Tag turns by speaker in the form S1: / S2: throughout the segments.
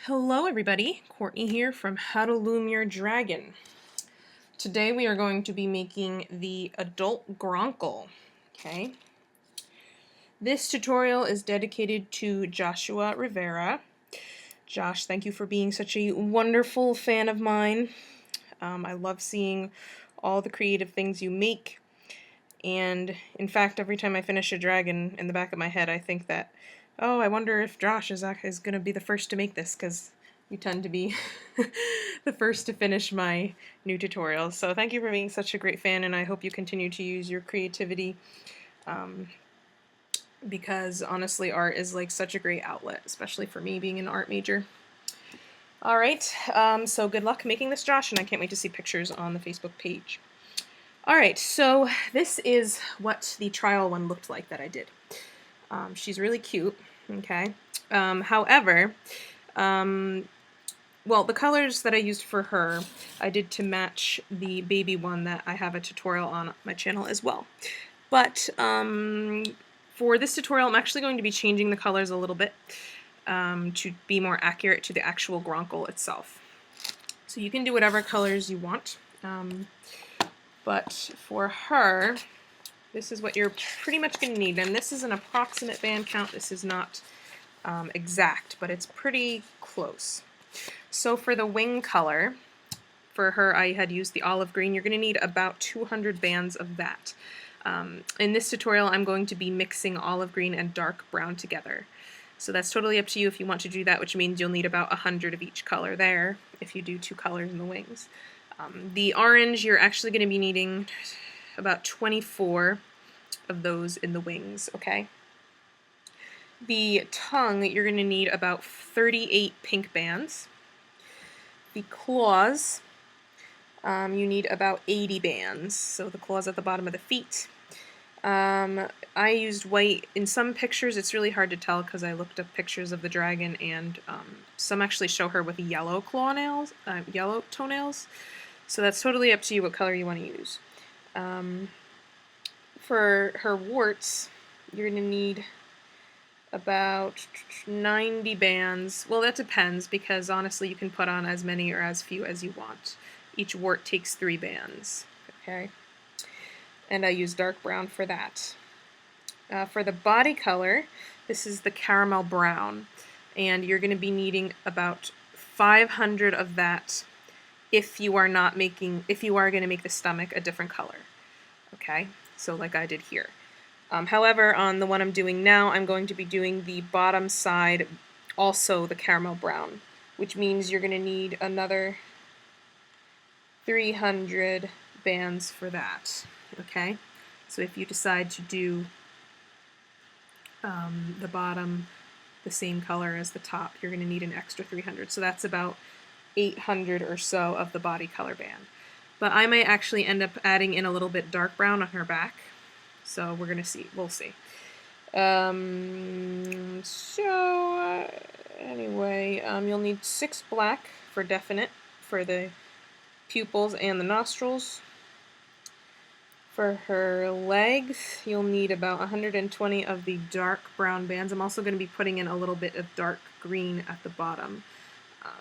S1: Hello everybody, Courtney here from How to Loom Your Dragon. Today we are going to be making the adult Gronckle. Okay. This tutorial is dedicated to Joshua Rivera. Josh, thank you for being such a wonderful fan of mine. I love seeing all the creative things you make. And in fact, every time I finish a dragon, in the back of my head I think that, oh, I wonder if Josh is going to be the first to make this, because you tend to be the first to finish my new tutorials. So thank you for being such a great fan, and I hope you continue to use your creativity, because honestly art is like such a great outlet, especially for me being an art major. Alright, so good luck making this, Josh, and I can't wait to see pictures on the Facebook page. Alright, so this is what the trial one looked like that I did. She's really cute, okay? However, well, the colors that I used for her, I did to match the baby one that I have a tutorial on my channel as well. But for this tutorial, I'm actually going to be changing the colors a little bit to be more accurate to the actual Gronckle itself. So you can do whatever colors you want. But for her, this is what you're pretty much going to need. And this is an approximate band count. This is not exact, but it's pretty close. So for the wing color, for her I had used the olive green. You're going to need about 200 bands of that. In this tutorial I'm going to be mixing olive green and dark brown together. So that's totally up to you if you want to do that, which means you'll need about 100 of each color there if you do two colors in the wings. The orange, you're actually going to be needing about 24 of those in the wings, okay? The tongue, you're going to need about 38 pink bands. The claws, you need about 80 bands, so the claws at the bottom of the feet. I used white. In some pictures it's really hard to tell because I looked up pictures of the dragon, and some actually show her with yellow yellow toenails. So that's totally up to you what color you want to use. For her warts, you're going to need about 90 bands. Well, that depends, because honestly you can put on as many or as few as you want. Each wart takes 3 bands. Okay. And I use dark brown for that. For the body color, this is the caramel brown, and you're going to be needing about 500 of that if you are going to make the stomach a different color. Okay, so like I did here. However, on the one I'm doing now, I'm going to be doing the bottom side also the caramel brown, which means you're going to need another 300 bands for that. Okay, so if you decide to do the bottom the same color as the top, you're going to need an extra 300. So that's about 800 or so of the body color band. But I might actually end up adding in a little bit dark brown on her back. So we're going to see. We'll see. Anyway, you'll need 6 black for definite for the pupils and the nostrils. For her legs, you'll need about 120 of the dark brown bands. I'm also going to be putting in a little bit of dark green at the bottom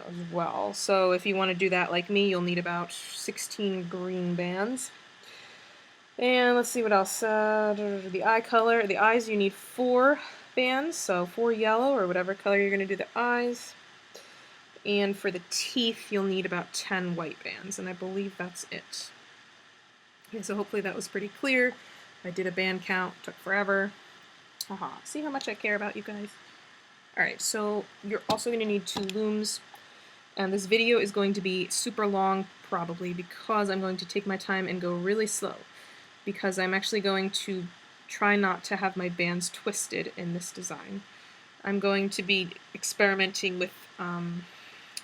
S1: as well. So if you want to do that like me, you'll need about 16 green bands. And let's see what else. The eye color. The eyes, you need 4 bands, so 4 yellow or whatever color you're going to do the eyes. And for the teeth, you'll need about 10 white bands, and I believe that's it. Okay, so hopefully that was pretty clear. I did a band count, took forever. See how much I care about you guys? Alright, so you're also going to need 2 looms, and this video is going to be super long probably because I'm going to take my time and go really slow, because I'm actually going to try not to have my bands twisted in this design. I'm going to be experimenting with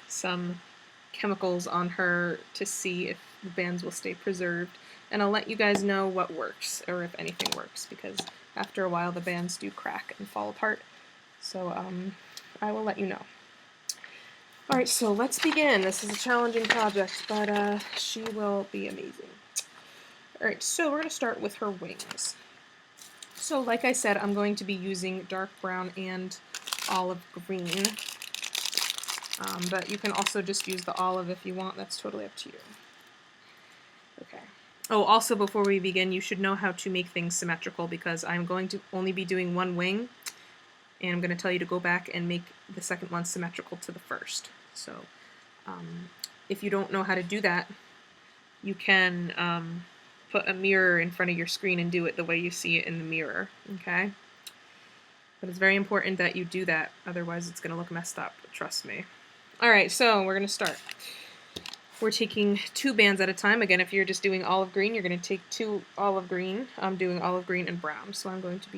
S1: some chemicals on her to see if the bands will stay preserved, and I'll let you guys know what works, or if anything works, because after a while the bands do crack and fall apart. So I will let you know. Alright, so let's begin. This is a challenging project, but she will be amazing. Alright, so we're going to start with her wings. So like I said, I'm going to be using dark brown and olive green But you can also just use the olive if you want. That's totally up to you. Okay. Oh, also before we begin, you should know how to make things symmetrical because I'm going to only be doing one wing, and I'm going to tell you to go back and make the second one symmetrical to the first. So if you don't know how to do that, you can put a mirror in front of your screen and do it the way you see it in the mirror, okay? But it's very important that you do that, otherwise it's going to look messed up, trust me. Alright, so we're going to start. We're taking 2 bands at a time. Again, if you're just doing olive green, you're going to take 2 olive green. I'm doing olive green and brown, so I'm going to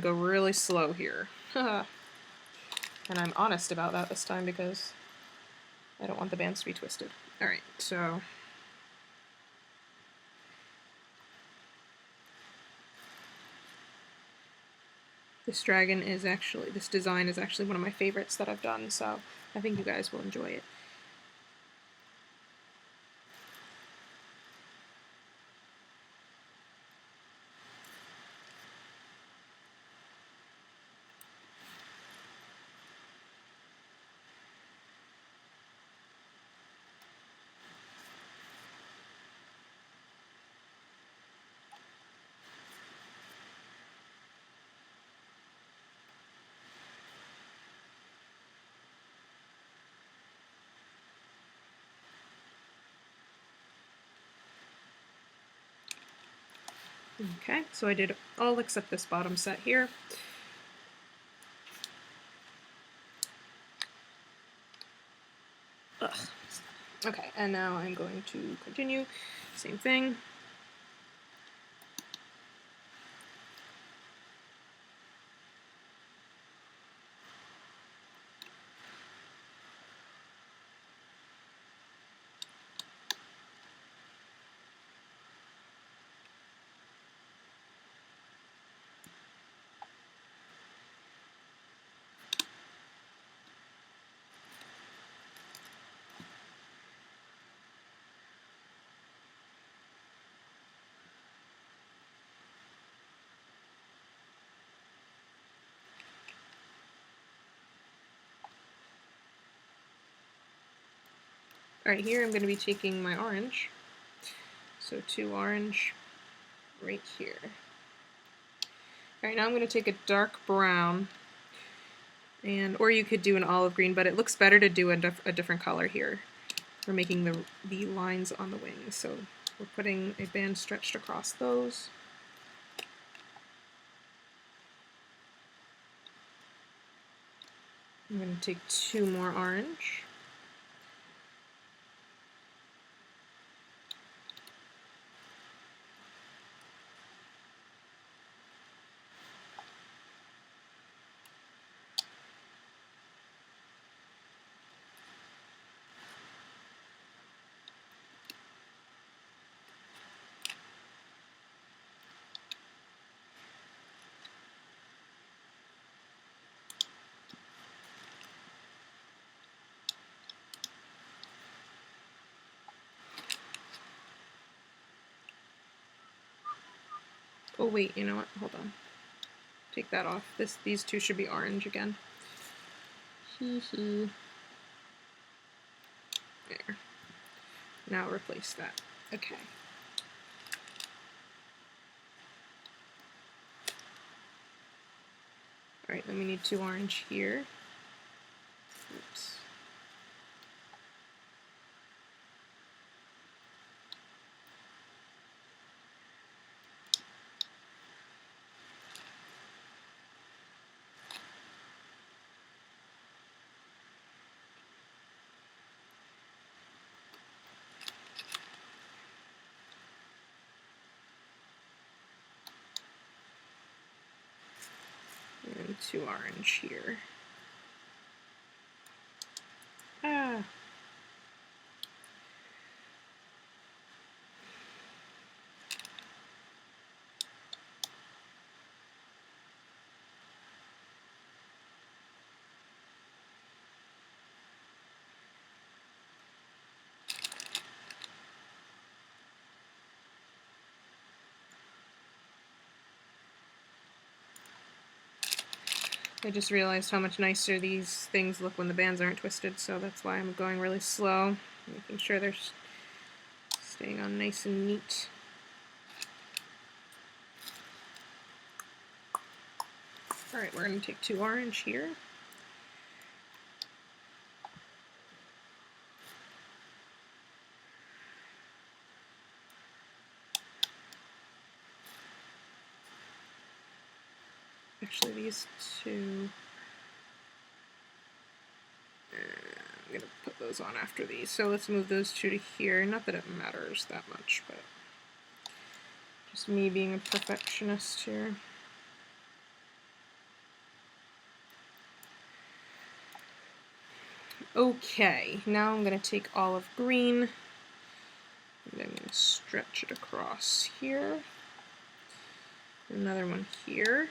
S1: go really slow here. And I'm honest about that this time because I don't want the bands to be twisted. Alright, so this design is actually one of my favorites that I've done, so I think you guys will enjoy it. Okay, so I did all except this bottom set here. Ugh. Okay, and now I'm going to continue. Same thing. Alright, here I'm going to be taking my orange. So 2 orange right here. Alright, now I'm going to take a dark brown, or you could do an olive green, but it looks better to do a different color here. We're making the lines on the wings, so we're putting a band stretched across those. I'm going to take 2 more orange. Oh wait, you know what? Hold on. Take that off. These 2 should be orange again. There. Now replace that. Okay. Alright, then we need 2 orange here. Oops. And 2 orange here. Ah. I just realized how much nicer these things look when the bands aren't twisted, so that's why I'm going really slow, making sure they're staying on nice and neat. Alright, we're going to take 2 orange here. Actually, these 2, I'm going to put those on after these. So let's move those 2 to here. Not that it matters that much, but just me being a perfectionist here. Okay, now I'm going to take olive green, and I'm going to stretch it across here. Another one here.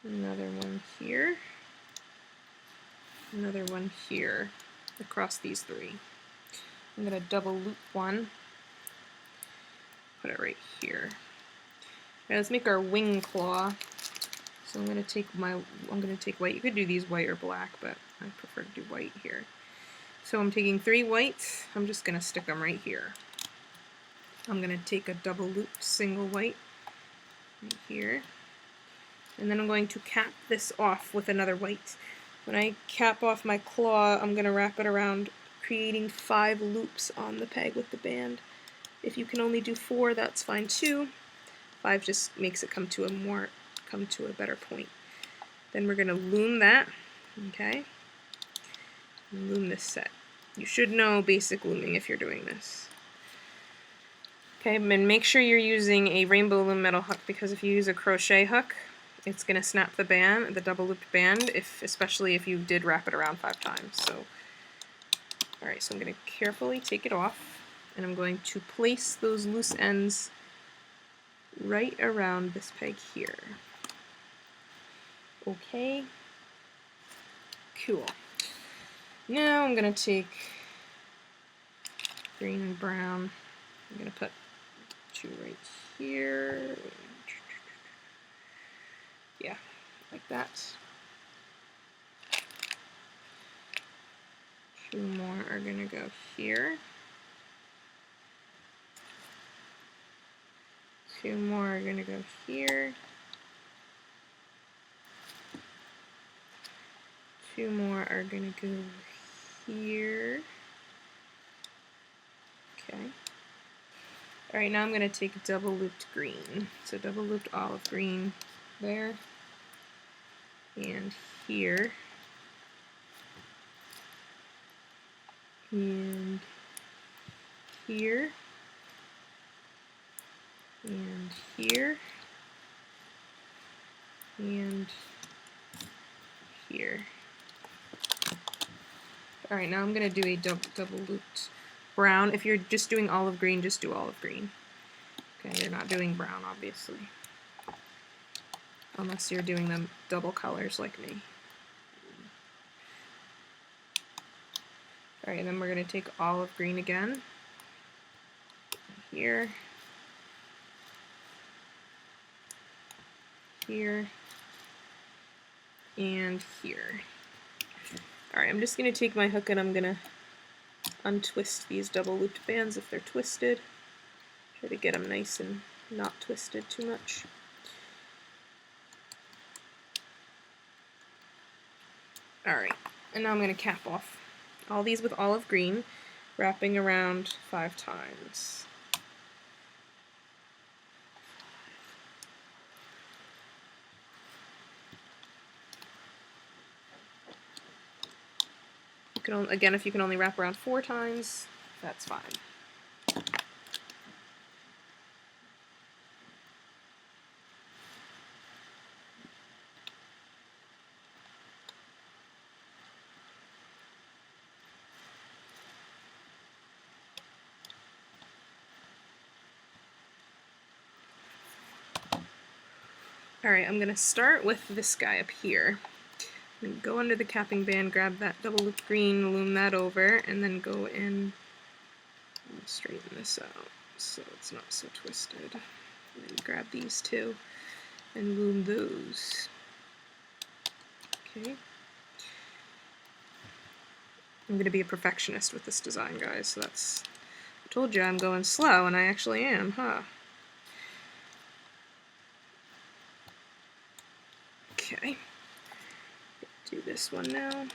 S1: Another one here. Another one here across these 3. I'm going to double loop one. Put it right here. Now let's make our wing claw. So I'm going to take white. You could do these white or black, but I prefer to do white here. So I'm taking 3 whites. I'm just going to stick them right here. I'm going to take a double loop single white right here. And then I'm going to cap this off with another white. When I cap off my claw, I'm going to wrap it around, creating 5 loops on the peg with the band. If you can only do 4, that's fine too. 5 just makes it come to a better point. Then we're going to loom that, okay? Loom this set. You should know basic looming if you're doing this. Okay, and make sure you're using a rainbow loom metal hook, because if you use a crochet hook, it's going to snap the band, the double looped band, especially if you did wrap it around 5 times. So, alright, so I'm going to carefully take it off, and I'm going to place those loose ends right around this peg here. Okay, cool. Now I'm going to take green and brown. I'm going to put 2 right here. Yeah, like that. 2 more are going to go here. 2 more are going to go here. 2 more are going to go here. Okay. Alright, now I'm going to take double looped green. So double looped olive green there. And here. And here. And here. And here. Alright, now I'm going to do a double looped brown. If you're just doing olive green, just do olive green. Okay, you're not doing brown, obviously. Unless you're doing them double colors like me. Alright, and then we're going to take olive green again. Here. Here. And here. Alright, I'm just going to take my hook and I'm going to untwist these double looped bands if they're twisted. Try to get them nice and not twisted too much. Alright, and now I'm going to cap off all these with olive green, wrapping around 5 times. Again, if you can only wrap around 4 times, that's fine. Alright, I'm going to start with this guy up here. I'm going to go under the capping band, grab that double loop green, loom that over, and then go in and straighten this out so it's not so twisted. And then grab these 2 and loom those. Okay. I'm going to be a perfectionist with this design, guys, so that's... I told you I'm going slow, and I actually am, huh? Okay. Do this one now.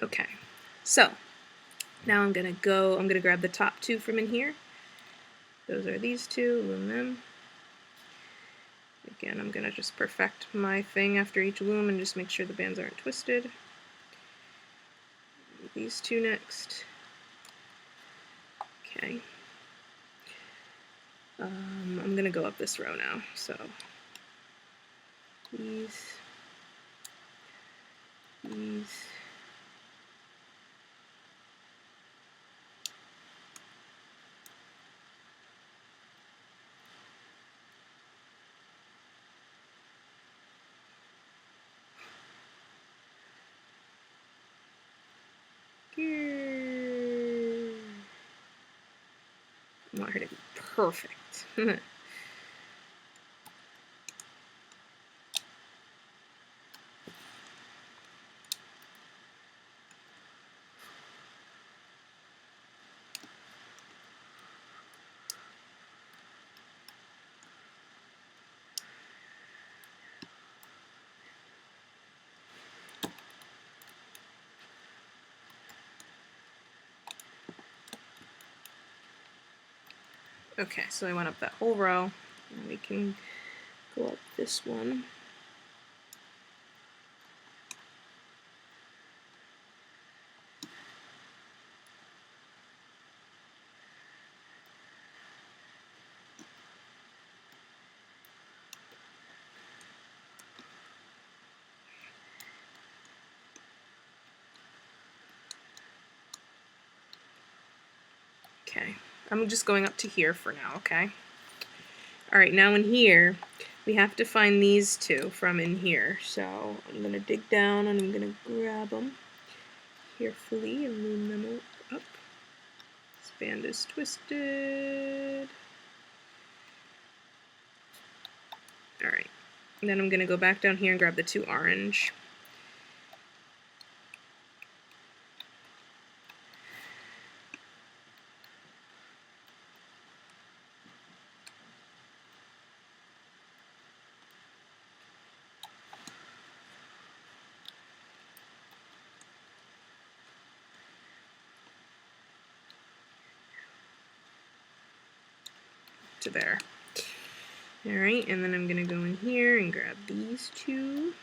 S1: Okay, so now I'm gonna grab the top two from in here. Those are these two, loom them. Again, I'm gonna just perfect my thing after each loom and just make sure the bands aren't twisted. These two next. Okay. I'm gonna go up this row now, so these. I want her to be perfect. Okay, so I went up that whole row, and we can go up this one. Okay, I'm just going up to here for now, okay? Alright, now in here, we have to find these two from in here. So I'm going to dig down and I'm going to grab them carefully and loom them up. This band is twisted. Alright, and then I'm going to go back down here and grab the two orange. To there. Alright, and then I'm going to go in here and grab these two.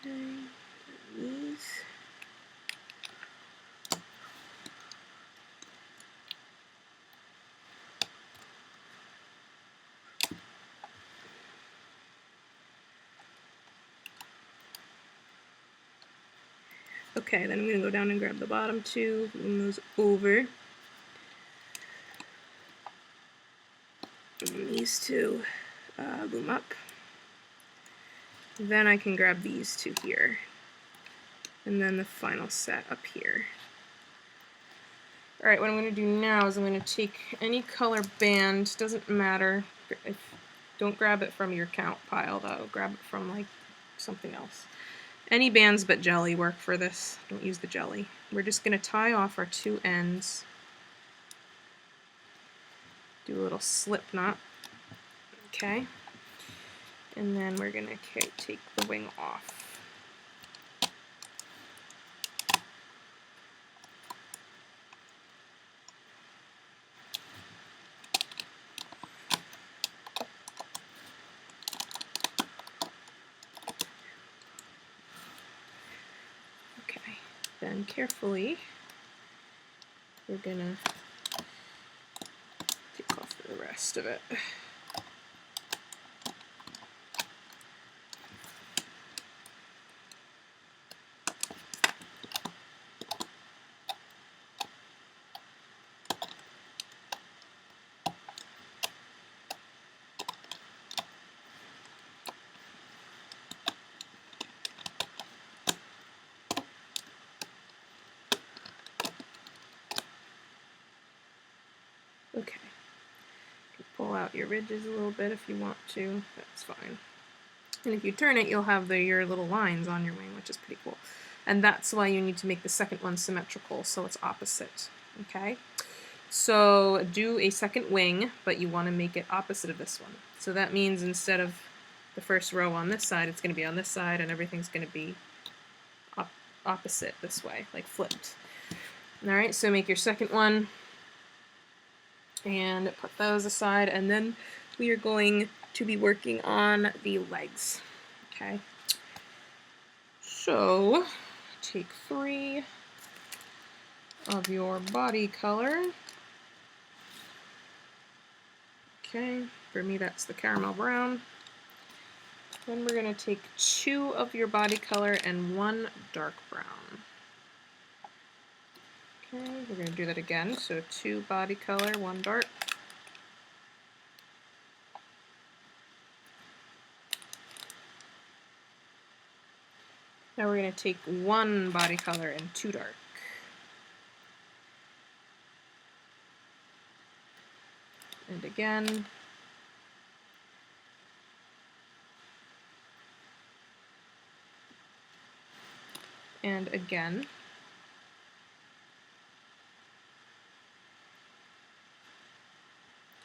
S1: Okay, these. Okay, then I'm going to go down and grab the bottom two, loom those over. And these two loom up. Then I can grab these two here. And then the final set up here. Alright, what I'm going to do now is I'm going to take any color band, doesn't matter, don't grab it from your count pile though, grab it from like something else. Any bands but jelly work for this, don't use the jelly. We're just going to tie off our two ends. Do a little slip knot. Okay. And then we're going to take the wing off. Okay, then carefully we're going to take off the rest of it. Okay, you can pull out your ridges a little bit if you want to, that's fine. And if you turn it, you'll have your little lines on your wing, which is pretty cool. And that's why you need to make the second one symmetrical, so it's opposite, okay? So do a second wing, but you want to make it opposite of this one. So that means instead of the first row on this side, it's going to be on this side, and everything's going to be opposite this way, like flipped. Alright, so make your second one, and put those aside, and then we are going to be working on the legs. Okay, so take 3 of your body color. Okay, for me that's the caramel brown. Then we're going to take 2 of your body color and 1 dark brown. Okay, we're going to do that again, so 2 body color, 1 dark. Now we're going to take 1 body color and 2 dark. And again. And again.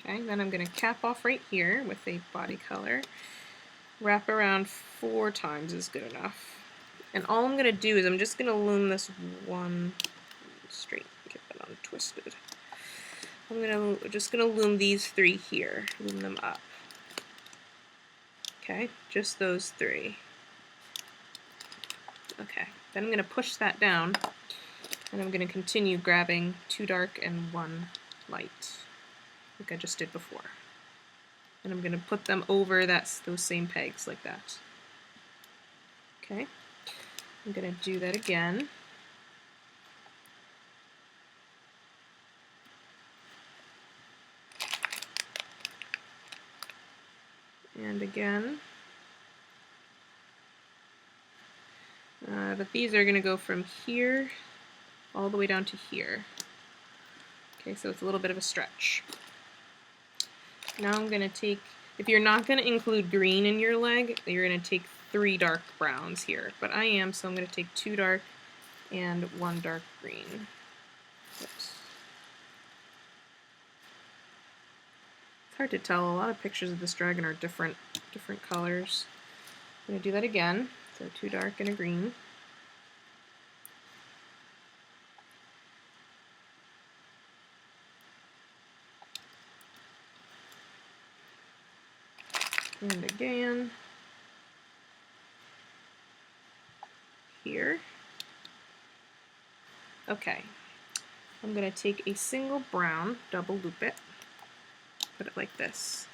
S1: Okay, then I'm going to cap off right here with a body color. Wrap around 4 times is good enough. And all I'm going to do is I'm just going to loom this one straight, get that untwisted. I'm just going to loom these 3 here, loom them up. Okay, just those 3. Okay, then I'm going to push that down, and I'm going to continue grabbing 2 dark and 1 light, like I just did before. And I'm going to put them over those same pegs like that. Okay, I'm going to do that again. And again. But these are going to go from here all the way down to here. Okay, so it's a little bit of a stretch. Now I'm going to take, if you're not going to include green in your leg, you're going to take 3 dark browns here. But I am, so I'm going to take 2 dark and 1 dark green. Oops. It's hard to tell. A lot of pictures of this dragon are different colors. I'm going to do that again. So 2 dark and a green. And again. Here. Okay. I'm going to take a single brown, double loop it, put it like this.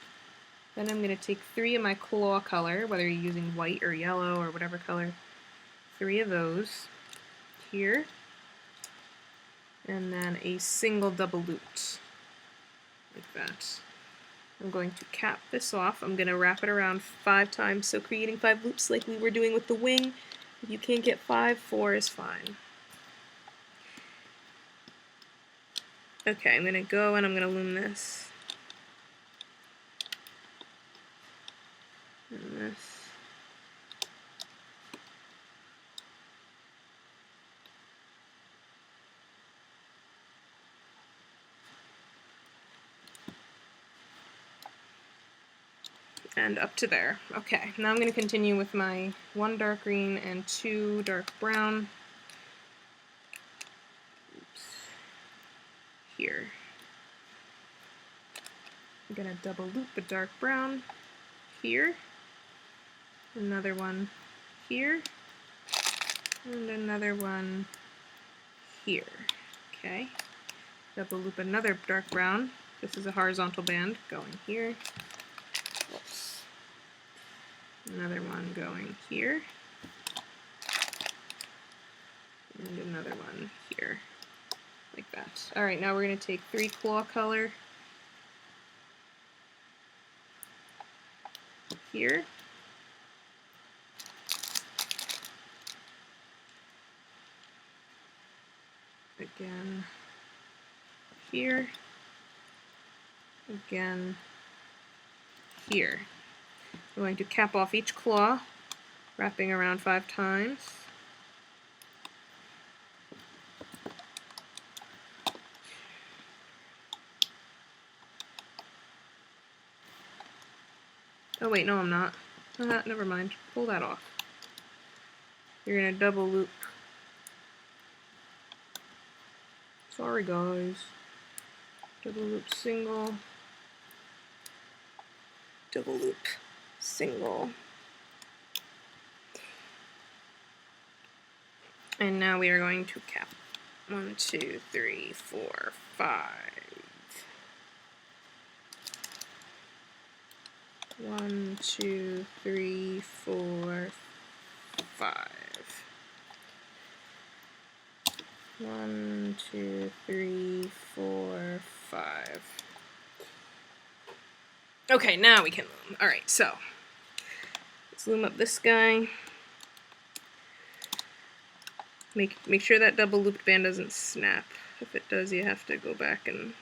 S1: Then I'm going to take 3 of my claw color, whether you're using white or yellow or whatever color, 3 of those here, and then a single double loop, like that. I'm going to cap this off. I'm going to wrap it around 5 times, so creating 5 loops like we were doing with the wing. If you can't get 5, 4 is fine. Okay, I'm going to go and I'm going to loom this. And this. and up to there. Okay, now I'm going to continue with my 1 dark green and 2 dark brown. Oops. Here. I'm going to double loop a dark brown here, another one here, and another one here. Okay, double loop another dark brown. This is a horizontal band going here. Whoops. Another one going here, and another one here, like that. Alright, now we're going to take 3 claw color here, again here, again here. I'm going to cap off each claw, wrapping around 5 times. Oh wait, no I'm not. Never mind. Pull that off. You're going to double loop. Sorry guys. Double loop single. Double loop single. And now we are going to cap. 1, 2, 3, 4, 5. 1, 2, 3, 4, 5. 1, 2, 3, 4, 5. Okay, now we can loom. Alright, so let's loom up this guy. Make sure that double looped band doesn't snap. If it does, you have to go back and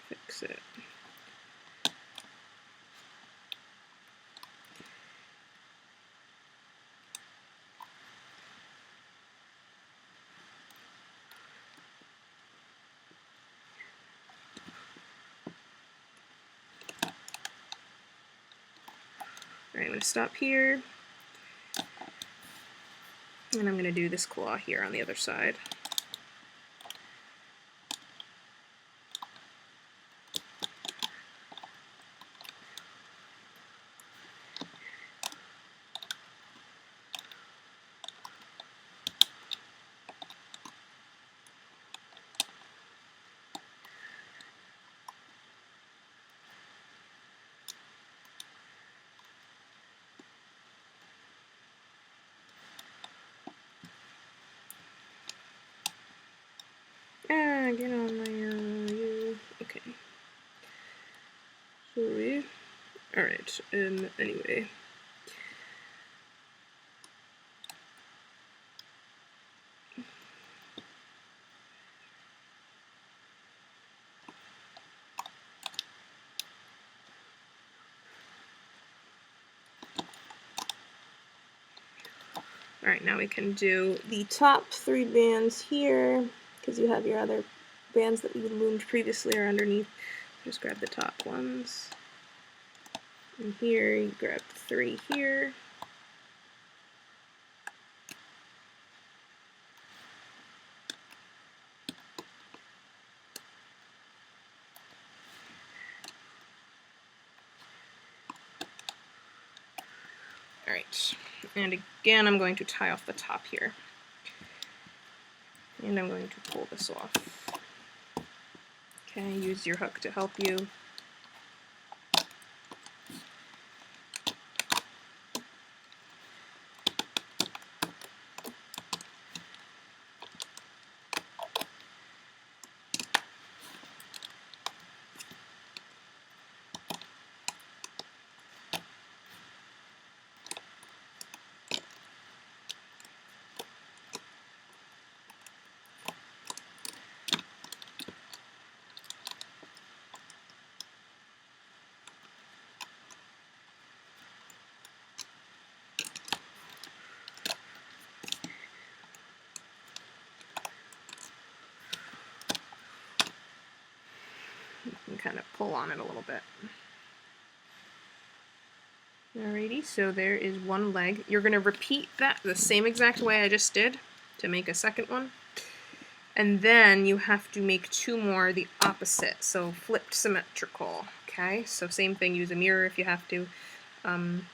S1: fix it. Alright, I'm going to stop here. And I'm going to do this claw here on the other side. Get on there. Okay. Sorry. Alright, anyway. Alright, now we can do the top 3 bands here, because you have your other bands that you loomed previously are underneath. Just grab the top ones. And here, you grab 3 here. Alright, and again I'm going to tie off the top here. And I'm going to pull this off. Okay, use your hook to help you. You can kind of pull on it a little bit. Alrighty, so there is one leg. You're going to repeat that the same exact way I just did to make a second one. And then you have to make 2 more the opposite, so flipped symmetrical. Okay, so same thing, use a mirror if you have to,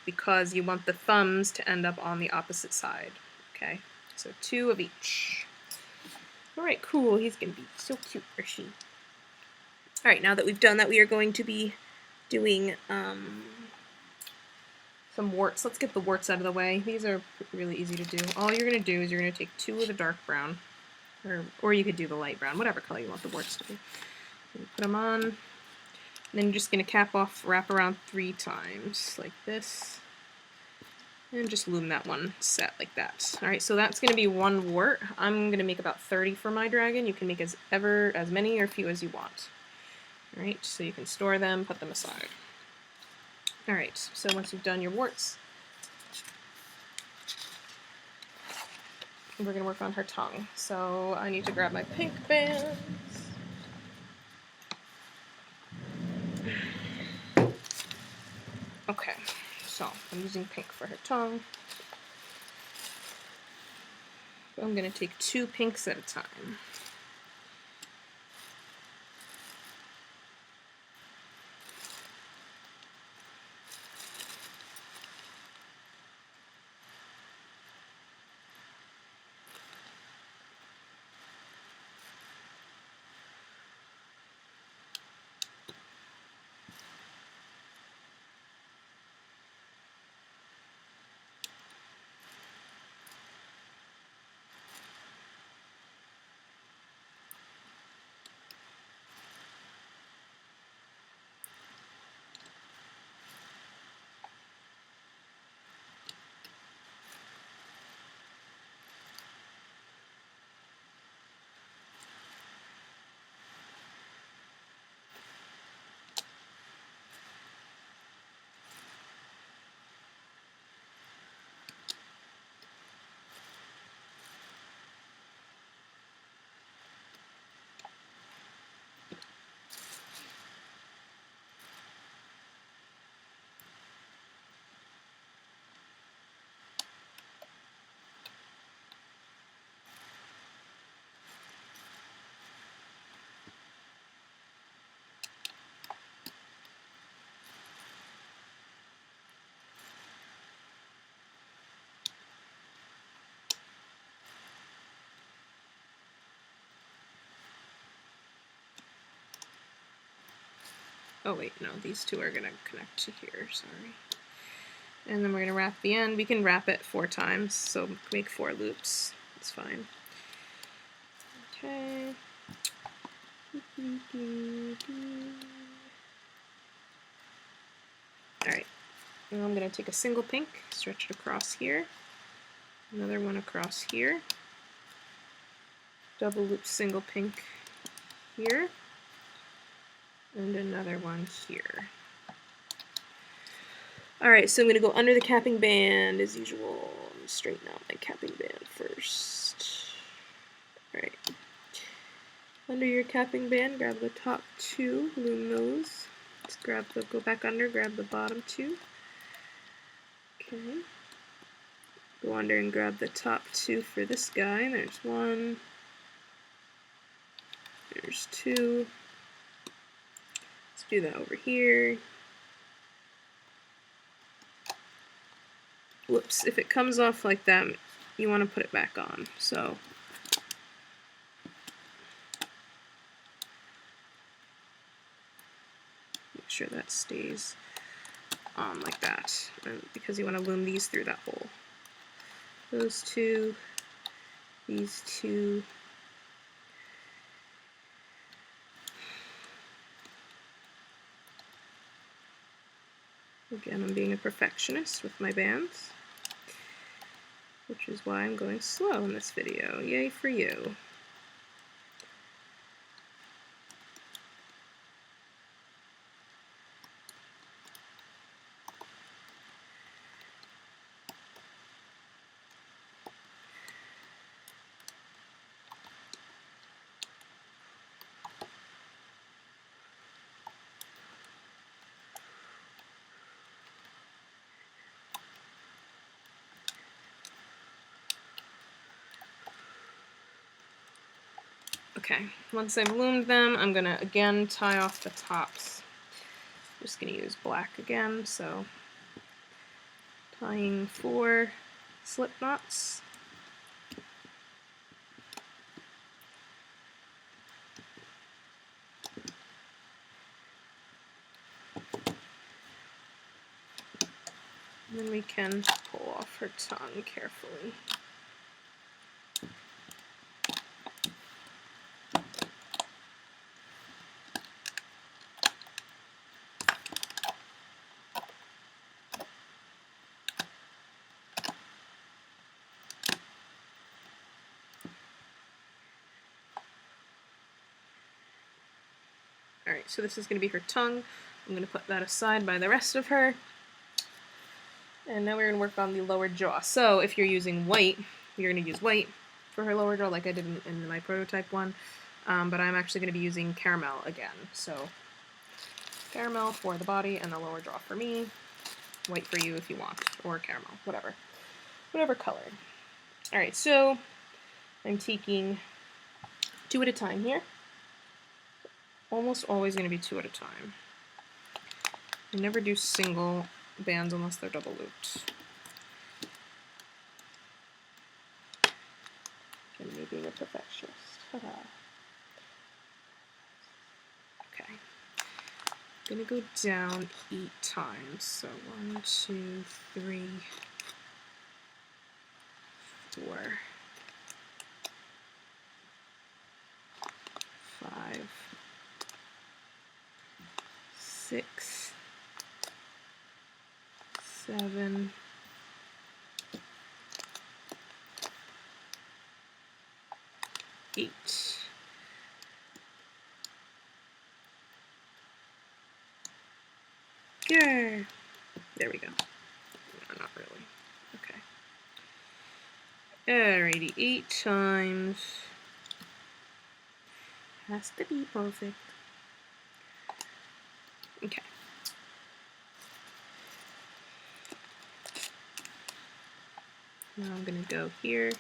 S1: because you want the thumbs to end up on the opposite side. Okay, so 2 of each. Alright, cool, he's going to be so cute, or she. Alright, now that we've done that, we are going to be doing some warts. Let's get the warts out of the way. These are really easy to do. All you're going to do is you're going to take 2 of the dark brown, or you could do the light brown, whatever color you want the warts to be. Put them on, and then you're just going to cap off, wrap around 3 times, like this, and just loom that one set like that. Alright, so that's going to be 1 wart. I'm going to make about 30 for my dragon. You can make as many or few as you want. Alright, so you can store them, put them aside. Alright, so once you've done your warts, we're going to work on her tongue. So I need to grab my pink bands. Okay, so I'm using pink for her tongue. I'm going to take 2 pinks at a time. Oh wait, no, these 2 are going to connect to here, sorry. And then we're going to wrap the end. We can wrap it 4 times, so make 4 loops. It's fine. Okay. Alright, now I'm going to take a single pink, stretch it across here, another one across here, double loop single pink here, and another one here. Alright, so I'm going to go under the capping band as usual. Straighten out my capping band first. Alright. Under your capping band, grab the top 2, loom those. Just go back under, grab the bottom 2. Okay. Go under and grab the top 2 for this guy. There's 1. There's 2. Let's do that over here. Whoops, if it comes off like that, you want to put it back on. So make sure that stays on like that, because you want to loom these through that hole. Those 2, these 2. Again, I'm being a perfectionist with my bands, which is why I'm going slow in this video. Yay for you. Okay, once I've loomed them, I'm gonna again tie off the tops. I'm just gonna use black again, so tying 4 slip knots. And then we can pull off her tongue carefully. Alright, so this is going to be her tongue. I'm going to put that aside by the rest of her. And now we're going to work on the lower jaw. So if you're using white, you're going to use white for her lower jaw like I did in my prototype one. But I'm actually going to be using caramel again. So caramel for the body and the lower jaw for me. White for you if you want, or caramel, whatever. Whatever color. Alright, so I'm taking 2 at a time here. Almost always going to be 2 at a time. I never do single bands unless they're double looped. And me being a perfectionist. Okay. I'm going to go down 8 times. So 1, 2, 3, 4, 5, 6, 7, 8. Yay! There we go. No, not really. Okay. Alrighty, 8 times. Has to be perfect. Okay. Now I'm going to go here.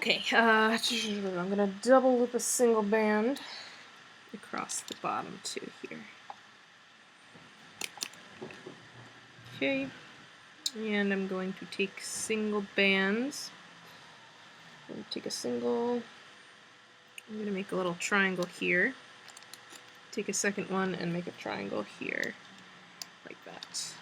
S1: Okay, I'm gonna double loop a single band across the bottom too here. Okay, and I'm going to take single bands. I'm going to take a single, I'm going to make a little triangle here. Take a second one and make a triangle here, like that.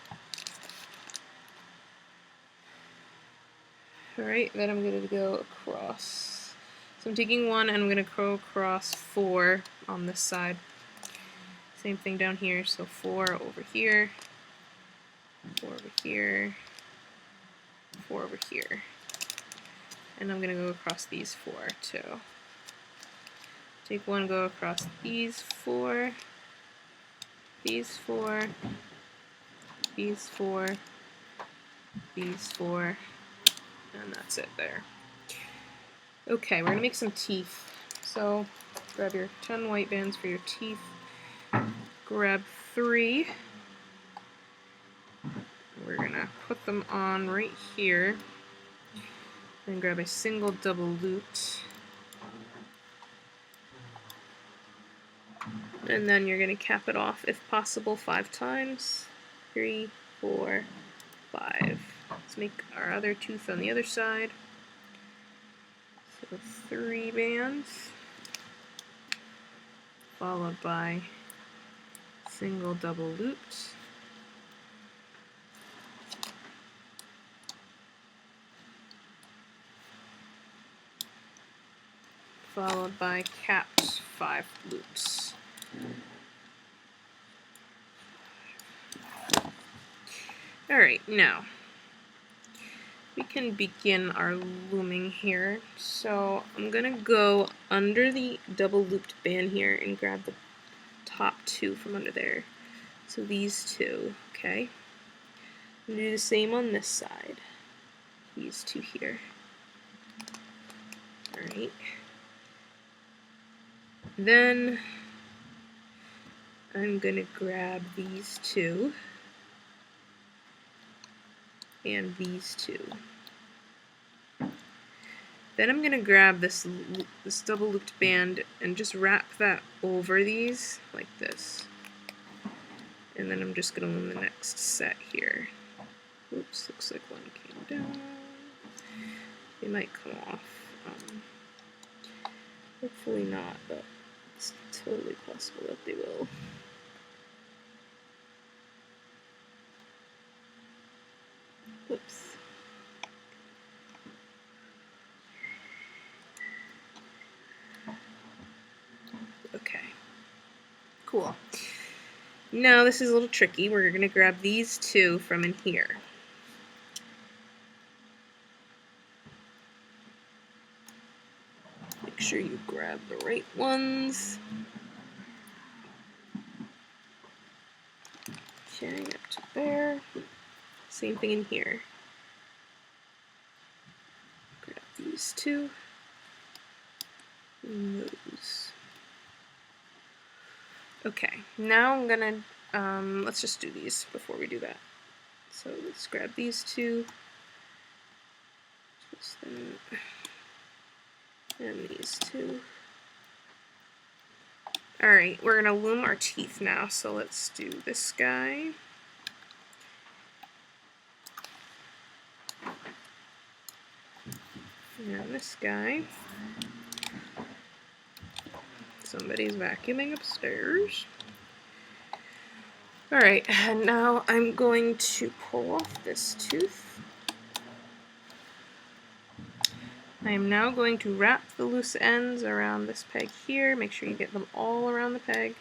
S1: Alright, then I'm going to go across. So I'm taking one and I'm going to go across 4 on this side. Same thing down here, so 4 over here, 4 over here, 4 over here. And I'm going to go across these 4 too. Take one, go across these 4, these 4, these 4, these 4, and that's it there. Okay, we're going to make some teeth. So grab your 10 white bands for your teeth. Grab 3. We're going to put them on right here. Then grab a single double looped. And then you're going to cap it off, if possible, 5 times. 3, 4, 5. Let's make our other tooth on the other side. So 3 bands, followed by single double looped. Followed by capped 5 loops. Alright, now we can begin our looming here. So I'm going to go under the double looped band here and grab the top 2 from under there. So these 2, okay? I'm going to do the same on this side. These 2 here. Alright. Then I'm going to grab these 2 and these 2. Then I'm going to grab this double looped band and just wrap that over these like this. And then I'm just going to loom the next set here. Oops, looks like one came down. They might come off. Hopefully not, but it's totally possible that they will. Whoops. Okay. Cool. Now this is a little tricky. We're going to grab these 2 from in here. Make sure you grab the right ones. Okay, up to there. Same thing in here. Grab these 2. And those. Okay, now I'm gonna, let's just do these before we do that. So let's grab these 2. And these 2. Alright, we're gonna loom our teeth now, so let's do this guy. And this guy. Somebody's vacuuming upstairs. Alright, and now I'm going to pull off this tooth. I am now going to wrap the loose ends around this peg here. Make sure you get them all around the peg.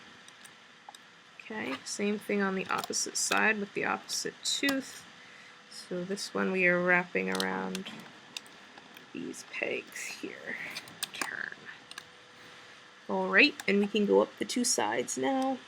S1: Okay, same thing on the opposite side with the opposite tooth. So this one we are wrapping around these pegs here. Turn. Alright, and we can go up the 2 sides now.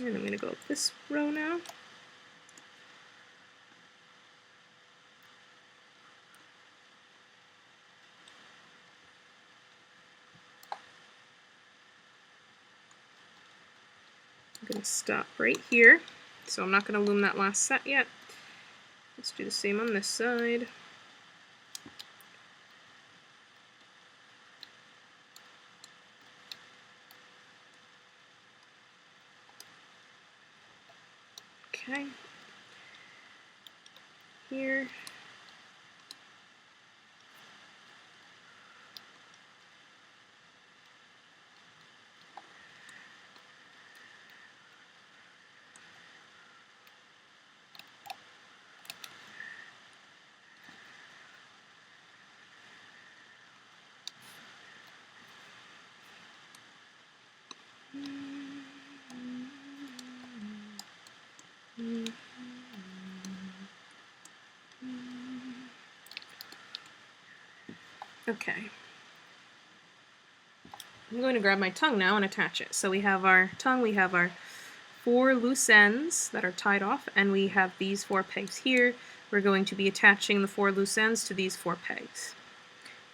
S1: And I'm going to go up this row now. I'm going to stop right here. So I'm not going to loom that last set yet. Let's do the same on this side. Okay. Here. Okay. I'm going to grab my tongue now and attach it. So we have our tongue, we have our 4 loose ends that are tied off, and we have these 4 pegs here. We're going to be attaching the 4 loose ends to these 4 pegs.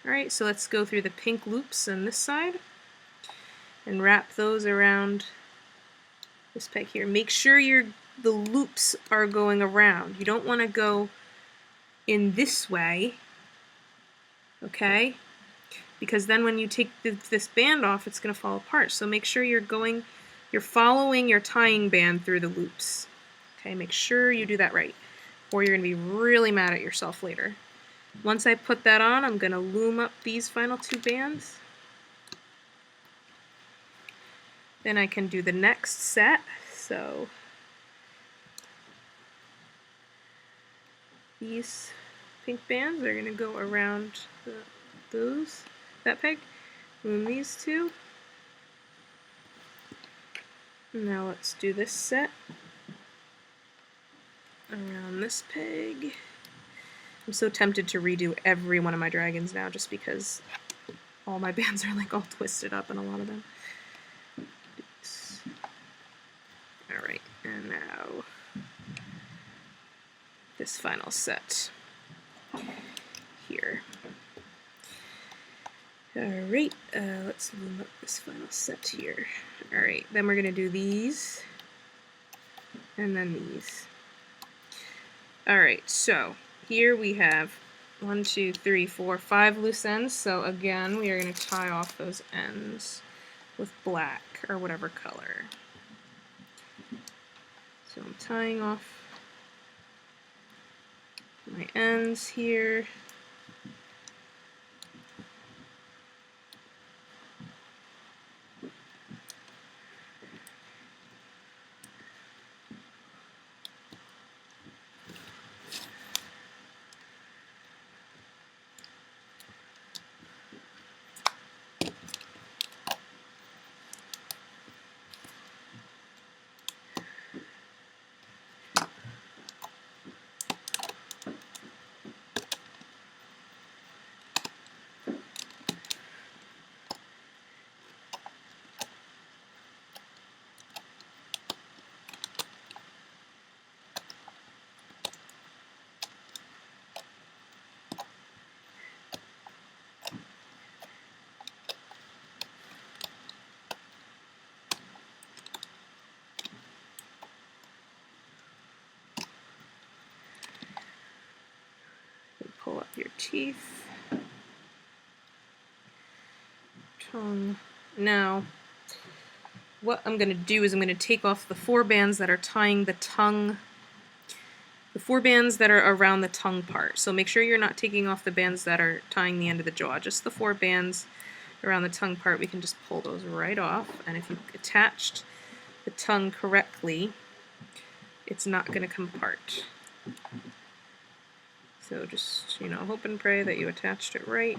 S1: Alright, so let's go through the pink loops on this side and wrap those around this peg here. Make sure the loops are going around. You don't want to go in this way, okay? Because then when you take this band off, it's going to fall apart. So make sure you're following your tying band through the loops. Okay, make sure you do that right, or you're going to be really mad at yourself later. Once I put that on, I'm going to loom up these final 2 bands. Then I can do the next set. So these pink bands are going to go around that peg. Loom these 2. Now let's do this set around this peg. I'm so tempted to redo every one of my dragons now just because all my bands are like all twisted up in a lot of them. Alright, and now this final set here. Alright, let's loom up this final set here. Alright, then we're going to do these, and then these. Alright, so here we have 1, 2, 3, 4, 5 loose ends. So again, we are going to tie off those ends with black or whatever color. So I'm tying off my ends here. Pull up your teeth. Tongue. Now, what I'm going to do is I'm going to take off the 4 bands that are tying the tongue, the 4 bands that are around the tongue part. So make sure you're not taking off the bands that are tying the end of the jaw. Just the 4 bands around the tongue part, we can just pull those right off. And if you attached the tongue correctly, it's not going to come apart. So just, hope and pray that you attached it right.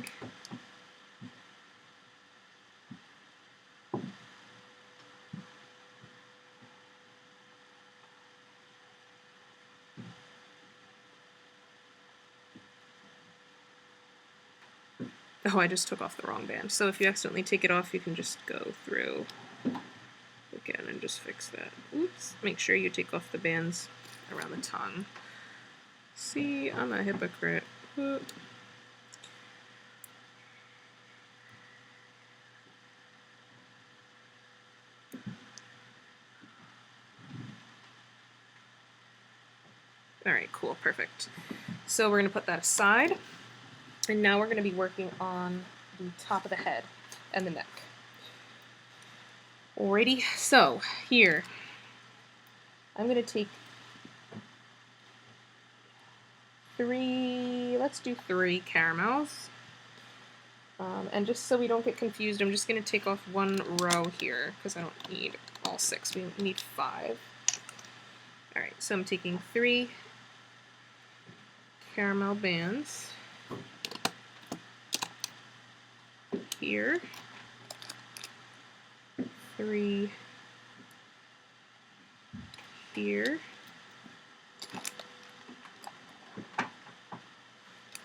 S1: Oh, I just took off the wrong band. So if you accidentally take it off, you can just go through again and just fix that. Oops. Make sure you take off the bands around the tongue. See, I'm a hypocrite. Whoop. Alright, cool, perfect. So we're going to put that aside, and now we're going to be working on the top of the head and the neck. Alrighty, so here, I'm going to take let's do 3 caramels. And just so we don't get confused, I'm just going to take off 1 row here, because I don't need all 6, we need 5. Alright, so I'm taking 3 caramel bands here, 3 here.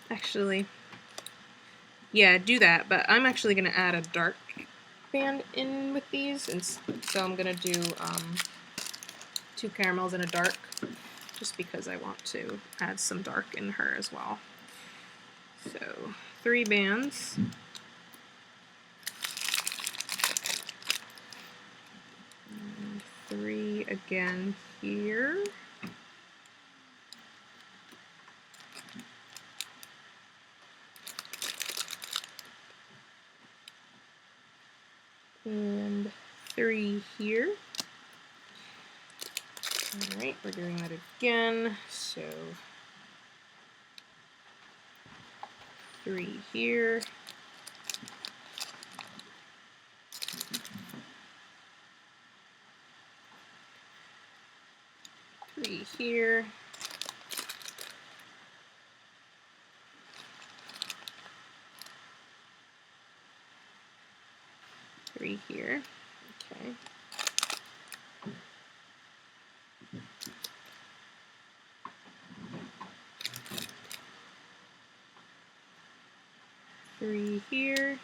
S1: Actually, yeah, do that, but I'm actually going to add a dark band in with these, and so I'm going to do 2 caramels and a dark, just because I want to add some dark in her as well. So 3 bands. And 3 again here. And 3 here. Alright, we're doing that again. So 3 here. 3 here. 3 here. Okay. Three here.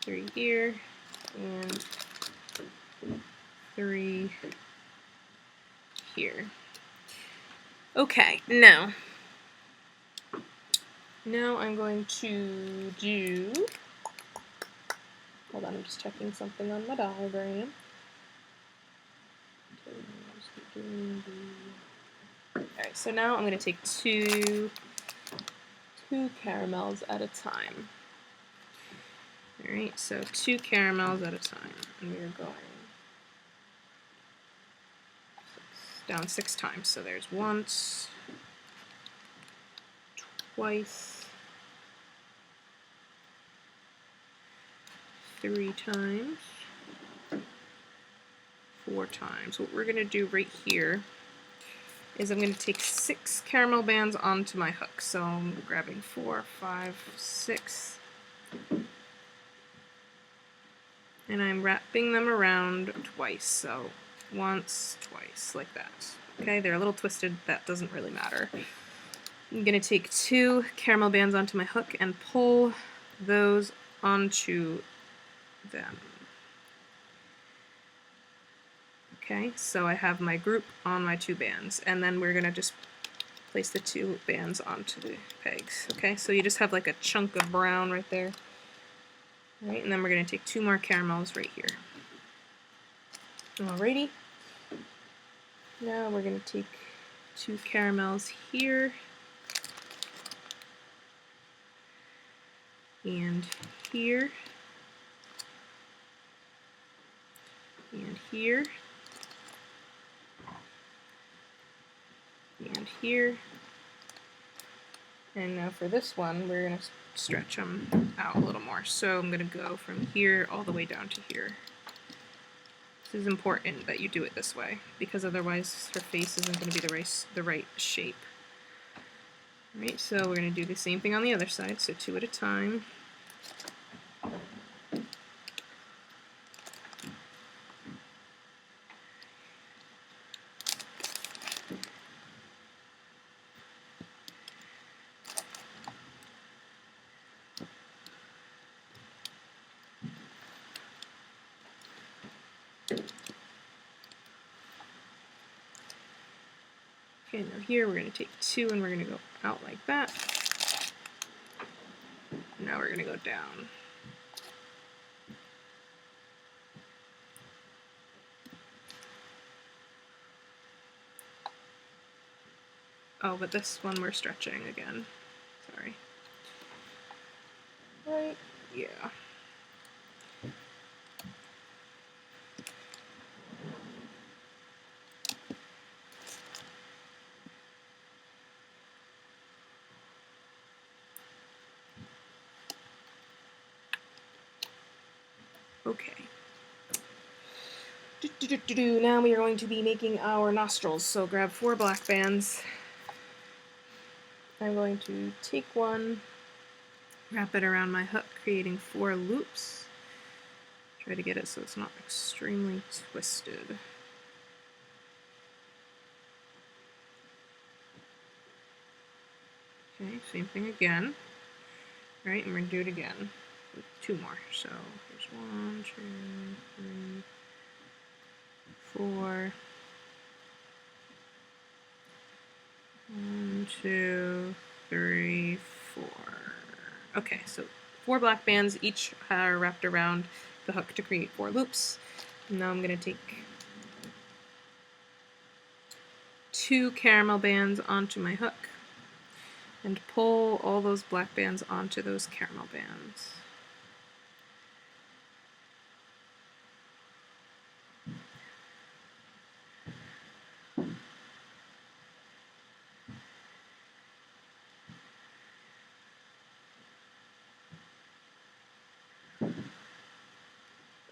S1: 3 here, and 3 here. Okay, now I'm going to do, hold on, I'm just checking something on my diagram. Alright, so now I'm going to take two caramels at a time. Alright, so 2 caramels at a time, and we're going down 6 times. So there's once, twice, 3 times, 4 times. What we're going to do right here is I'm going to take 6 caramel bands onto my hook. So I'm grabbing 4, 5, 6, and I'm wrapping them around twice. So once, twice, like that. Okay, they're a little twisted, that doesn't really matter. I'm going to take 2 caramel bands onto my hook and pull those onto them. Okay, so I have my group on my 2 bands, and then we're going to just place the 2 bands onto the pegs. Okay, so you just have like a chunk of brown right there. All right, and then we're going to take 2 more caramels right here. Alrighty. Now we're going to take 2 caramels here, and here, and here, and here. And now for this one, we're going to stretch them out a little more. So I'm going to go from here all the way down to here. This is important that you do it this way, because otherwise her face isn't going to be the right shape. Alright, so we're going to do the same thing on the other side, so 2 at a time. Okay, now here we're going to take 2 and we're going to go out like that. Now we're going to go down. Oh, but this one we're stretching again. Sorry. Right, yeah. Okay. Now we are going to be making our nostrils. So grab 4 black bands. I'm going to take one, wrap it around my hook, creating 4 loops. Try to get it so it's not extremely twisted. Okay, same thing again. Right, and we're going to do it again with 2 more. So here's 1, 2, 3, 4. 1, 2, 3, 4. Okay, so 4 black bands, each are wrapped around the hook to create 4 loops. And now I'm going to take 2 caramel bands onto my hook and pull all those black bands onto those caramel bands.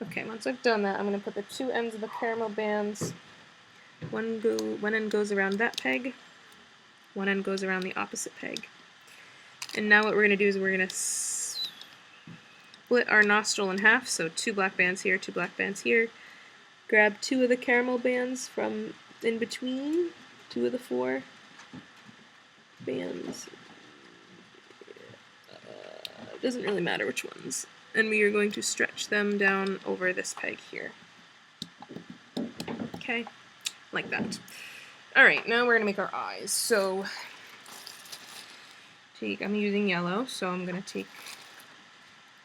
S1: Okay, once I've done that, I'm going to put the 2 ends of the caramel bands. One end goes around that peg, one end goes around the opposite peg. And now what we're going to do is we're going to split our nostril in half, so 2 black bands here, 2 black bands here. Grab 2 of the caramel bands from in between 2 of the 4 bands. It doesn't really matter which ones. And we are going to stretch them down over this peg here. Okay, like that. Alright, now we're going to make our eyes. So, I'm using yellow, so I'm going to take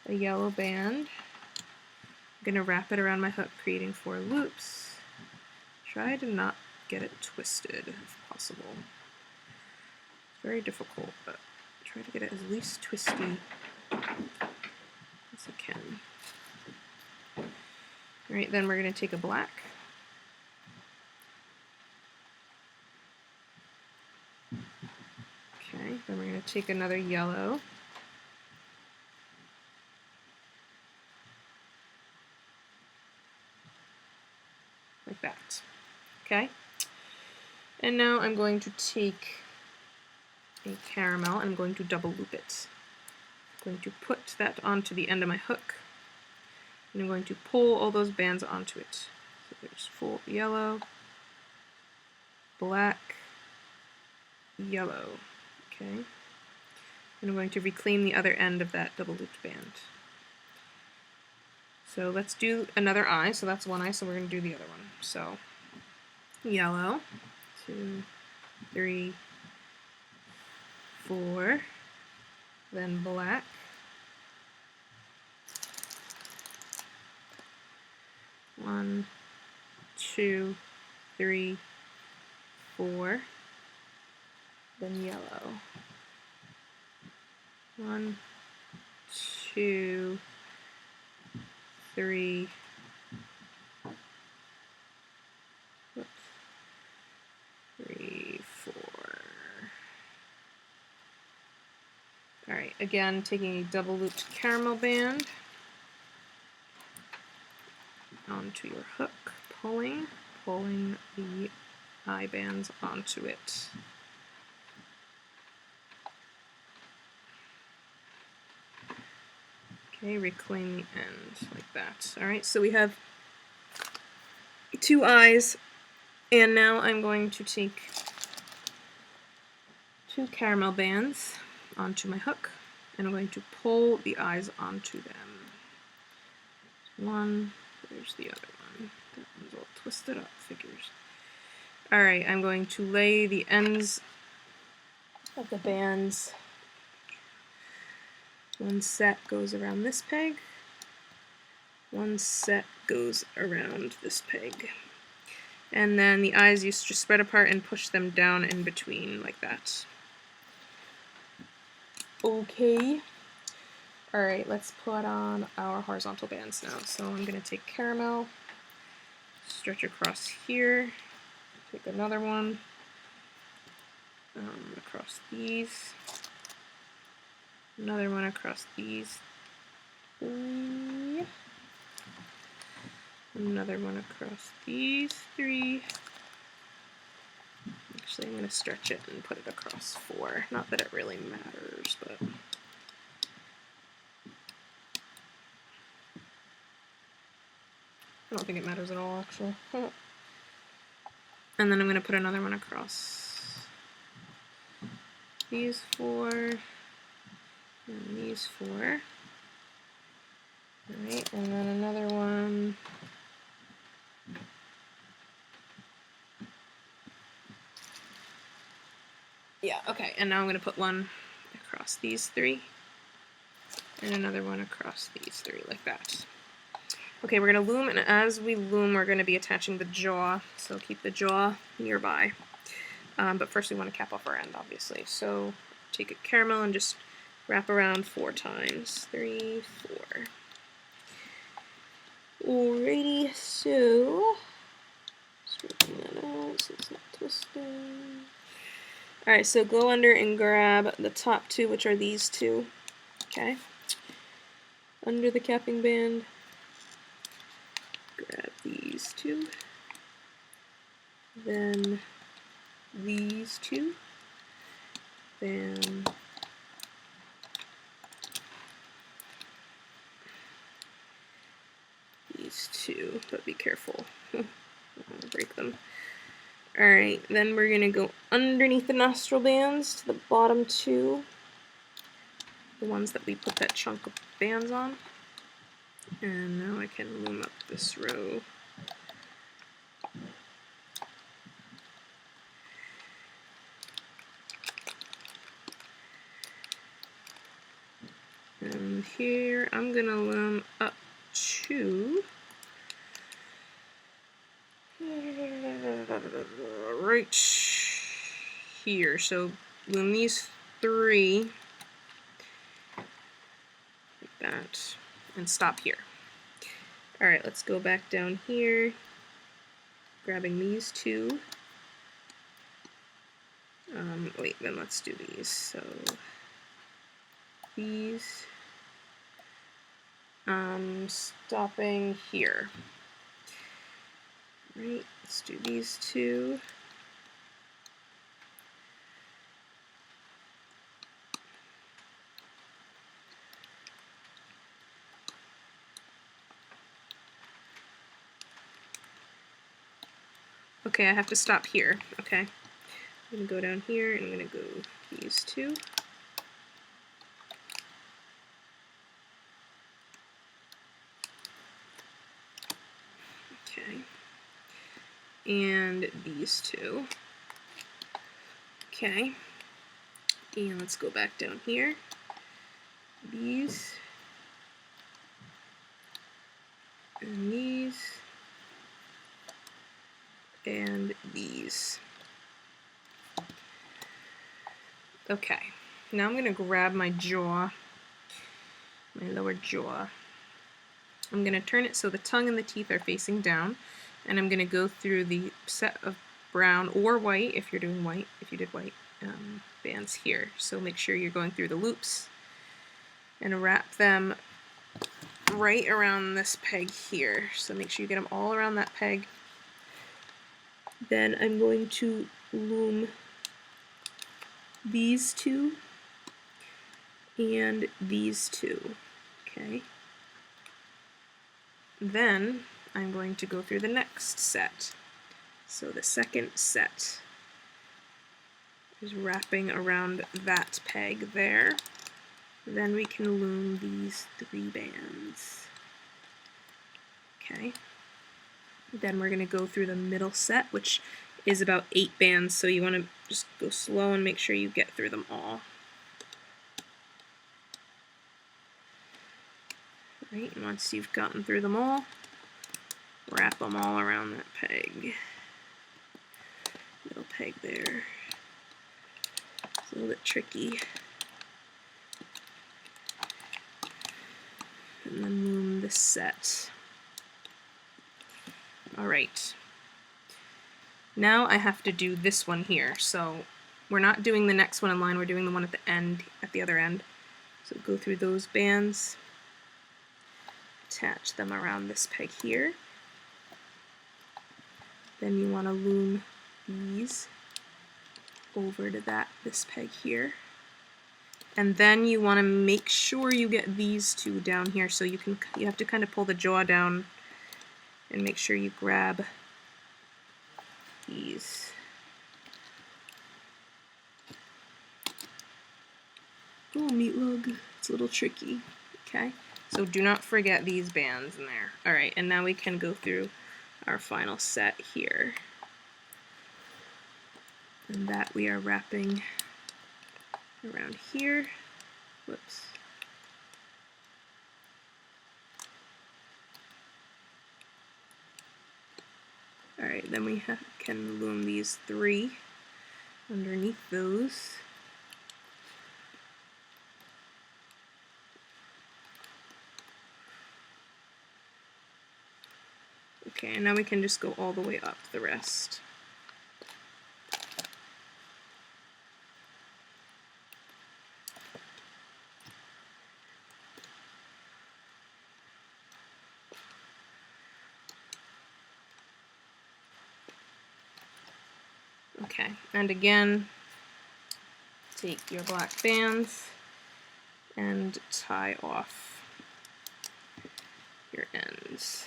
S1: a yellow band. I'm going to wrap it around my hook, creating 4 loops. Try to not get it twisted, if possible. It's very difficult, but try to get it as least twisty as I can. Alright, then we're going to take a black. Okay, then we're going to take another yellow. Like that. Okay? And now I'm going to take a caramel and I'm going to double loop it. I'm going to put that onto the end of my hook. And I'm going to pull all those bands onto it. So there's full yellow, black, yellow. Okay. And I'm going to reclaim the other end of that double looped band. So let's do another eye. So that's one eye, so we're going to do the other one. So yellow, 2, 3, 4, then black, 1, 2, 3, 4, then yellow, 1, 2, 3, 4. Alright, again, taking a double looped caramel band onto your hook, pulling the eye bands onto it. Okay, reclaim the end like that. Alright, so we have 2 eyes, and now I'm going to take 2 caramel bands onto my hook, and I'm going to pull the eyes onto them. One, there's the other one. That one's all twisted up, figures. Alright, I'm going to lay the ends of the bands. One set goes around this peg. One set goes around this peg. And then the eyes you just spread apart and push them down in between like that. Okay. Alright, let's put on our horizontal bands now. So I'm going to take caramel, stretch across here, take another one, across these, another one across these three, another one across these three. Actually, I'm going to stretch it and put it across 4. Not that it really matters, but... I don't think it matters at all, actually. And then I'm going to put another one across these 4, and these 4. Alright, and then another one. Yeah, okay, and now I'm going to put one across these 3, and another one across these 3, like that. Okay, we're going to loom, and as we loom, we're going to be attaching the jaw, so keep the jaw nearby. But first we want to cap off our end, obviously. So take a caramel and just wrap around 4 times. 3, 4. Alrighty, so straighten that out so it's not twisting. Alright, so go under and grab the top 2, which are these 2. Okay. Under the capping band, grab these 2. Then these 2. Then these 2, but be careful. I don't want to break them. Alright, then we're going to go underneath the nostril bands to the bottom 2. The ones that we put that chunk of bands on. And now I can loom up this row. And here I'm going to loom up to right here. So loom these 3 like that and stop here. Alright, let's go back down here, grabbing these 2. Wait, then let's do these. So these, stopping here. Right, let's do these 2. Okay, I have to stop here. Okay, I'm going to go down here and I'm going to go these 2. Okay, and these 2. Okay, and let's go back down here. These, and these, and these. Okay, now I'm going to grab my jaw, my lower jaw. I'm going to turn it so the tongue and the teeth are facing down, and I'm going to go through the set of brown or white, if you're doing white, if you did white, bands here. So make sure you're going through the loops and wrap them right around this peg here. So make sure you get them all around that peg. Then I'm going to loom these 2 and these 2. Okay. Then I'm going to go through the next set. So the second set is wrapping around that peg there. Then we can loom these 3 bands. Okay. Then we're going to go through the middle set, which is about 8 bands, so you want to just go slow and make sure you get through them all. Right, and once you've gotten through them all, wrap them all around that peg. Little peg there. It's a little bit tricky. And then loom this set. Alright. Now I have to do this one here. So we're not doing the next one in line, we're doing the one at the end, at the other end. So go through those bands, attach them around this peg here. Then you want to loom these over to this peg here. And then you want to make sure you get these two down here, so you have to kind of pull the jaw down and make sure you grab these. Oh, Meatlug, it's a little tricky. Okay, so do not forget these bands in there. Alright, and now we can go through our final set here. And that we are wrapping around here. Whoops. Alright, then we can loom these 3 underneath those. Okay, and now we can just go all the way up the rest. Okay, and again, take your black bands and tie off your ends.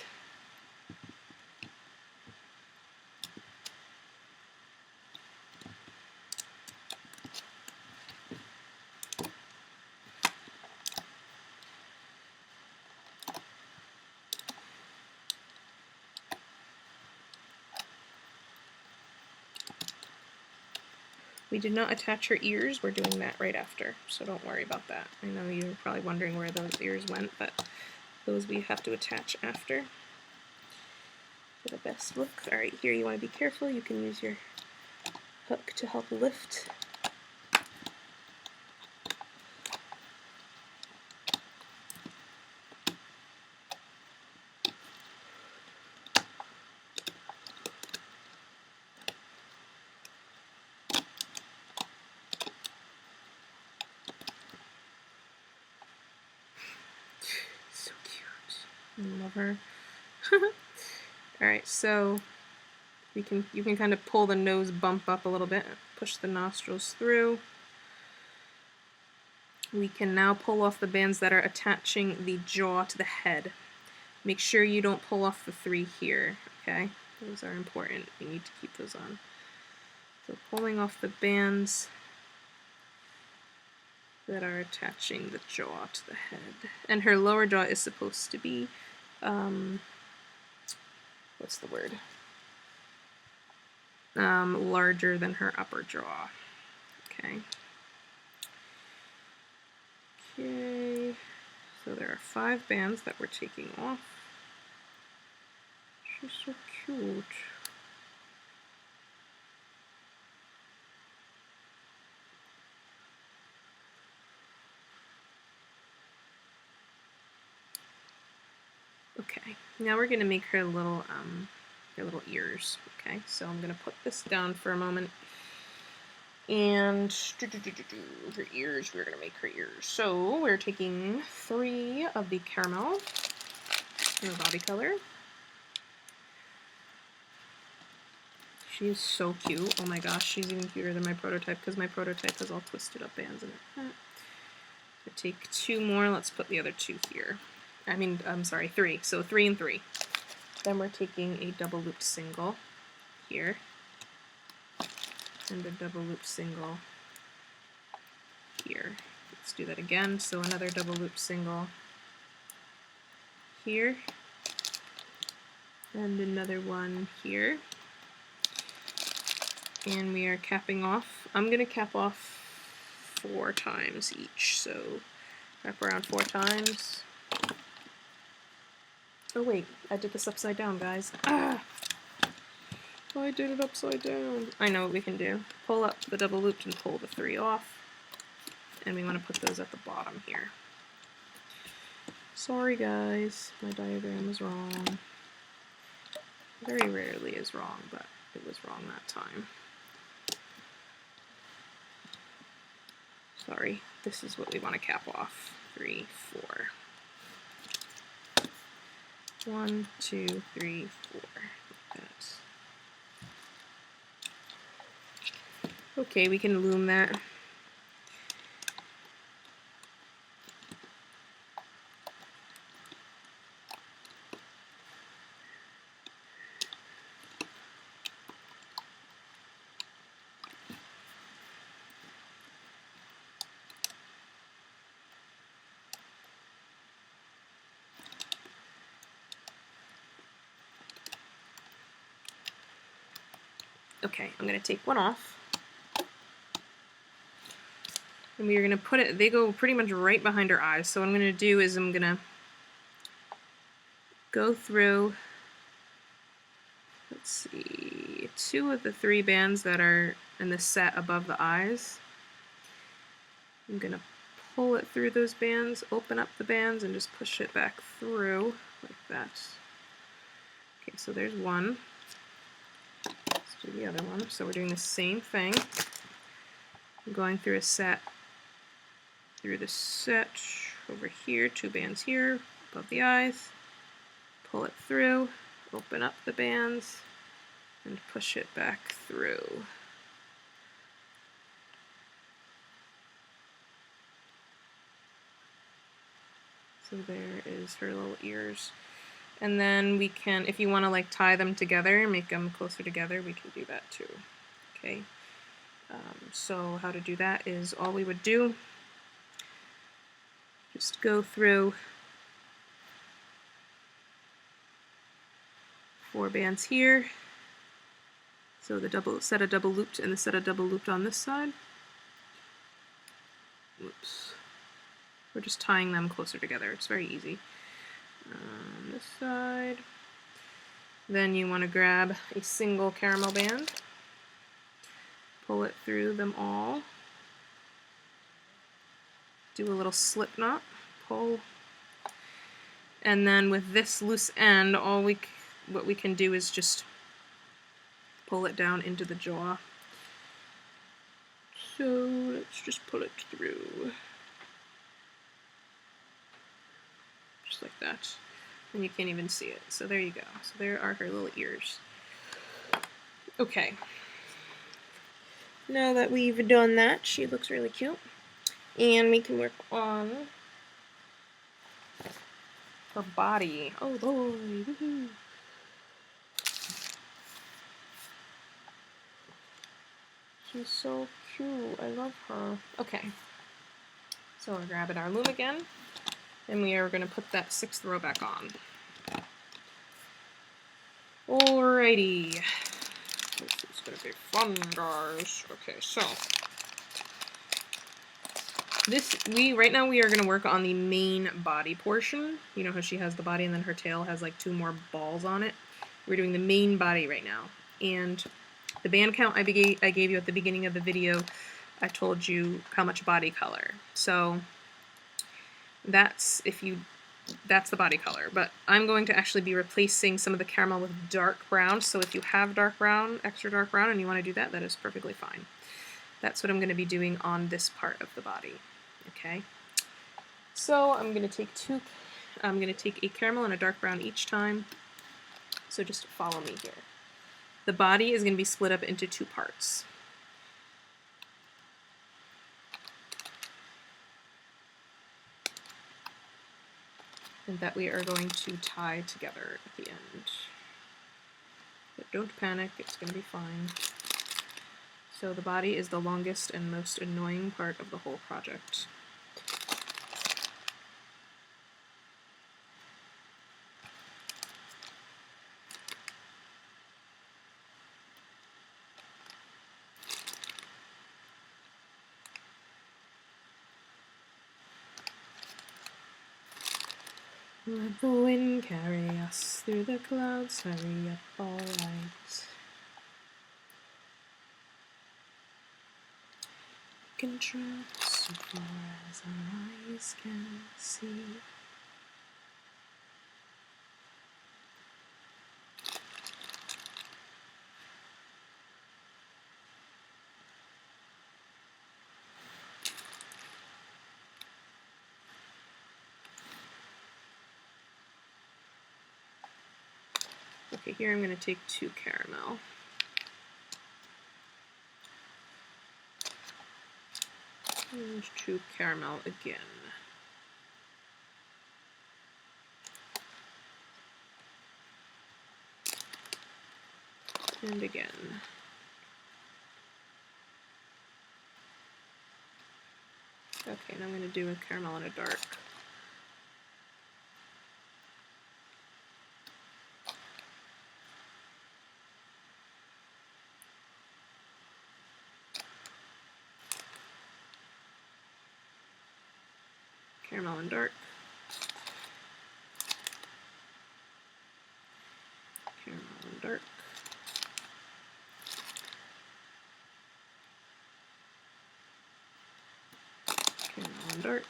S1: We did not attach her ears, we're doing that right after, so don't worry about that. I know you're probably wondering where those ears went, but those we have to attach after for the best look. Alright, here you want to be careful, you can use your hook to help lift. So cute. I love her. Alright, so you can kind of pull the nose bump up a little bit, push the nostrils through. We can now pull off the bands that are attaching the jaw to the head. Make sure you don't pull off the 3 here, okay? Those are important. You need to keep those on. So pulling off the bands that are attaching the jaw to the head. And her lower jaw is supposed to be, what's the word? Larger than her upper jaw. Okay. Okay. So there are 5 bands that we're taking off. She's so cute. Okay, now we're gonna make her little ears. Okay, so I'm gonna put this down for a moment, and her ears. We're gonna make her ears. So we're taking 3 of the caramel in the body color. She is so cute. Oh my gosh, she's even cuter than my prototype because my prototype has all twisted up bands in it. So take 2 more. Let's put the other 2 here. I'm sorry, 3. So 3 and 3. Then we're taking a double loop single here and a double loop single here. Let's do that again. So another double loop single here and another one here. And we are capping off. I'm going to cap off 4 times each, so wrap around 4 times. Oh wait, I did this upside down, guys. Ah! I did it upside down. I know what we can do. Pull up the double loop and pull the 3 off. And we want to put those at the bottom here. Sorry guys, my diagram is wrong. Very rarely is wrong, but it was wrong that time. Sorry, this is what we want to cap off. 3, 4. 1, 2, 3, 4. Like that. Okay, we can loom that. Okay, I'm going to take one off. And we are going to put it, they go pretty much right behind her eyes. So what I'm going to do is I'm going to go through, let's see, 2 of the 3 bands that are in the set above the eyes. I'm going to pull it through those bands, open up the bands, and just push it back through like that. Okay, so there's one. Let's do the other one. So we're doing the same thing. I'm going through a set, through the set over here, 2 bands here, above the eyes, pull it through, open up the bands, and push it back through. So there is her little ears. And then we can, if you want to like tie them together, make them closer together, we can do that too. Okay. So how to do that is all we would do, just go through 4 bands here. So the set of double looped and the set of double looped on this side. Whoops. We're just tying them closer together. It's very easy. On this side. Then you want to grab a single caramel band, pull it through them all, do a little slip knot, pull, and then with this loose end, what we can do is just pull it down into the jaw. So let's just pull it through. Just like that. And you can't even see it. So there you go. So there are her little ears. Okay. Now that we've done that, she looks really cute. And we can work on her body. Oh boy, woohoo. She's so cute. I love her. Okay. So we're grabbing our loom again. And we are going to put that 6th row back on. Alrighty. This is going to be fun, guys. Okay, so right now we are going to work on the main body portion. You know how she has the body and then her tail has like 2 more balls on it? We're doing the main body right now. And the band count I gave you at the beginning of the video, I told you how much body color. So that's the body color, but I'm going to actually be replacing some of the caramel with dark brown, so if you have dark brown, extra dark brown, and you want to do that, that is perfectly fine. That's what I'm going to be doing on this part of the body. Okay, so I'm going to take a caramel and a dark brown each time, so just follow me here. The body is going to be split up into 2 parts. And that we are going to tie together at the end. But don't panic, it's going to be fine. So the body is the longest and most annoying part of the whole project. Let the wind carry us through the clouds, hurry up, all right. We can travel so far as our eyes can see. Okay, here I'm going to take 2 caramel. And 2 caramel again. And again. Okay, now I'm going to do a caramel and a dark. Caramel and dark. Caramel and dark. Caramel and dark.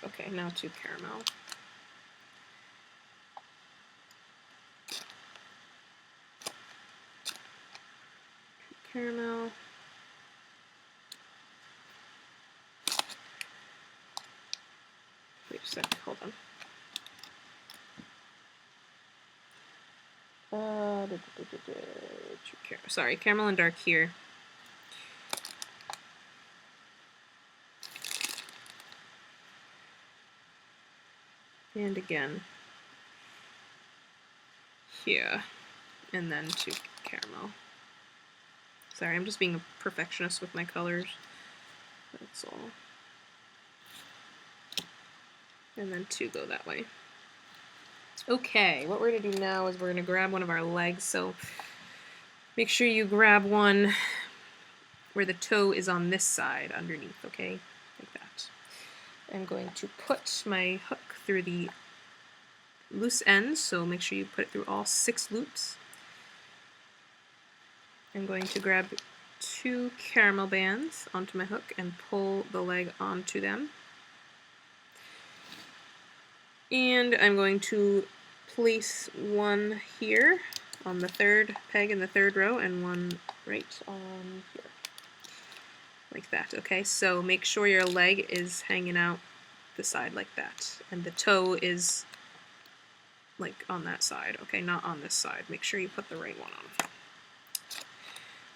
S1: Okay, now 2 caramel. Caramel. Wait a sec, hold on. Sorry, caramel and dark here. And again. Here. And then 2 caramel. Sorry, I'm just being a perfectionist with my colors. That's all. And then 2 go that way. Okay, what we're going to do now is we're going to grab one of our legs. So make sure you grab one where the toe is on this side underneath, okay? Like that. I'm going to put my hook through the loose ends, so make sure you put it through all 6 loops. I'm going to grab 2 caramel bands onto my hook and pull the leg onto them. And I'm going to place one here on the 3rd peg in the 3rd row and one right on here. Like that, okay? So make sure your leg is hanging out the side like that. And the toe is like on that side, okay? Not on this side. Make sure you put the right one on.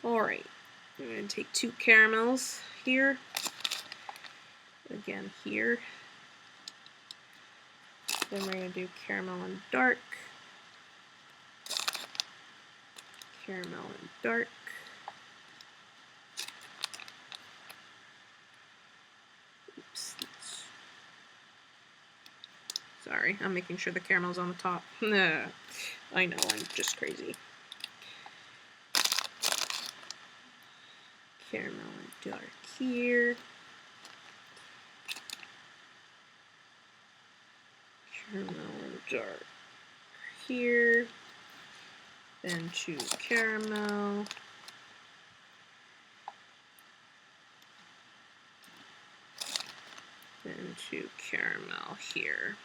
S1: Alright, I'm going to take 2 caramels here. Again here. Then we're going to do caramel and dark. Caramel and dark. Oops. Sorry, I'm making sure the caramel's on the top. I know, I'm just crazy. Caramel and dark here. Caramel and dark here. Then 2 caramel. Then 2 caramel here.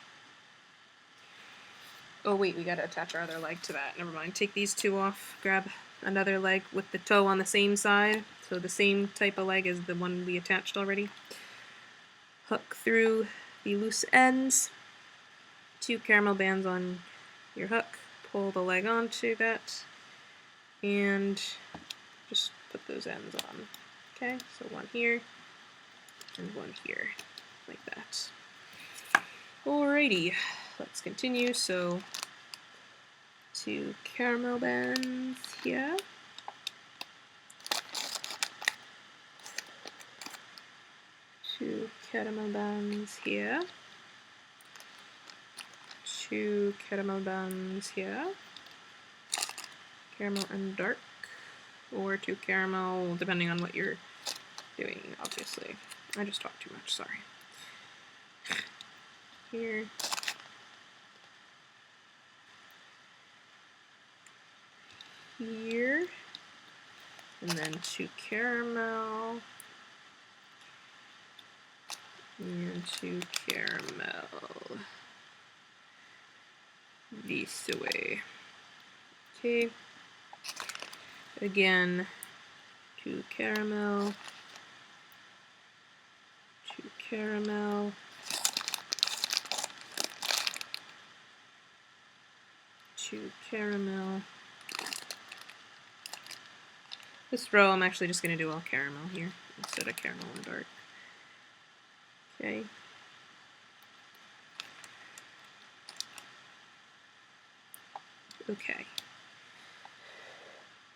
S1: Oh wait, we gotta attach our other leg to that. Never mind. Take these 2 off. Grab another leg with the toe on the same side. So the same type of leg as the one we attached already. Hook through the loose ends. 2 caramel bands on your hook. Pull the leg onto that. And just put those ends on. Okay, so one here and one here. Like that. Alrighty, let's continue. So 2 caramel bands here. 2 caramel bands here. 2 caramel bands here. Caramel and dark, or 2 caramel, depending on what your doing, obviously. I just talked too much, sorry. Here. Here. And then 2 caramel. And 2 caramel. This way. Okay. Again, 2 caramel. 2 caramel. 2 caramel. This row I'm actually just going to do all caramel here instead of caramel and dark. Okay. Okay.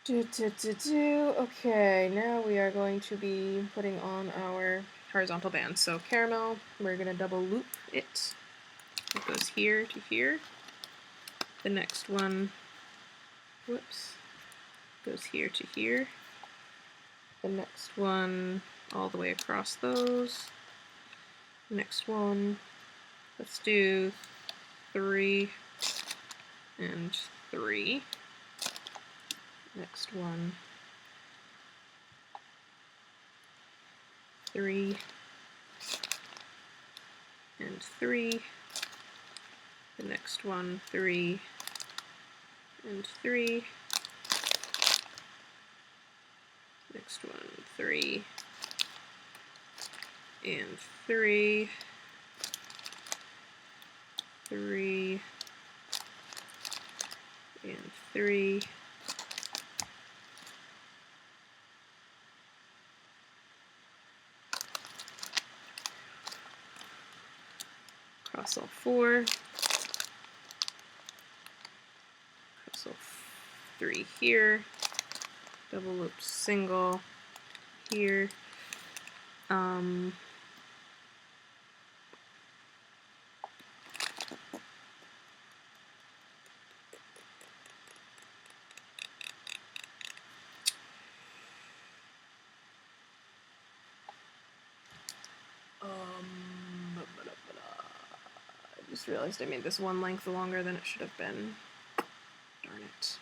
S1: Okay, now we are going to be putting on our horizontal band. So caramel, we're going to double loop it. It goes here to here. The next one, whoops, goes here to here. The next one all the way across those. Next one, let's do 3 and 3. Next one, 3 and 3. The next one, 3 and 3. Next one, 3 and 3. 3 and 3. Cross all 4. Cross all 3 here. Double loop single here. I just realized I made this one length longer than it should have been. Darn it.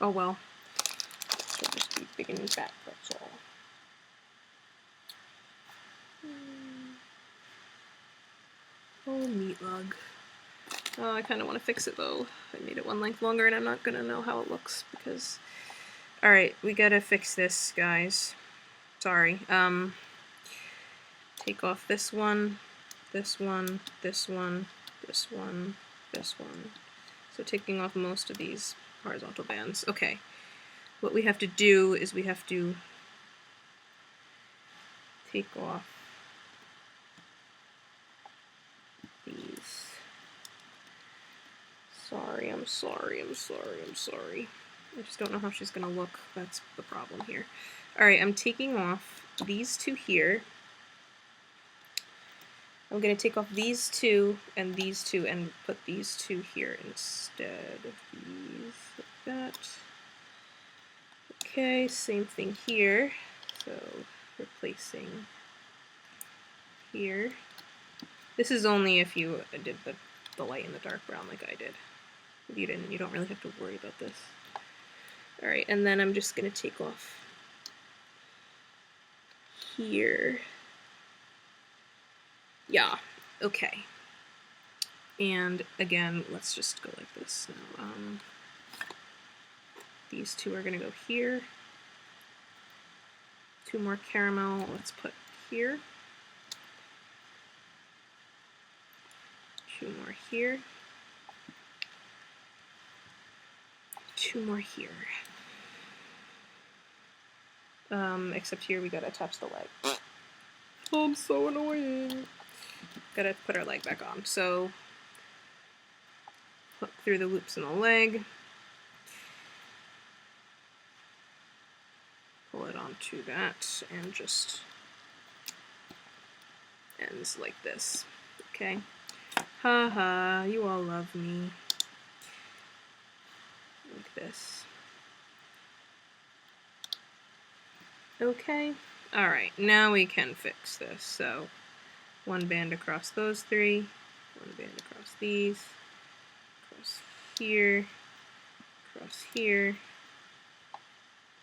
S1: Oh well. Should just be big and fat, that's all. Oh, Meatlug. Oh, I kind of want to fix it though. I made it one length longer and I'm not going to know how it looks because... Alright, we gotta fix this, guys. Sorry. Take off this one, this one, this one, this one, this one. So taking off most of these horizontal bands. Okay. What we have to do is we have to take off these. Sorry, I'm sorry, I'm sorry, I'm sorry. I just don't know how she's gonna look. That's the problem here. Alright, I'm taking off these 2 here. I'm gonna take off these 2 and put these 2 here instead of these, like that. Okay, same thing here. So, replacing here. This is only if you did the light and the dark brown like I did. If you didn't, you don't really have to worry about this. Alright, and then I'm just going to take off here. Yeah, okay. And again, let's just go like this now. These 2 are going to go here. 2 more caramel, let's put here. 2 more here. 2 more here. Except here we gotta attach the leg. Oh, I'm so annoying. Gotta put our leg back on. So, hook through the loops in the leg. Pull it onto that and just ends like this. Okay. Haha, you all love me. Like this. Okay. Alright, now we can fix this. So, one band across those three, one band across these, across here,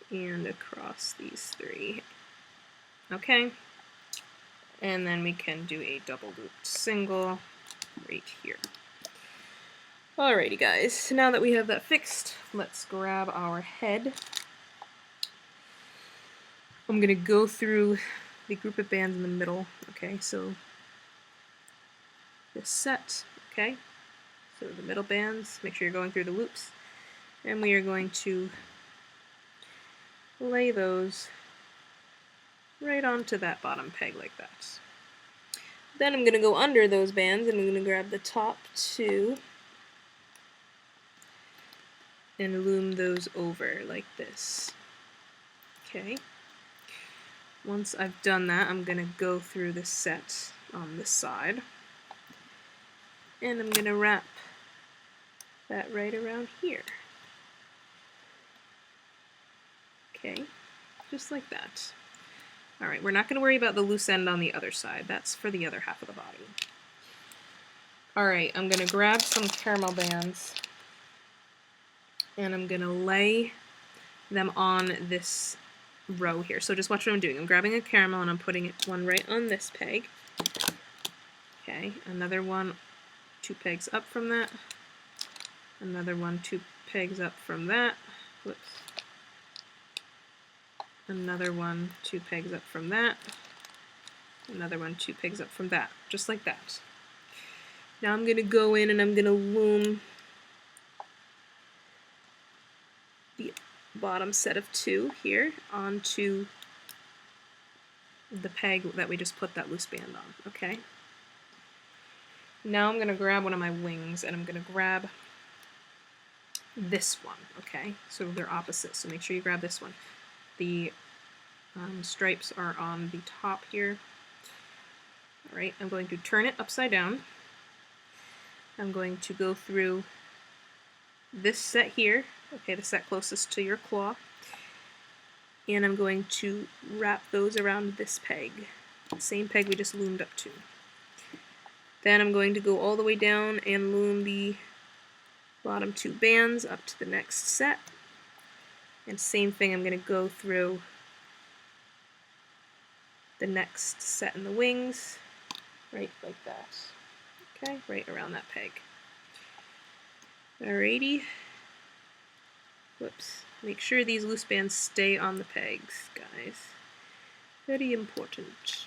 S1: and across these three. Okay? And then we can do a double looped single right here. Alrighty guys, so now that we have that fixed, let's grab our head. I'm going to go through the group of bands in the middle. Okay, so this set, okay, so the middle bands, make sure you're going through the loops, and we are going to lay those right onto that bottom peg like that. Then I'm going to go under those bands and I'm going to grab the top two and loom those over like this. Okay. Once I've done that, I'm going to go through the set on this side. And I'm going to wrap that right around here. Okay, just like that. Alright, we're not going to worry about the loose end on the other side. That's for the other half of the body. Alright, I'm going to grab some caramel bands and I'm going to lay them on this row here. So just watch what I'm doing. I'm grabbing a caramel and I'm putting one right on this peg. Okay, another one 2 pegs up from that. Another one 2 pegs up from that. Whoops. Another one 2 pegs up from that. Another one 2 pegs up from that. Just like that. Now I'm going to go in and I'm going to loom the bottom set of 2 here onto the peg that we just put that loose band on. Okay. Now I'm going to grab one of my wings and I'm going to grab this one. Okay, so they're opposite, so make sure you grab this one. The stripes are on the top here. Alright, I'm going to turn it upside down. I'm going to go through this set here, okay, the set closest to your claw, and I'm going to wrap those around this peg, the same peg we just loomed up to. Then I'm going to go all the way down and loom the bottom 2 bands up to the next set, and same thing, I'm going to go through the next set in the wings, right like that. Okay, right around that peg. Alrighty. Whoops. Make sure these loose bands stay on the pegs, guys. Very important.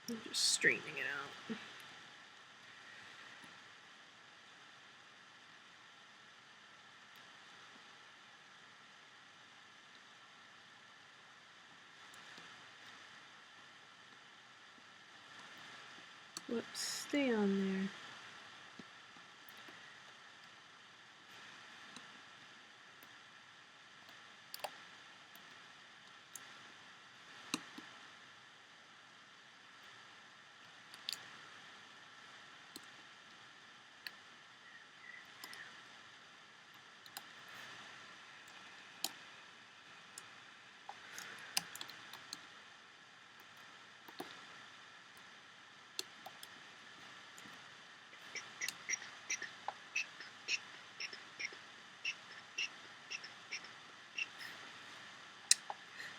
S1: I'm just straightening it out. Whoops, stay on there.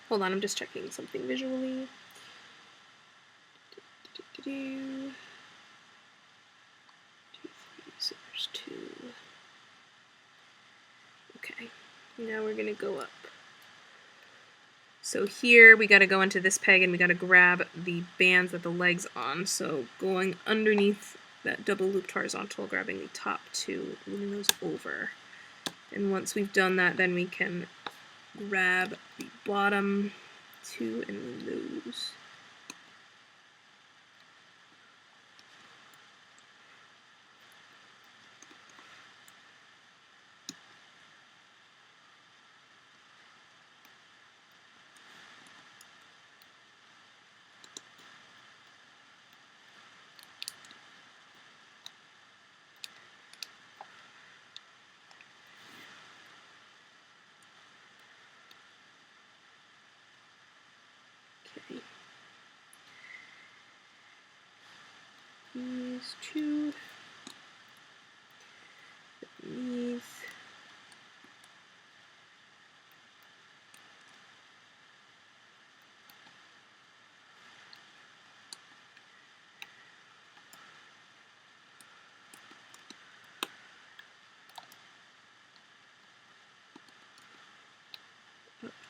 S1: Hold on, I'm just checking something visually. So there's 2. Okay, now we're gonna go up. So here we gotta go into this peg and we gotta grab the bands that the leg's on. So going underneath that double looped horizontal, grabbing the top 2, looping those over. And once we've done that, then we can grab the bottom 2 and those.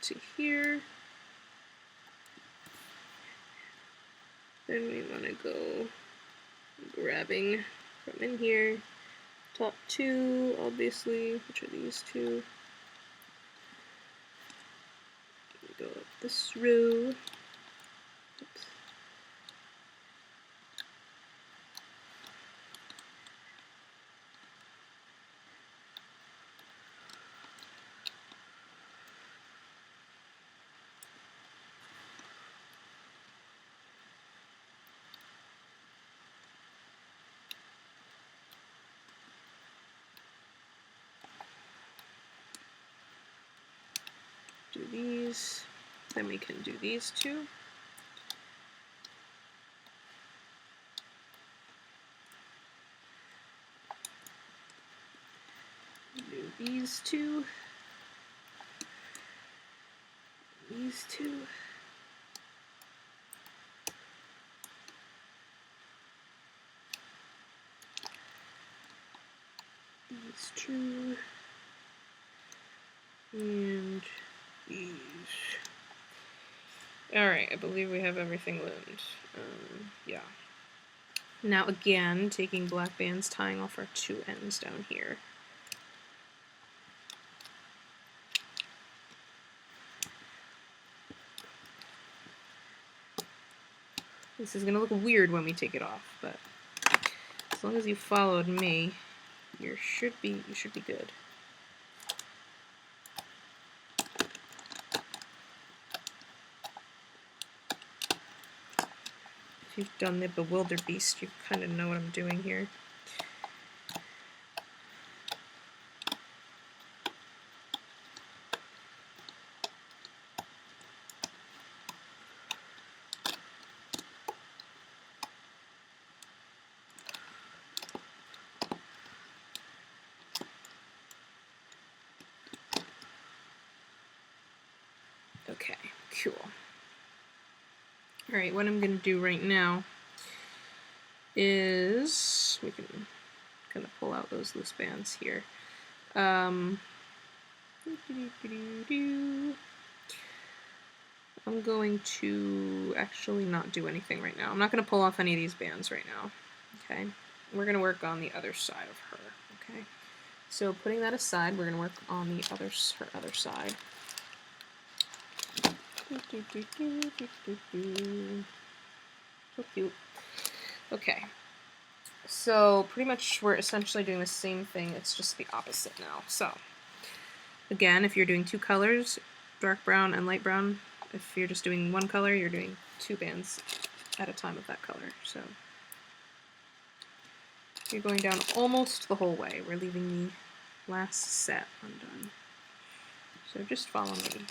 S1: to here. Then we want to go grabbing from in here. Top two, obviously, which are these two. Go up this row. Oops. Do these, then we can do these two. Do these two. These two. These two. And these. Alright, I believe we have everything loomed. Yeah. Now again, taking black bands, tying off our two ends down here. This is going to look weird when we take it off, but as long as you followed me, you should be good. If you've done the Bewildered Beast, you kind of know what I'm doing here. Okay, cool. Alright, what I'm going to do right now is we can kind of pull out those loose bands here. I'm going to actually not do anything right now. I'm not going to pull off any of these bands right now. Okay, we're going to work on the other side of her. Okay, so putting that aside, we're going to work on the her other side. So cute. Okay, so pretty much we're essentially doing the same thing, it's just the opposite now. So again, if you're doing two colors, dark brown and light brown, if you're just doing one color, you're doing two bands at a time of that color. So you're going down almost the whole way. We're leaving the last set undone. So just follow me.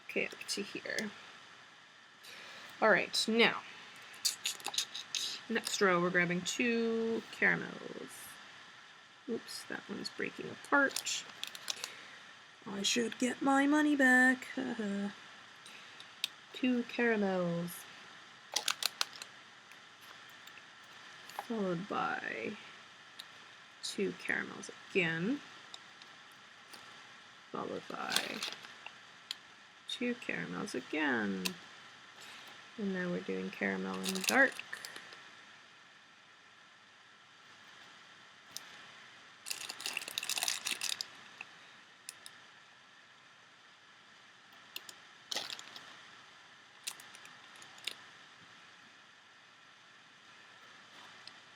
S1: Okay, up to here. Alright, now, next row we're grabbing two caramels. Oops, that one's breaking apart. I should get my money back. Two caramels. Followed by two caramels again. Followed by two caramels again. And now we're doing caramel and dark.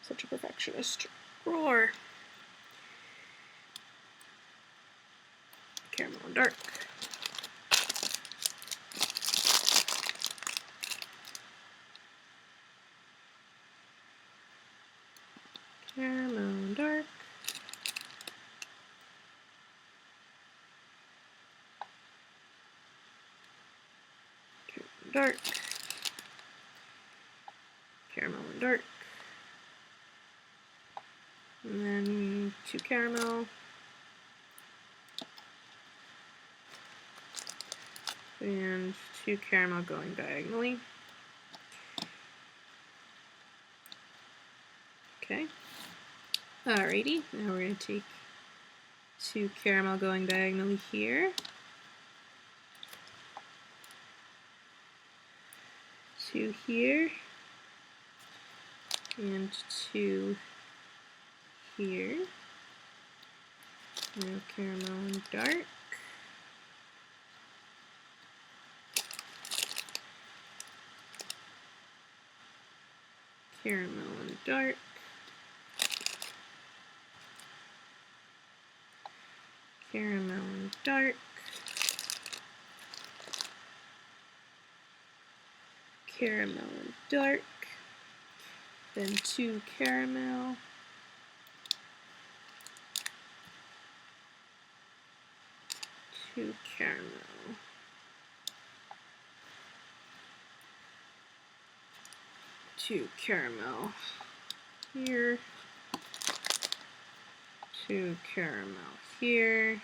S1: Such a perfectionist. Roar. Caramel and dark. Caramel dark. Caramel dark. Caramel and dark. And then 2 caramel. And 2 caramel going diagonally. Okay. Alrighty, now we're going to take 2 caramel going diagonally here. 2 here. And 2 here. Now caramel and dark. Caramel and dark. Caramel and dark. Caramel and dark. Then 2 caramel. 2 caramel. 2 caramel here. 2 caramel here.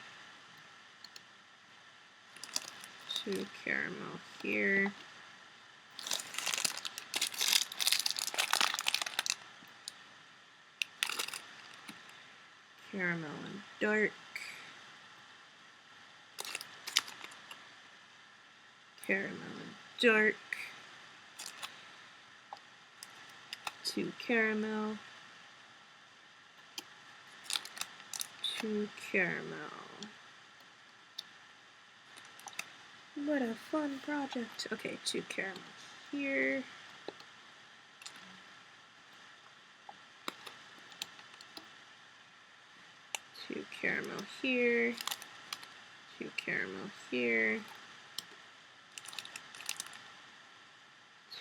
S1: 2 caramel here. Caramel and dark. Caramel and dark. 2 caramel. 2 caramel. What a fun project. Okay, 2 caramel here. 2 caramel here. 2 caramel here.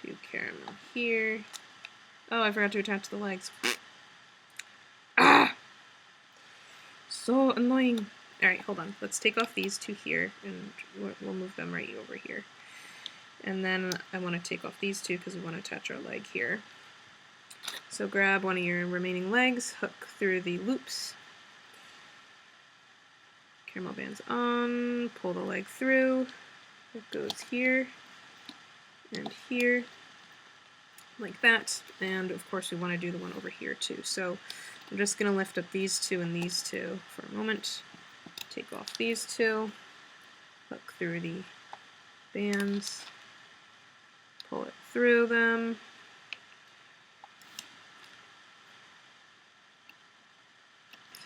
S1: 2 caramel here. Oh, I forgot to attach the legs. Ah! So annoying. Alright, hold on. Let's take off these 2 here, and we'll move them right over here. And then I want to take off these 2 because we want to attach our leg here. So grab one of your remaining legs, hook through the loops. Caramel bands on, pull the leg through. It goes here and here, like that. And of course we want to do the one over here too. So I'm just going to lift up these 2 and these 2 for a moment. Take off these 2, hook through the bands, pull it through them.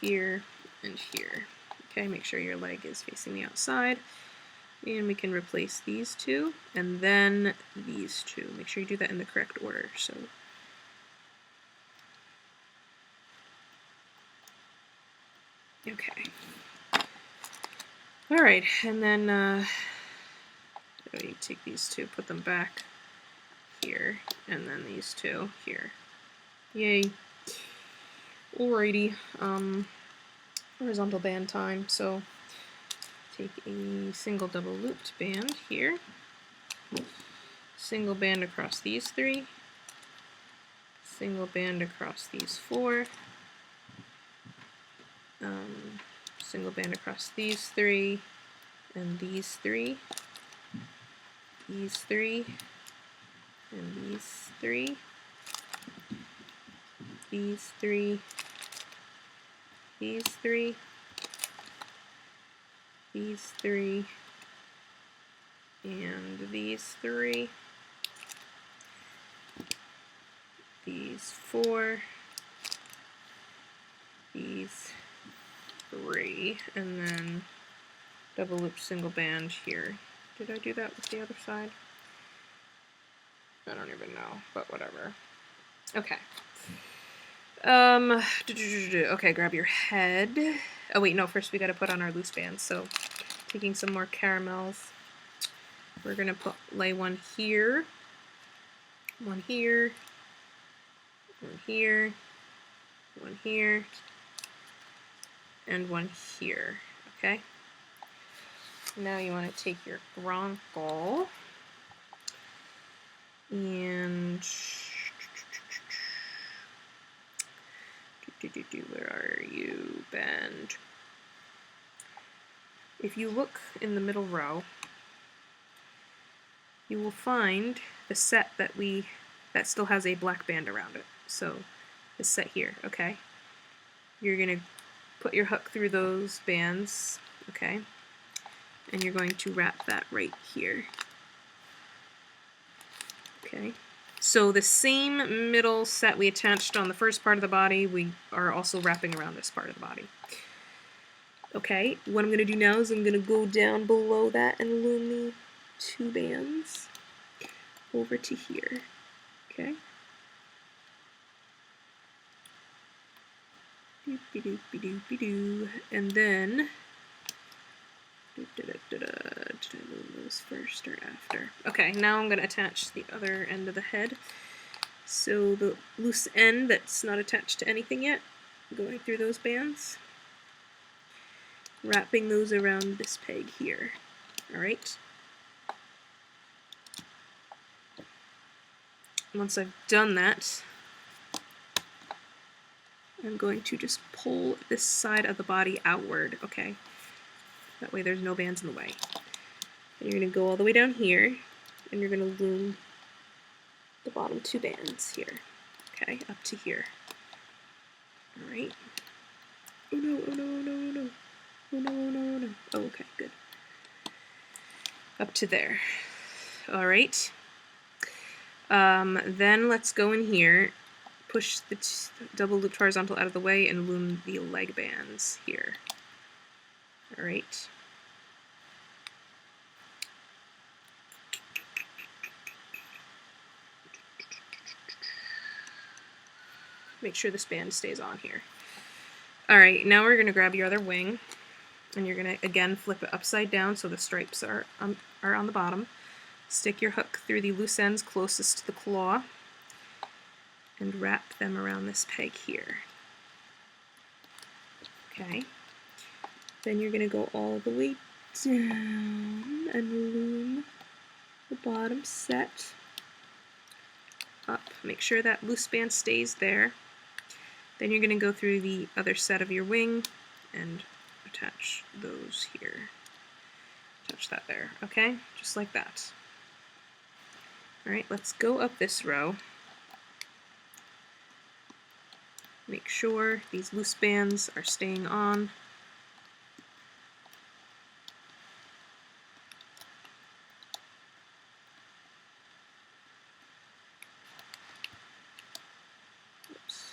S1: Here and here. Okay, make sure your leg is facing the outside. And we can replace these 2 and then these 2. Make sure you do that in the correct order. So okay. Alright, and then you take these 2, put them back here, and then these 2 here. Yay. Alrighty. Horizontal band time. So take a single double looped band here, single band across these 3, single band across these 4, single band across these 3, and these 3, these 3, and these 3, these 3, these 3, these 3, and these 3, these 4, these 3, and then double loop single band here. Did I do that with the other side? I don't even know, but whatever. Okay. Okay, grab your head. Oh wait, no, first we gotta put on our loose bands. So taking some more caramels, we're gonna lay one here, one here, one here, one here, and one here, okay? Now you want to take your Gronckle and where are you, bend? If you look in the middle row, you will find the set that still has a black band around it. So this set here, okay? You're gonna put your hook through those bands, okay? And you're going to wrap that right here. Okay. So the same middle set we attached on the first part of the body, we are also wrapping around this part of the body. Okay, what I'm going to do now is I'm going to go down below that and loom the 2 bands over to here. Okay. Doop-de-doop-de-doop-de-doo. And then, did I loom those first or after? Okay, now I'm going to attach the other end of the head. So the loose end that's not attached to anything yet, going through those bands, wrapping those around this peg here. Alright. Once I've done that, I'm going to just pull this side of the body outward, okay? That way there's no bands in the way. And you're going to go all the way down here, and you're going to loom the bottom 2 bands here, okay, up to here. Alright. Oh no, oh no, oh no, oh no. Oh no, oh no, oh no. Oh, okay, good. Up to there. Alright. Then let's go in here, push the double looped horizontal out of the way, and loom the leg bands here. Alright. Make sure this band stays on here. Alright, now we're going to grab your other wing, and you're going to, again, flip it upside down so the stripes are on the bottom. Stick your hook through the loose ends closest to the claw, and wrap them around this peg here. Okay. Then you're going to go all the way down and loom the bottom set up. Make sure that loose band stays there. Then you're going to go through the other set of your wing and attach those here. Attach that there, okay? Just like that. Alright, let's go up this row. Make sure these loose bands are staying on. Oops.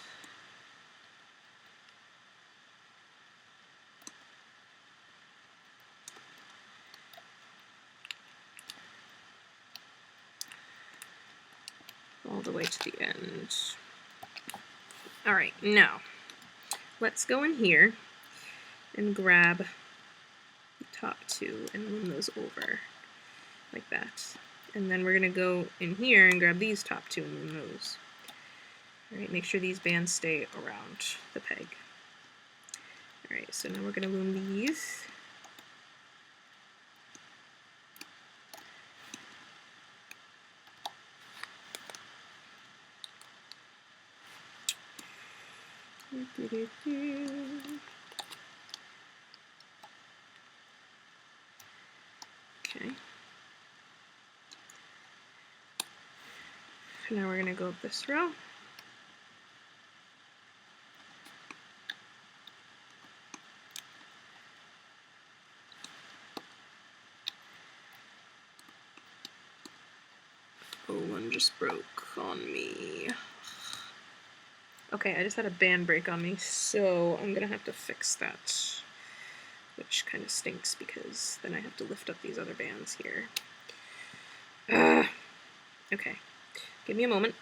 S1: All the way to the end. Alright, now let's go in here and grab the top 2 and loom those over like that. And then we're going to go in here and grab these top 2 and loom those. Alright, make sure these bands stay around the peg. Alright, so now we're going to loom these. Okay. Now we're going to go up this row. Oh, one just broke on me. Okay, I just had a band break on me, so I'm gonna have to fix that, which kind of stinks because then I have to lift up these other bands here. Okay, give me a moment.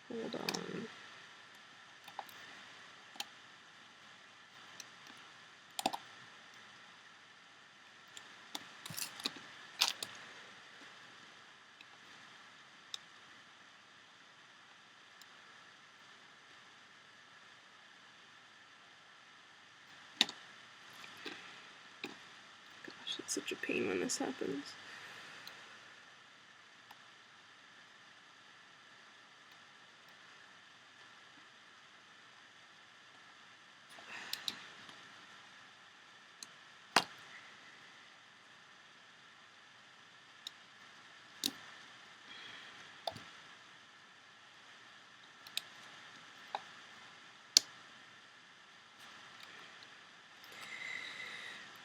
S1: Hold on. it's such a pain when this happens.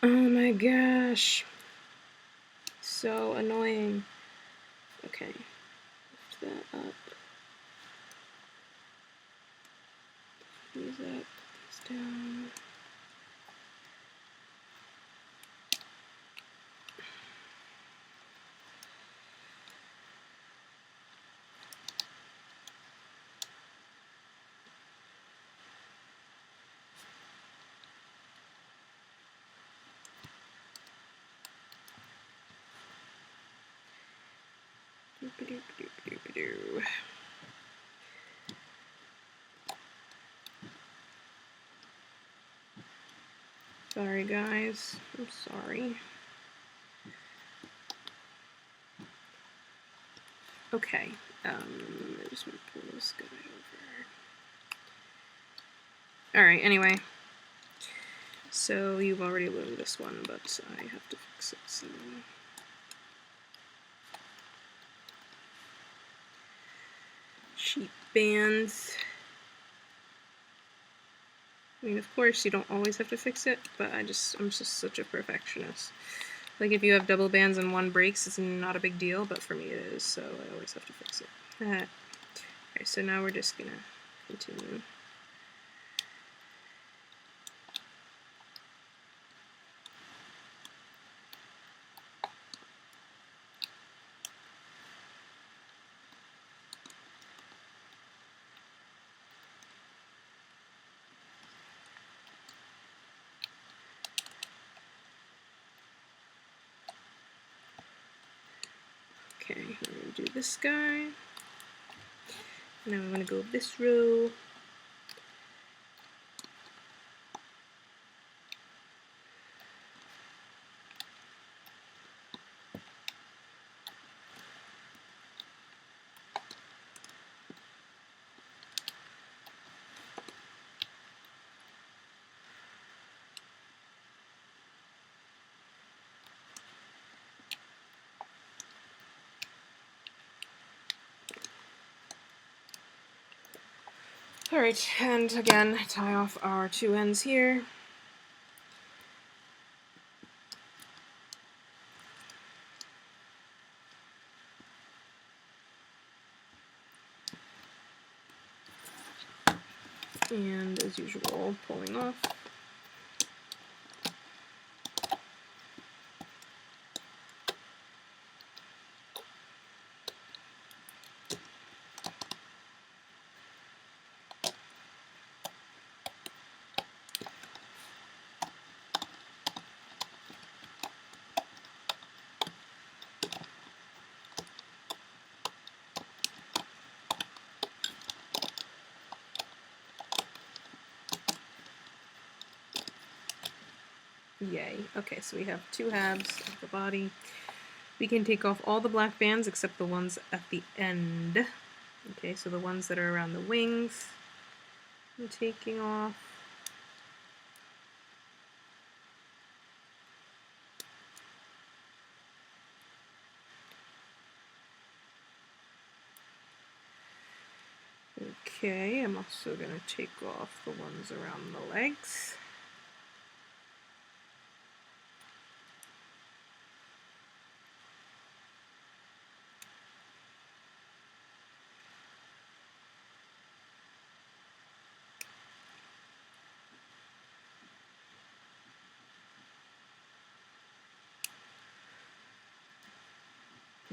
S1: Oh my gosh. So annoying. Okay. Lift that up. These up, these down. Doop-a-doop-a-doop-a-doop-a-doo. Sorry guys, I'm sorry. Okay, I just want to pull this guy over. Alright, anyway. So you've already loomed this one, but I have to fix it, so... Sheep bands. I mean, of course, you don't always have to fix it, but I'm just such a perfectionist. Like, if you have double bands and one breaks, it's not a big deal, but for me it is, so I always have to fix it. Okay, so now we're just gonna continue. Okay, I'm going to do this guy. Now I'm going to go this row. Alright, and again, tie off our two ends here. And as usual, pulling off. Yay. Okay, so we have two halves of the body. We can take off all the black bands except the ones at the end. Okay, so the ones that are around the wings, I'm taking off. Okay, I'm also going to take off the ones around the legs.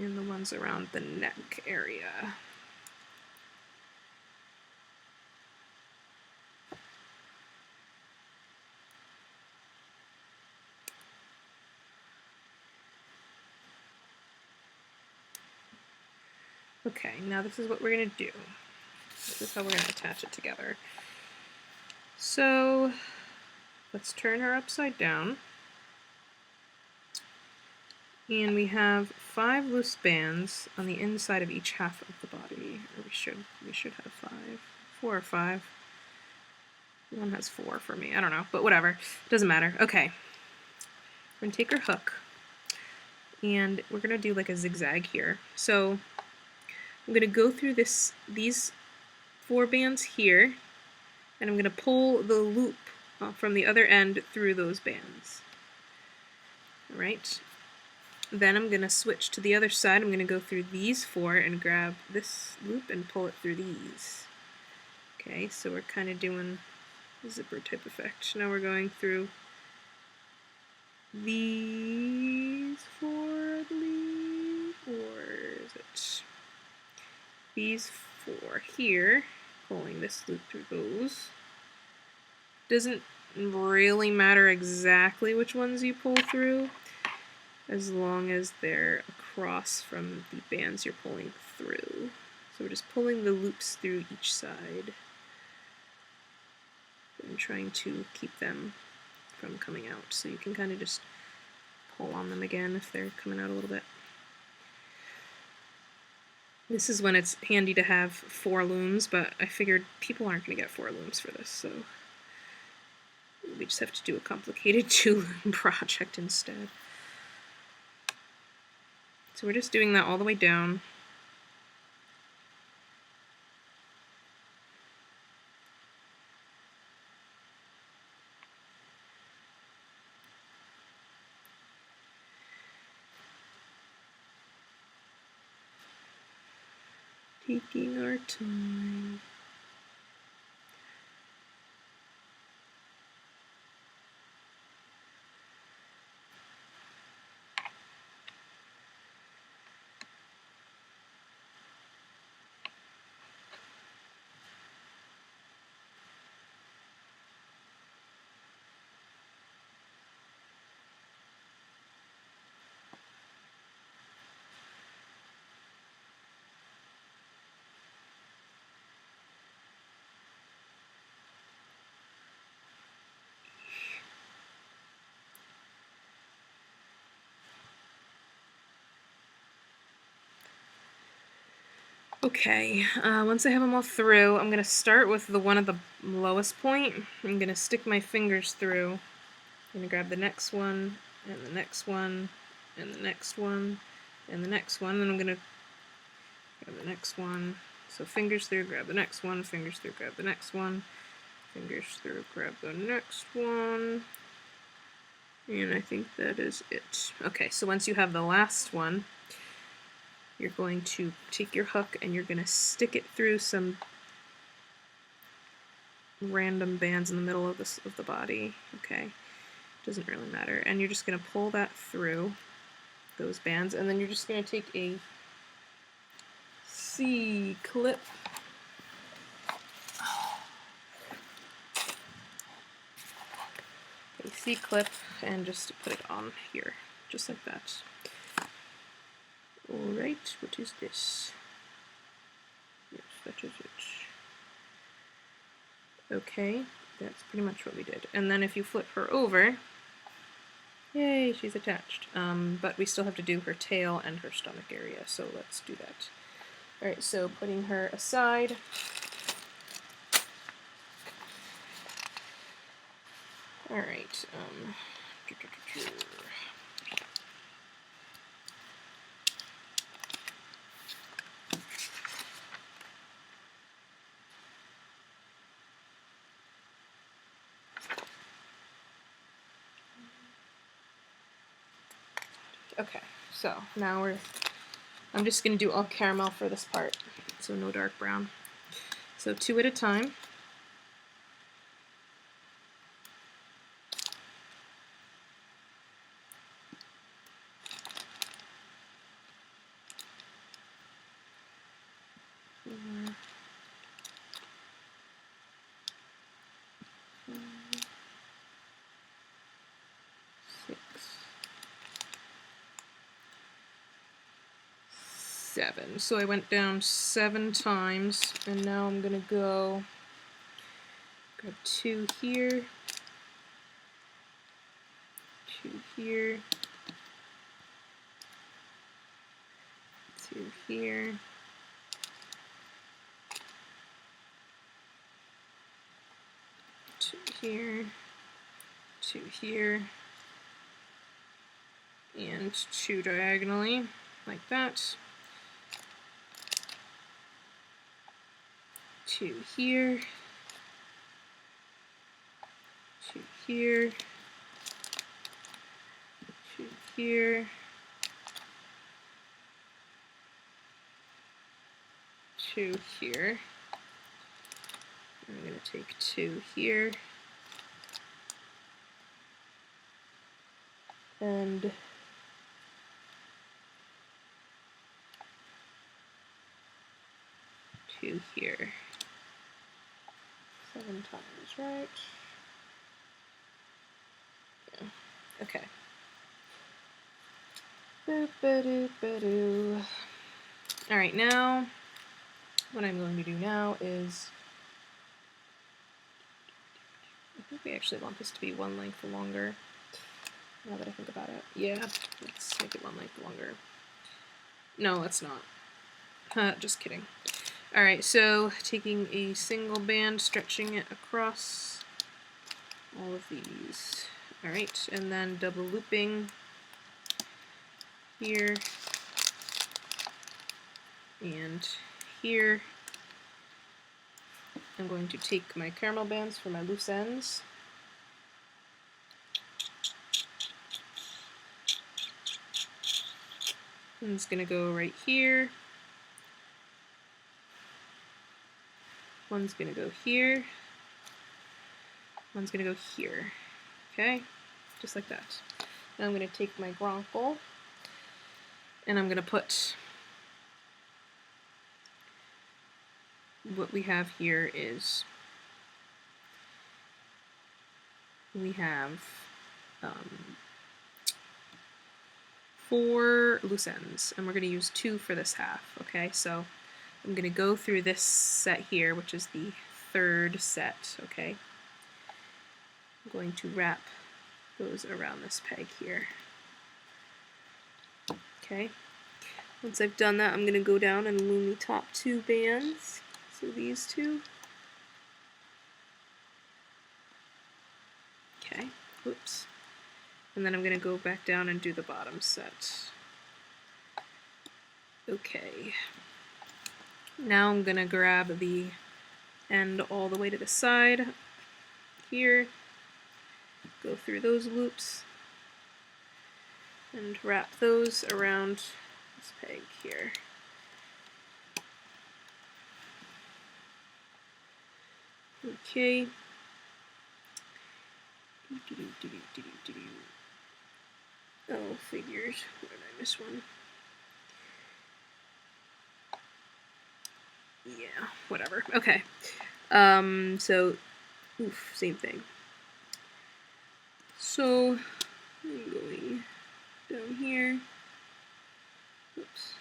S1: And the ones around the neck area. Okay, now this is what we're going to do. This is how we're going to attach it together. So let's turn her upside down. And we have 5 loose bands on the inside of each half of the body. Or we should have 5. 4 or 5. One has 4 for me. I don't know, but whatever. Doesn't matter. Okay. We're gonna take our hook and we're gonna do like a zigzag here. So I'm gonna go through these 4 bands here, and I'm gonna pull the loop from the other end through those bands. All right. Then I'm going to switch to the other side. I'm going to go through these 4 and grab this loop and pull it through these. Okay, so we're kind of doing a zipper type effect. Now we're going through these 4, I believe, or is it these 4 here, pulling this loop through those. Doesn't really matter exactly which ones you pull through, as long as they're across from the bands you're pulling through. So we're just pulling the loops through each side and trying to keep them from coming out. So you can kind of just pull on them again if they're coming out a little bit. This is when it's handy to have 4 looms, but I figured people aren't going to get 4 looms for this, so we just have to do a complicated 2-loom project instead. So we're just doing that all the way down. Taking our time. Okay, once I have them all through, I'm going to start with the one at the lowest point. I'm going to stick my fingers through. I'm going to grab the next one, and the next one, and the next one, and the next one, and I'm going to grab the next one. So fingers through, grab the next one, fingers through, grab the next one, fingers through, grab the next one, and I think that is it. Okay, so once you have the last one, you're going to take your hook and you're going to stick it through some random bands in the middle of the body. Okay, doesn't really matter. And you're just going to pull that through those bands, and then you're just going to take a C-clip. A C-clip, and just put it on here, just like that. Alright, what is this? Yes, that is it. Okay, that's pretty much what we did. And then if you flip her over, yay, she's attached. But we still have to do her tail and her stomach area, so let's do that. Alright, so putting her aside. Alright, okay, so now I'm just going to do all caramel for this part, so no dark brown. So 2 at a time. Seven. So I went down 7 times, and now I'm gonna go grab 2 here, 2 here, 2 here, 2 here, 2 here, and 2 diagonally, like that. 2 here, 2 here, 2 here, 2 here. I'm going to take 2 here and 2 here. 7 times, right? Yeah. Okay. Boop-a-doop-a-doo. Alright, now what I'm going to do now is, I think we actually want this to be 1 length longer, now that I think about it. Yeah, let's make it 1 length longer. No, let's not. Just kidding. Alright, so taking a single band, stretching it across all of these. Alright, and then double looping here and here. I'm going to take my caramel bands for my loose ends. One's going to go right here. One's going to go here. One's going to go here. Okay? Just like that. Now I'm going to take my Gronckle and I'm going to put, what we have here is, we have 4 loose ends, and we're going to use 2 for this half. Okay, so I'm going to go through this set here, which is the 3rd set. Okay, I'm going to wrap those around this peg here. Okay, once I've done that, I'm going to go down and loom the top 2 bands. So these 2. Okay, oops. And then I'm going to go back down and do the bottom set. Okay. Now I'm going to grab the end all the way to the side here, go through those loops, and wrap those around this peg here. Okay. Oh, figures. Where did I miss one? Yeah, whatever. Okay. So, oof, same thing. So, I'm going down here. Oops.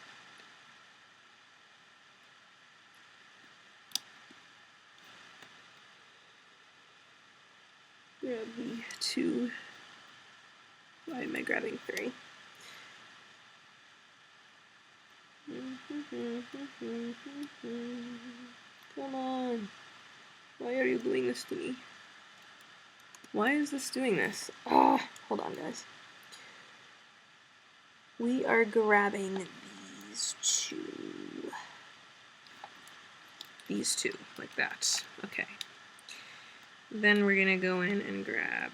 S1: Grab the 2. Why am I grabbing 3? Come on. Why are you doing this to me? Why is this doing this? Ah, hold on, guys. We are grabbing these 2. These 2, like that. Okay. Then we're going to go in and grab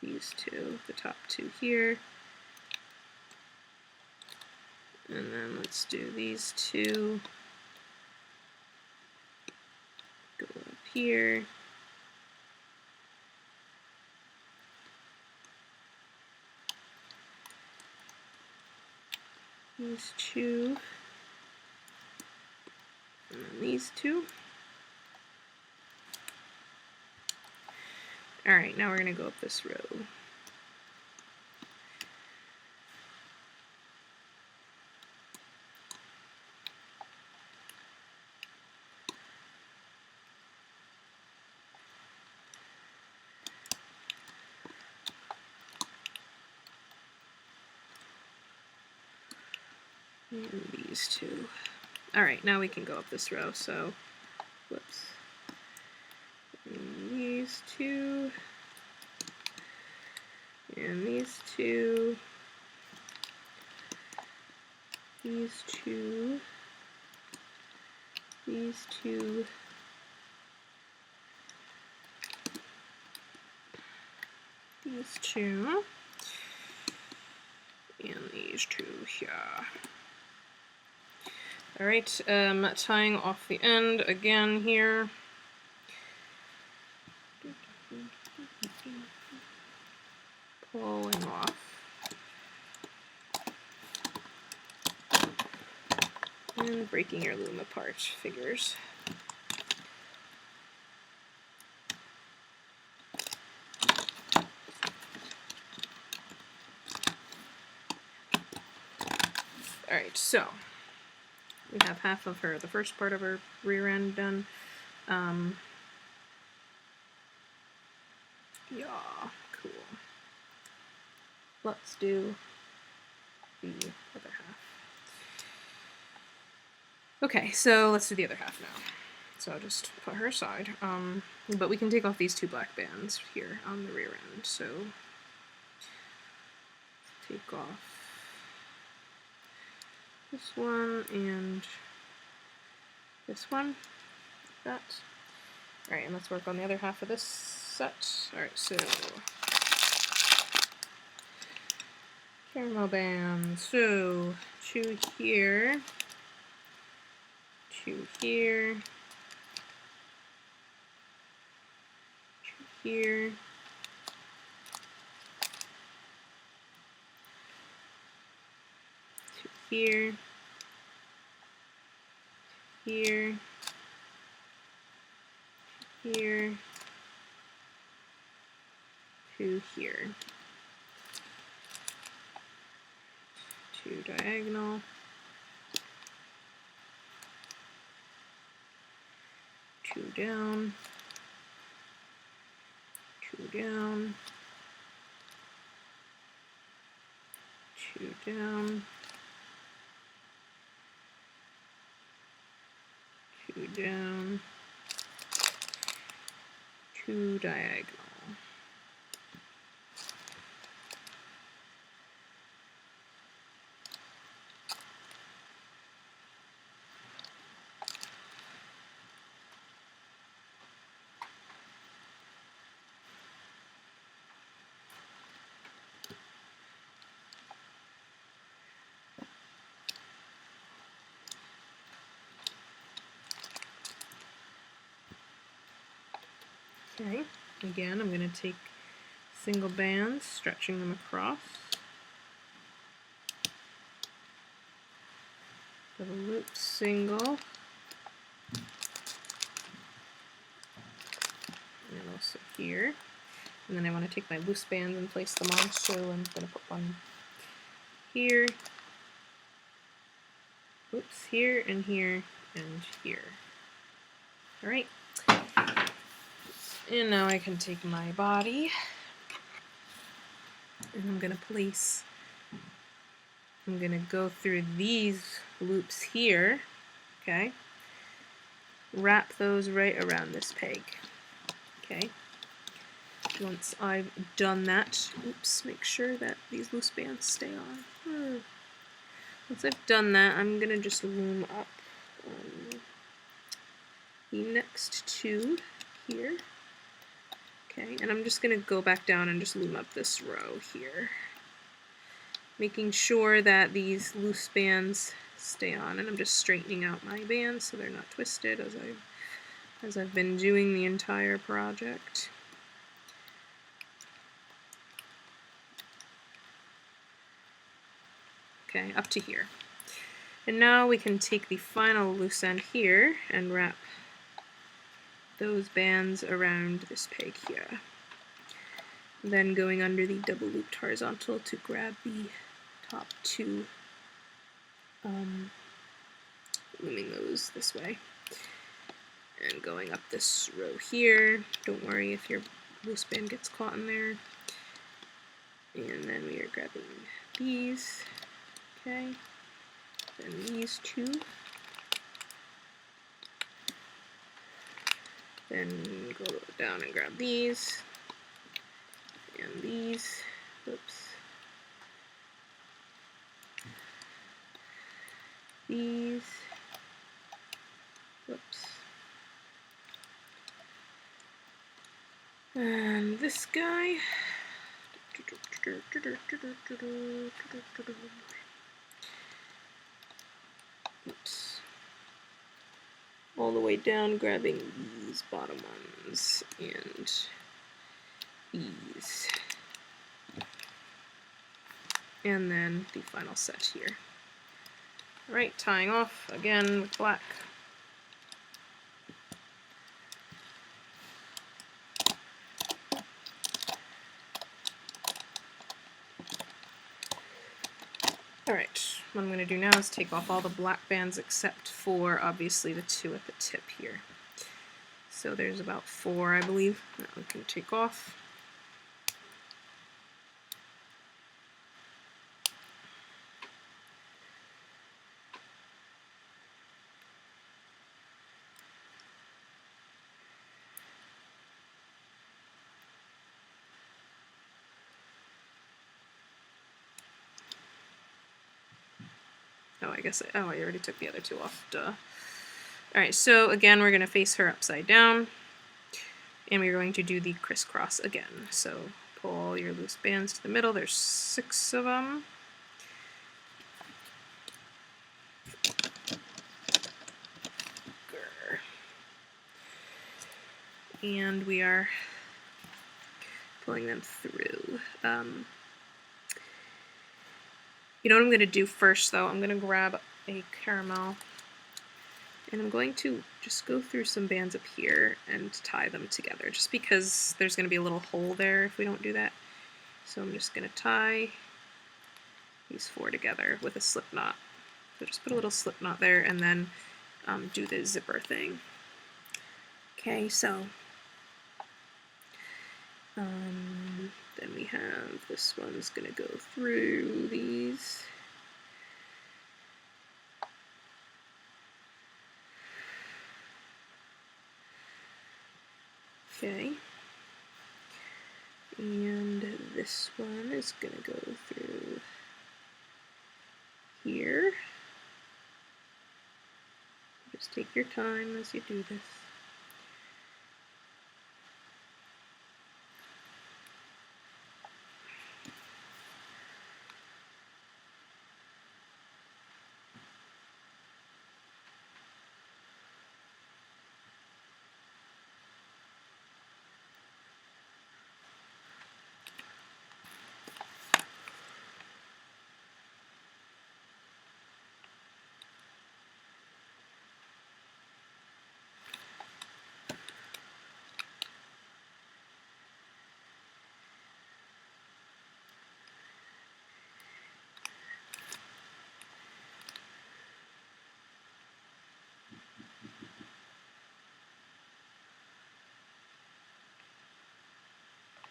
S1: these 2, the top 2 here. And then let's do these 2. Go up here. These 2. And then these 2. Alright, now we're going to go up this row. And these two. Alright, now we can go up this row, so, whoops. And these two. And these two. These two. These two. These two. And these two here. Alright, tying off the end again here. Pulling off. And breaking your loom apart, figures. Alright, so we have half of the first part of her rear end done. Yeah, cool. Let's do the other half. Okay, so let's do the other half now. So I'll just put her aside. But we can take off these two black bands here on the rear end. So take off this one and this one, like that. Alright, and let's work on the other half of this set. Alright, so caramel bands. So 2 here, 2 here, 2 here, 2 here, here, here, 2 here, 2 diagonal, 2 down, 2 down, 2 down, 2 down, 2 diagonal. Okay, again, I'm going to take single bands, stretching them across. Double loop, single. And also here. And then I want to take my loose bands and place them on, so I'm going to put one here. Oops, here and here and here. Alright. And now I can take my body and I'm going to go through these loops here, okay? Wrap those right around this peg, okay? Once I've done that, oops, make sure that these loose bands stay on. Once I've done that, I'm going to just loom up the next 2 here. Okay, and I'm just going to go back down and just loom up this row here, making sure that these loose bands stay on, and I'm just straightening out my bands so they're not twisted as I've been doing the entire project. Okay, up to here. And now we can take the final loose end here and wrap those bands around this peg here. Then going under the double looped horizontal to grab the top 2, looming those this way. And going up this row here, don't worry if your loose band gets caught in there. And then we are grabbing these, okay. then these two, then go down and grab these, and these, oops, these, whoops, and this guy. Oops. All the way down, grabbing these bottom ones and these. And then the final set here. Alright, tying off again with black. Alright, what I'm going to do now is take off all the black bands except for, obviously, the two at the tip here. So there's about 4, I believe, that we can take off. Oh, I guess I already took the other 2 off, duh. Alright, so again, we're going to face her upside down, and we're going to do the crisscross again. So pull all your loose bands to the middle. There's 6 of them. And we are pulling them through. You know what I'm going to do first, though? I'm going to grab a caramel, and I'm going to just go through some bands up here and tie them together, just because there's going to be a little hole there if we don't do that. So I'm just going to tie these 4 together with a slip knot. So just put a little slip knot there, and then do the zipper thing. Okay, so then we have this one's going to go through these. Okay. And this one is going to go through here. Just take your time as you do this.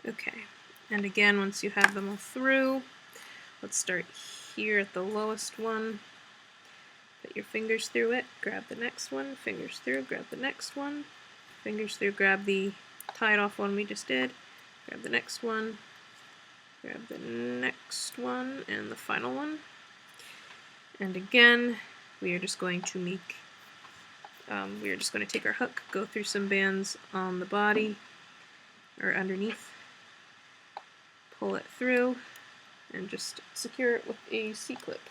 S1: Okay, and again, once you have them all through, let's start here at the lowest one. Put your fingers through it, grab the next one, fingers through, grab the next one, fingers through, grab the tied off one we just did, grab the next one, grab the next one, and the final one. And again, we are just going to make, we are just going to take our hook, go through some bands on the body, or underneath, pull it through, and just secure it with a C-clip.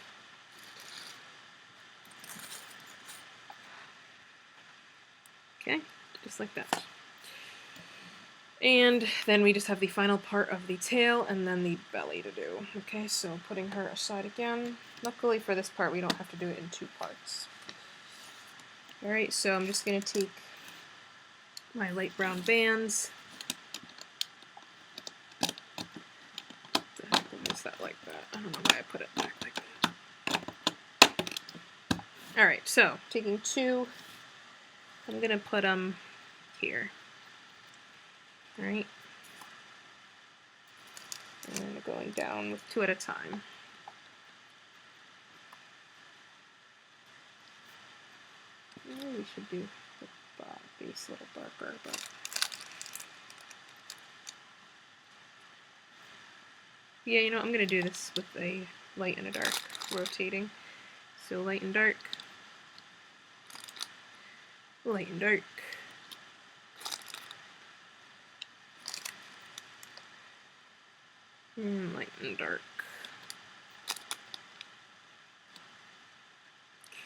S1: Okay, just like that. And then we just have the final part of the tail and then the belly to do. Okay, so putting her aside again. Luckily for this part, we don't have to do it in 2 parts. Alright, so I'm just going to take my light brown bands. Is that like that? I don't know why I put it back like that. Alright, so taking 2, I'm going to put them here. Alright. And going down with 2 at a time. probably should do the base a little darker, but yeah, you know, I'm gonna do this with a light and a dark rotating. So light and dark, light and dark. And light and dark.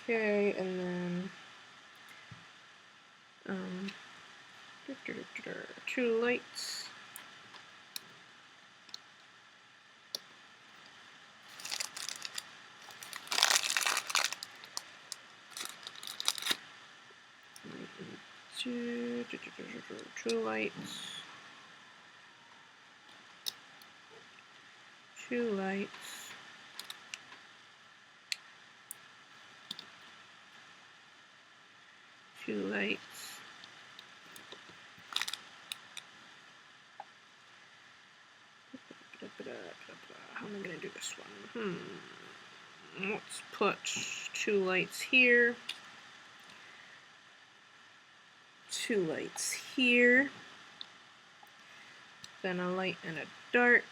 S1: Okay, and then 2 lights. Two lights. 2 lights. 2 lights. How am I going to do this one? Let's put 2 lights here. 2 lights here. Then a light and a dark.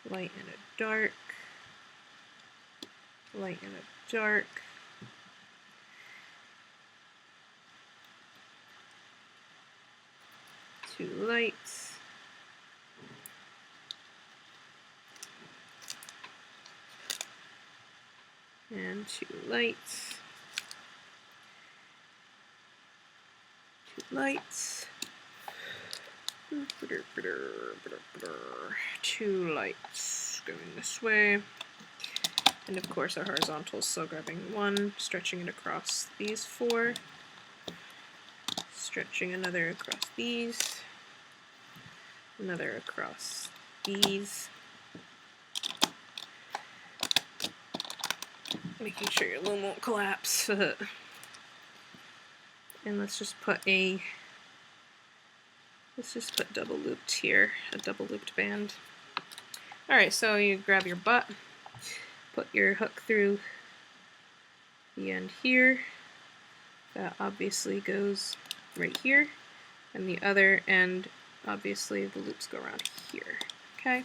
S1: Light and a dark. Light and a dark. Two lights. And 2 lights. 2 lights. 2 lights going this way. And of course our horizontals, so grabbing 1, stretching it across these 4, stretching another across these, another across these, making sure your loom won't collapse. And let's just put double looped here, a double looped band. Alright, so you grab your butt, put your hook through the end here. That obviously goes right here. And the other end, obviously the loops go around here. Okay?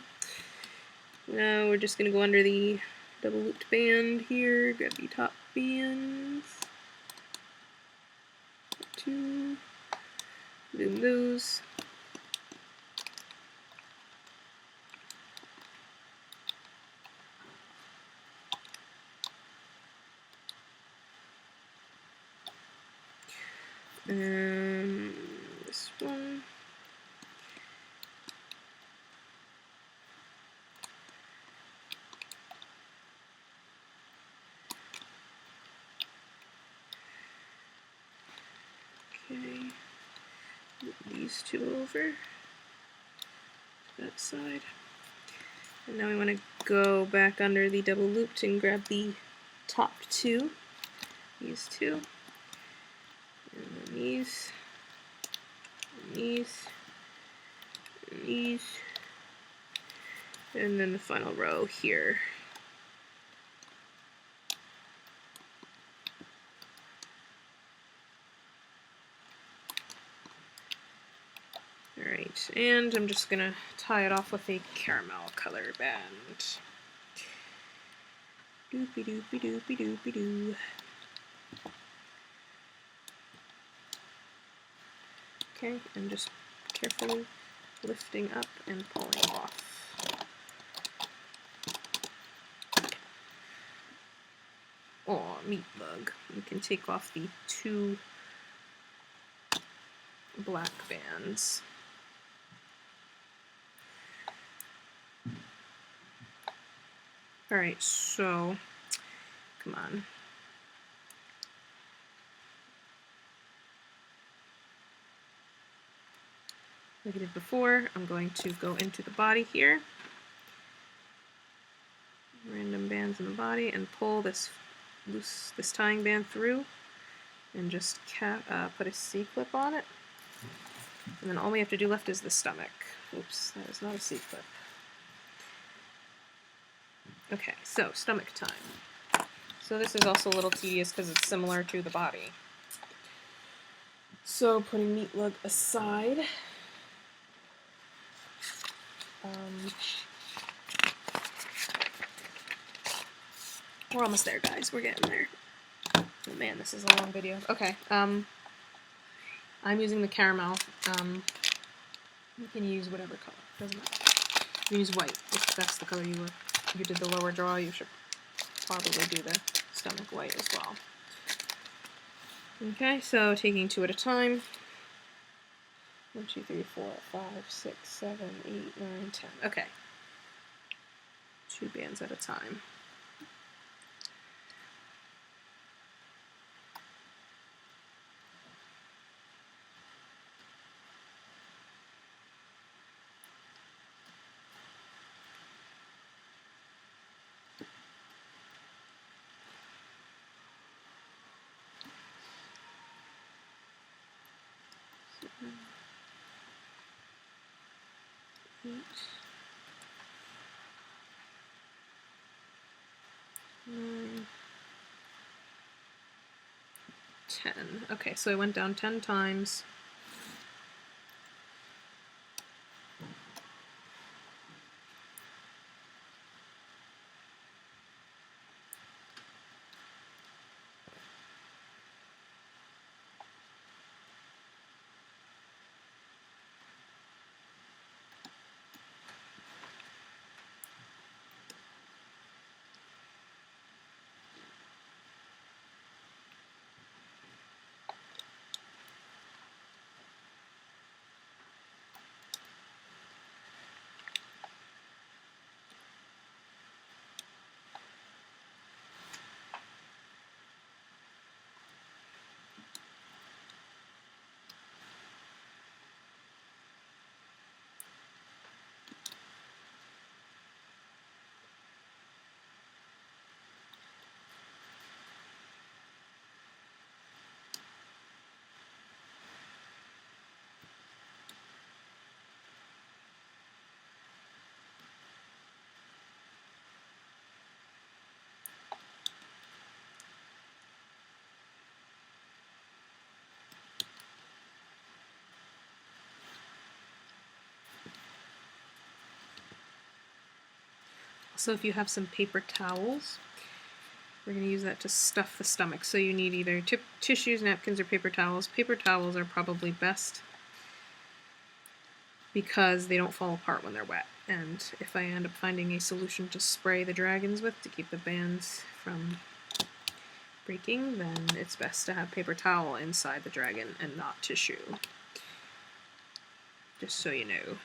S1: Now we're just going to go under the double looped band here, grab the top bands. 2, loom those. And this one. Okay, move these 2 over to that side. And now we want to go back under the double looped and grab the top 2, these 2. And then these, and these, and these, and then the final row here. Alright, and I'm just gonna tie it off with a caramel color band. Doopy doopy doopy doopy doo. Okay, and just carefully lifting up and pulling off. Oh, Meatlug. You can take off the 2 black bands. Alright, so, come on. Like I did before, I'm going to go into the body here, random bands in the body, and pull this tying band through, and just put a C-clip on it. And then all we have to do left is the stomach. Oops, that is not a C-clip. Okay, so stomach time. So this is also a little tedious because it's similar to the body. So putting Meatlug aside, we're almost there, guys. We're getting there. Oh man, this is a long video. Okay, I'm using the caramel. You can use whatever color, doesn't matter. You can use white if that's the color you did the lower draw. You should probably do the stomach white as well. Okay, so taking 2 at a time. 1, 2, 3, 4, 5, 6, 7, 8, 9, 10. Okay. 2 bands at a time. Eight, 9, 10. Okay, so I went down 10 times. So if you have some paper towels, we're going to use that to stuff the stomach. So you need either tissues, napkins, or paper towels. Paper towels are probably best because they don't fall apart when they're wet. And if I end up finding a solution to spray the dragons with to keep the bands from breaking, then it's best to have paper towel inside the dragon and not tissue. Just so you know.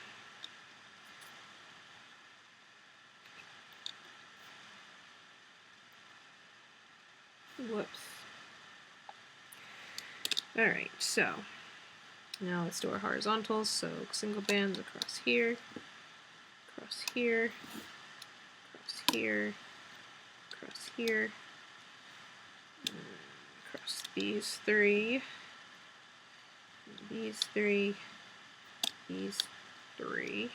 S1: Whoops. Alright, so now let's do our horizontals. So single bands across here, across here, across here, across here, across these 3, these 3, these 3,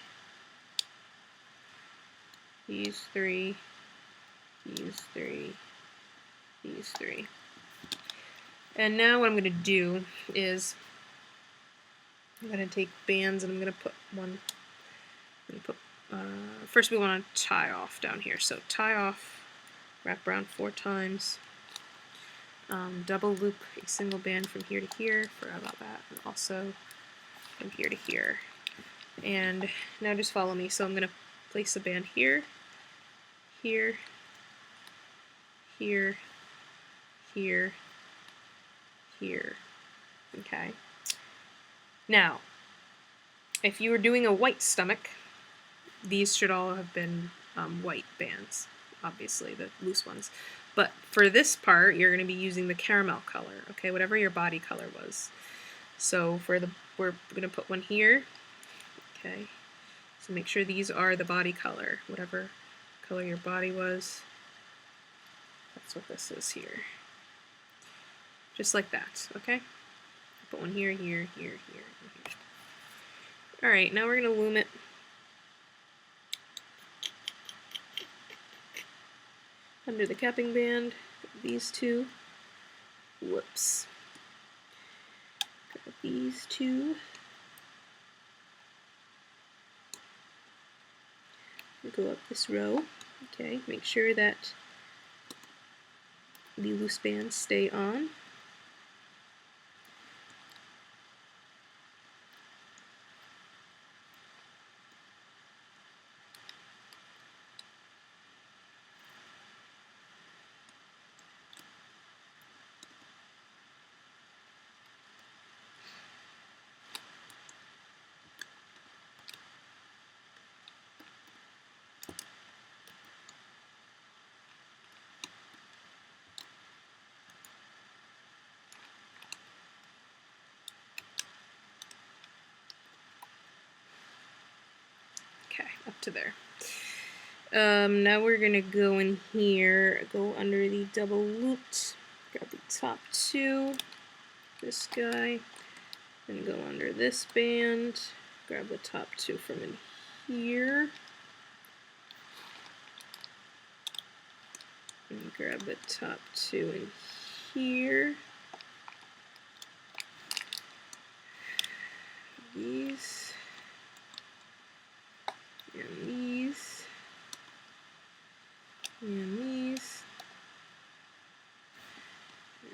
S1: these 3, these 3, these 3. And now what I'm going to do is I'm going to take bands and I'm going to put one, first we want to tie off down here. So tie off, wrap around 4 times, double loop a single band from here to here, forgot about that, and also from here to here. And now just follow me. So I'm going to place a band here, here, here, here, here. Okay. Now, if you were doing a white stomach, these should all have been white bands, obviously, the loose ones. But for this part, you're going to be using the caramel color, okay, whatever your body color was. So for the, we're going to put one here, okay. So make sure these are the body color, whatever color your body was. That's what this is here. Just like that, okay? Put one here, here, here, here, and here. Alright, now we're going to loom it. Under the capping band. These two. Whoops. Grab these two. Go up this row. Okay, make sure that the loose bands stay on. Okay, up to there. Now we're gonna go in here, go under the double looped, grab the top two, this guy, and go under this band, grab the top two from in here, and grab the top two in here, these, and these, and these.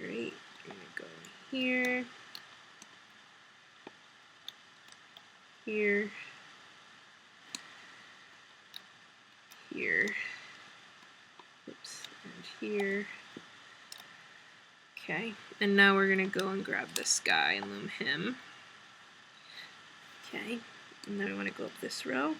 S1: Alright, I'm gonna go in here, here, here, oops, and here. Okay, and now we're gonna go and grab this guy and loom him. Okay, and then I want to go up this row.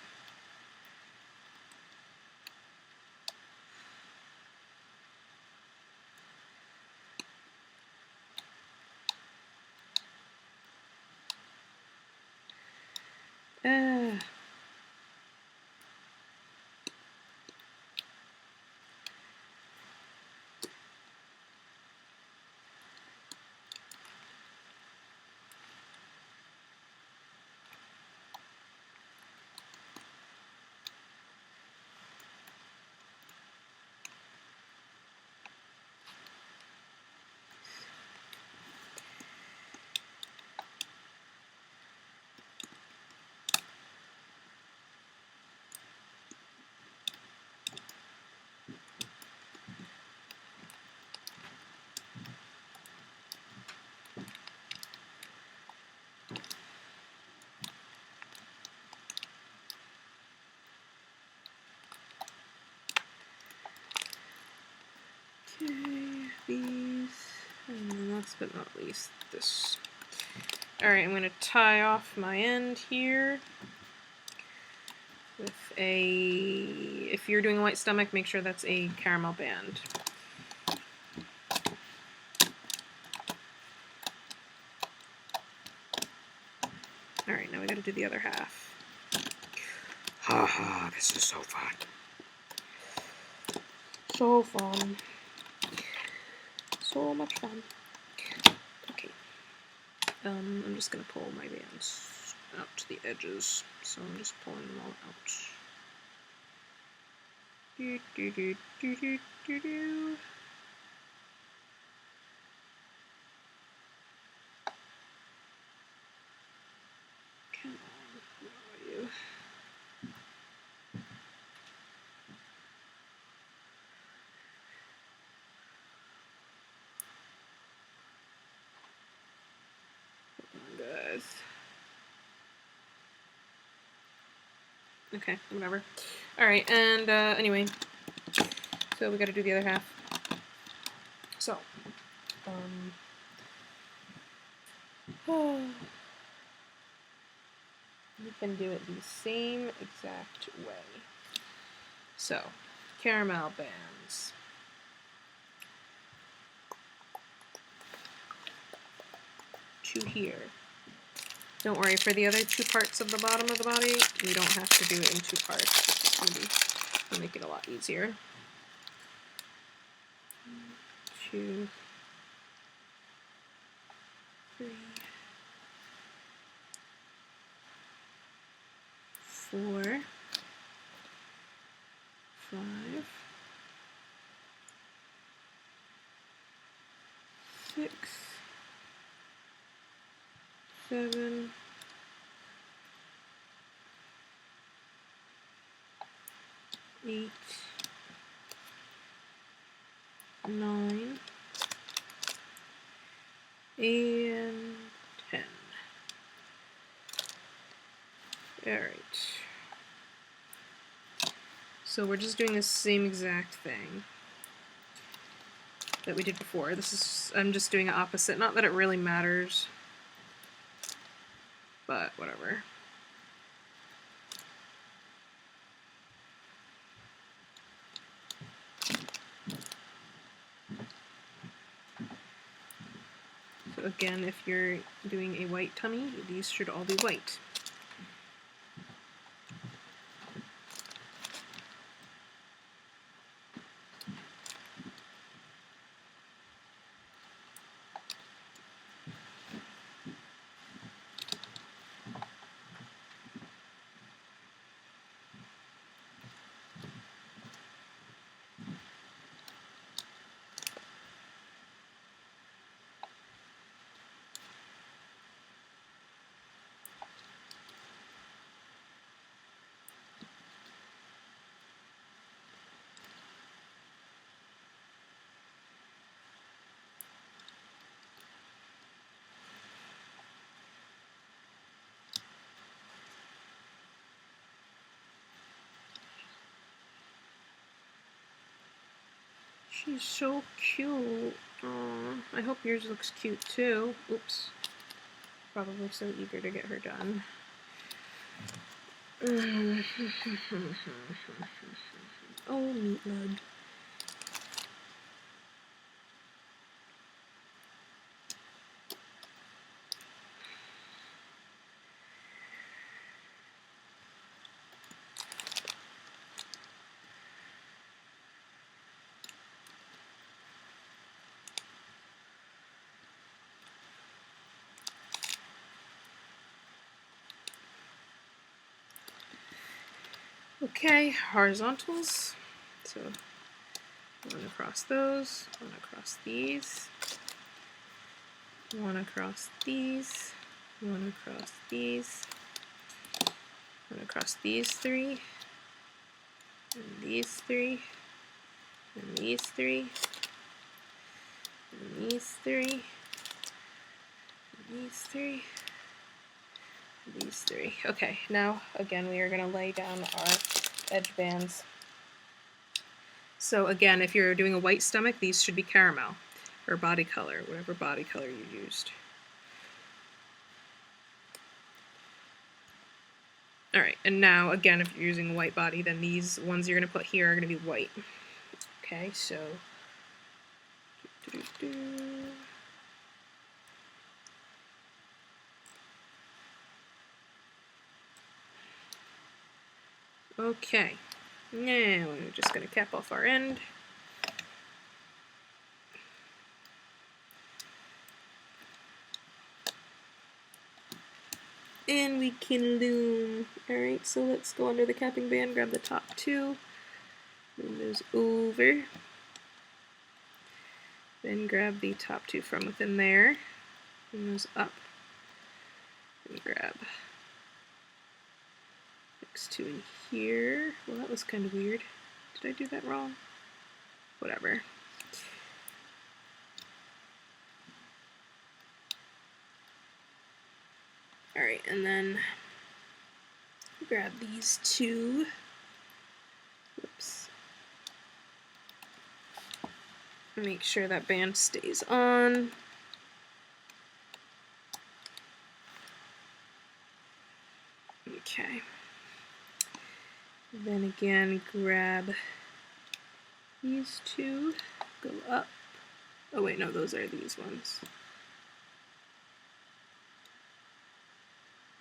S1: Okay, these, and then last but not least, this. Alright, I'm going to tie off my end here with a, if you're doing a white stomach, make sure that's a caramel band. Alright, now we gotta do the other half. Haha, this is so fun. So fun. So much fun. Okay. I'm just gonna pull my bands out to the edges. So I'm just pulling them all out. Do, do, do, do, do, do, do. Come on, where are you? Guys. Okay, whatever. Alright, and anyway, so we gotta do the other half. So, you can do it the same exact way. So, caramel bands. To here. Don't worry, for the other two parts of the bottom of the body, we don't have to do it in two parts. It'll make it a lot easier. 1, 2, 3, 4, 5, 6, 7, 8, 9, and 10. Alright. So we're just doing the same exact thing that we did before. This is, I'm just doing it opposite. Not that it really matters, but whatever. So again, if you're doing a white tummy, these should all be white. She's so cute. Aww. I hope yours looks cute too. Oops. Probably so eager to get her done. Oh, Meatlug. Okay, horizontals. So one across those, one across these, one across these, one across these, one across these three, and these three, and these three, and these three, and these three, and these three. Okay, now again we are going to lay down our edge bands. So again, if you're doing a white stomach, these should be caramel, or body color, whatever body color you used. Alright, and now again, if you're using a white body, then these ones you're going to put here are going to be white. Okay, so okay, now we're just going to cap off our end. And we can loom. Alright, so let's go under the capping band, grab the top two, move those over, then grab the top two from within there, bring those up, and grab next two in here. Well, that was kind of weird. Did I do that wrong? Whatever. Alright, and then grab these two. Oops. Make sure that band stays on. Okay. Then again, grab these two, go up. Oh wait, no, those are these ones.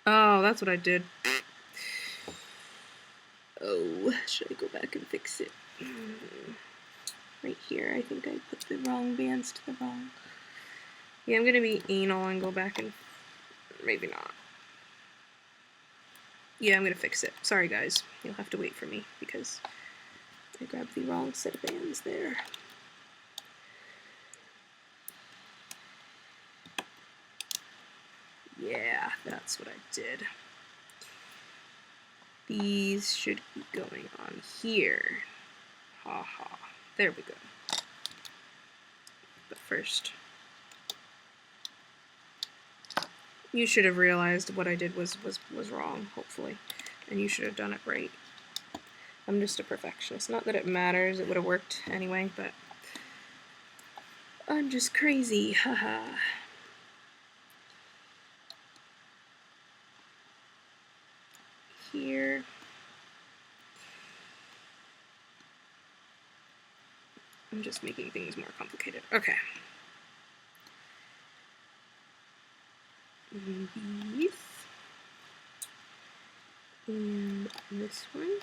S1: Oh, that's what I did. Oh, should I go back and fix it? Right here, I think I put the wrong bands to the wrong. Yeah, I'm gonna be anal and go back and maybe not. Yeah, I'm gonna fix it. Sorry guys, you'll have to wait for me because I grabbed the wrong set of bands there. that's what I did. These should be going on here. Ha ha. There we go. But first, you should have realized what I did was wrong, hopefully. And you should have done it right. I'm just a perfectionist. Not that it matters, it would have worked anyway, but I'm just crazy, haha. Here. I'm just making things more complicated. Okay. These. And this one.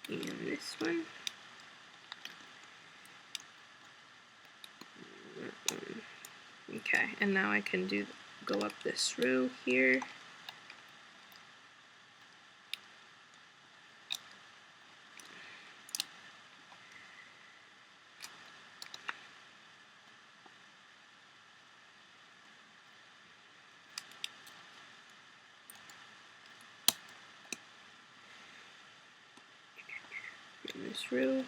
S1: And this one. Okay, and now I can go up this row here. In this row.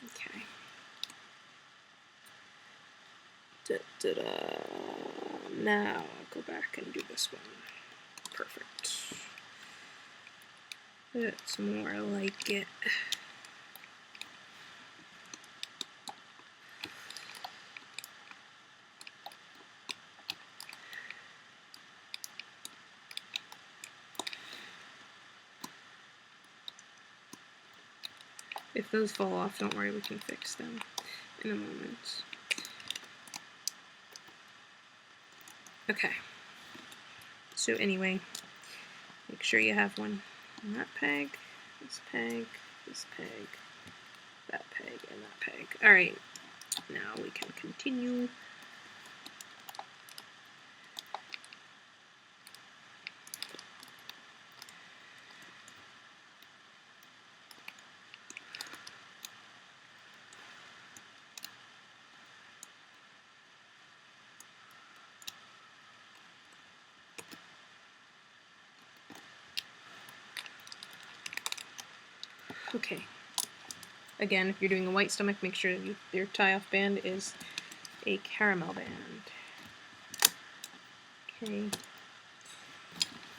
S1: Okay. Now I'll go back and do this one. Perfect. That's more like it. If those fall off, don't worry, we can fix them in a moment. Okay. So anyway, make sure you have one on that peg, this peg, this peg, that peg, and that peg. All right, now we can continue. Okay. Again, if you're doing a white stomach, make sure your tie-off band is a caramel band. Okay.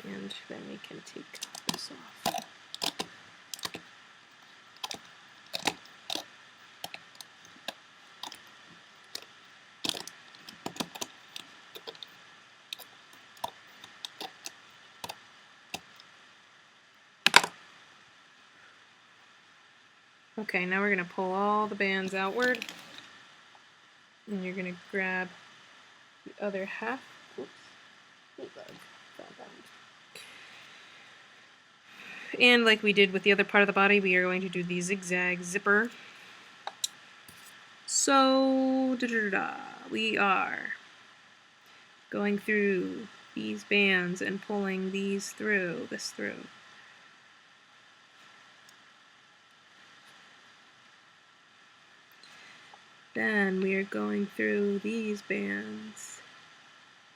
S1: And then we can take this off. Okay, now we're going to pull all the bands outward, and you're going to grab the other half. Oops. And like we did with the other part of the body, we are going to do the zigzag zipper. So, we are going through these bands and pulling these through, this through. Then we are going through these bands,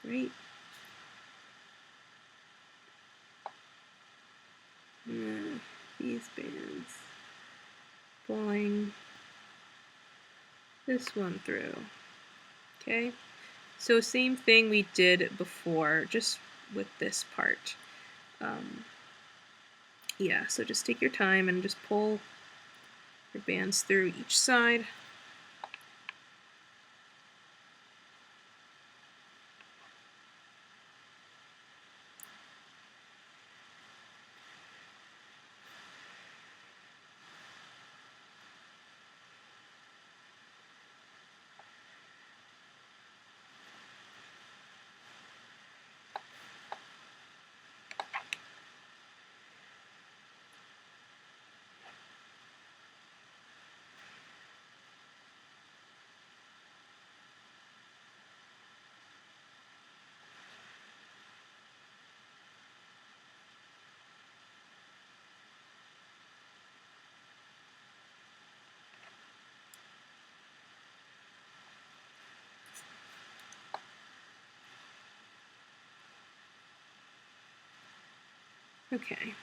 S1: right? These bands, pulling this one through. Okay, so same thing we did before, just with this part. Yeah, so just take your time and just pull your bands through each side. Okay.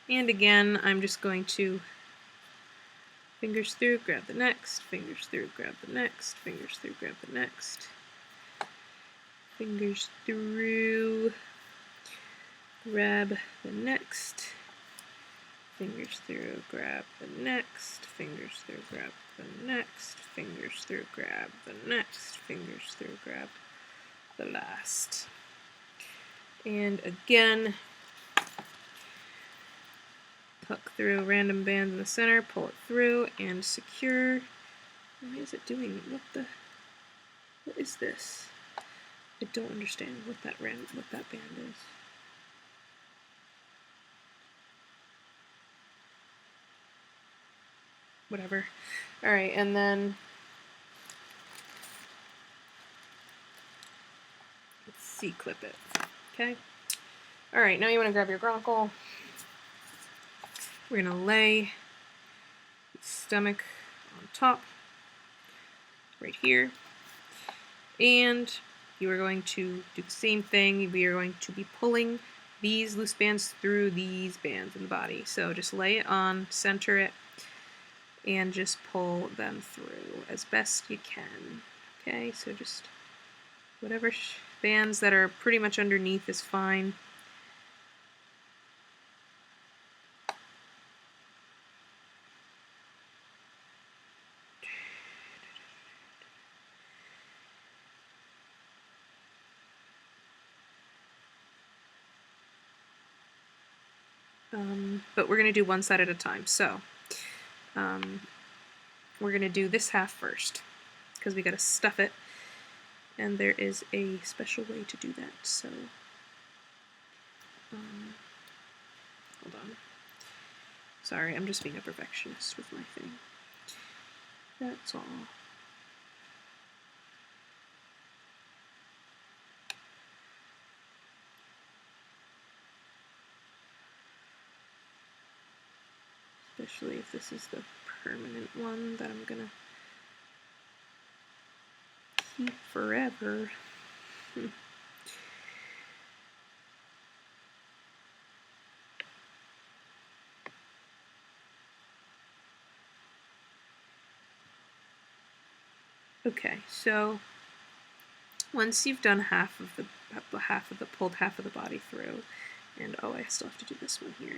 S1: And again, I'm just going to fingers through, grab the next, fingers through, grab the next, fingers through, grab the next, fingers through, grab the next, fingers through, grab the next, fingers through, grab the next, fingers through, grab the next, fingers through, grab the last. And again, tuck through random band in the center, pull it through, and secure. Why is it doing? What is this? I don't understand what that band is. Whatever. All right, and then let's C-clip it. Okay. All right, now you want to grab your Gronckle. We're gonna lay the stomach on top, right here, and you are going to do the same thing. We are going to be pulling these loose bands through these bands in the body. So just lay it on, center it, and just pull them through as best you can. Okay, so just whatever bands that are pretty much underneath is fine. But we're going to do one side at a time. So we're going to do this half first because we got to stuff it, and there is a special way to do that. So hold on. Sorry, I'm just being a perfectionist with my thing. That's all. Especially if this is the permanent one that I'm gonna keep forever. Okay, so once you've done pulled half of the body through, and oh, I still have to do this one here.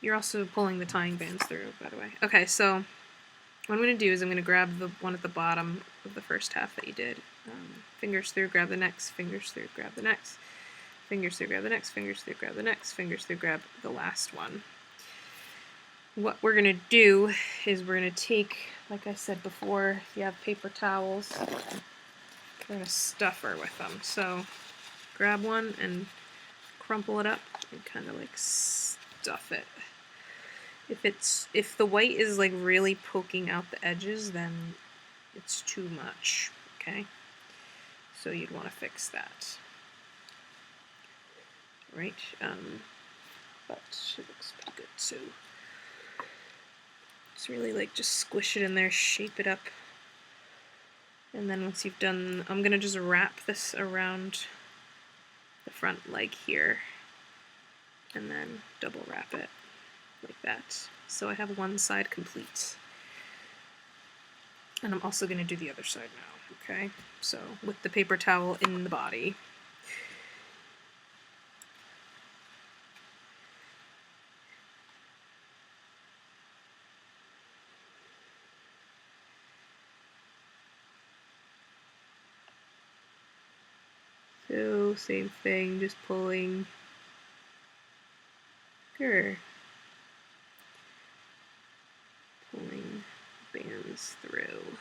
S1: You're also pulling the tying bands through, by the way. Okay, so what I'm going to do is I'm going to grab the one at the bottom of the first half that you did. Fingers through, grab the next, fingers through, grab the next, fingers through, grab the next, fingers through, grab the next, fingers through, grab the last one. What we're going to do is we're going to take, like I said before, if you have paper towels, we're going to stuff her with them. So grab one and crumple it up and kind of like stuff it. If the white is like really poking out the edges, then it's too much, okay? So you'd want to fix that. Right? But it looks pretty good too. It's really like just squish it in there, shape it up. And then once you've done, I'm gonna just wrap this around the front leg here and then double wrap it like that. So I have one side complete. And I'm also gonna do the other side now, okay? So with the paper towel in the body. So same thing, just pulling. Pulling bands through.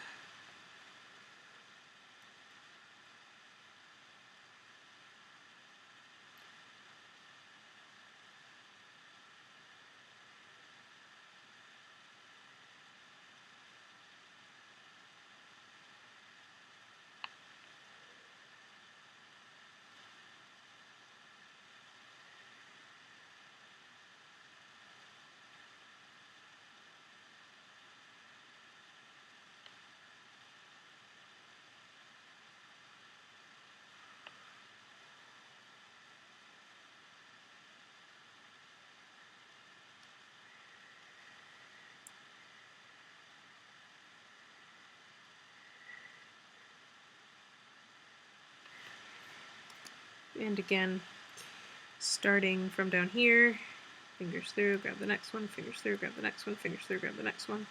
S1: And again, starting from down here, fingers through, grab the next one, fingers through, grab the next one, fingers through, grab the next one,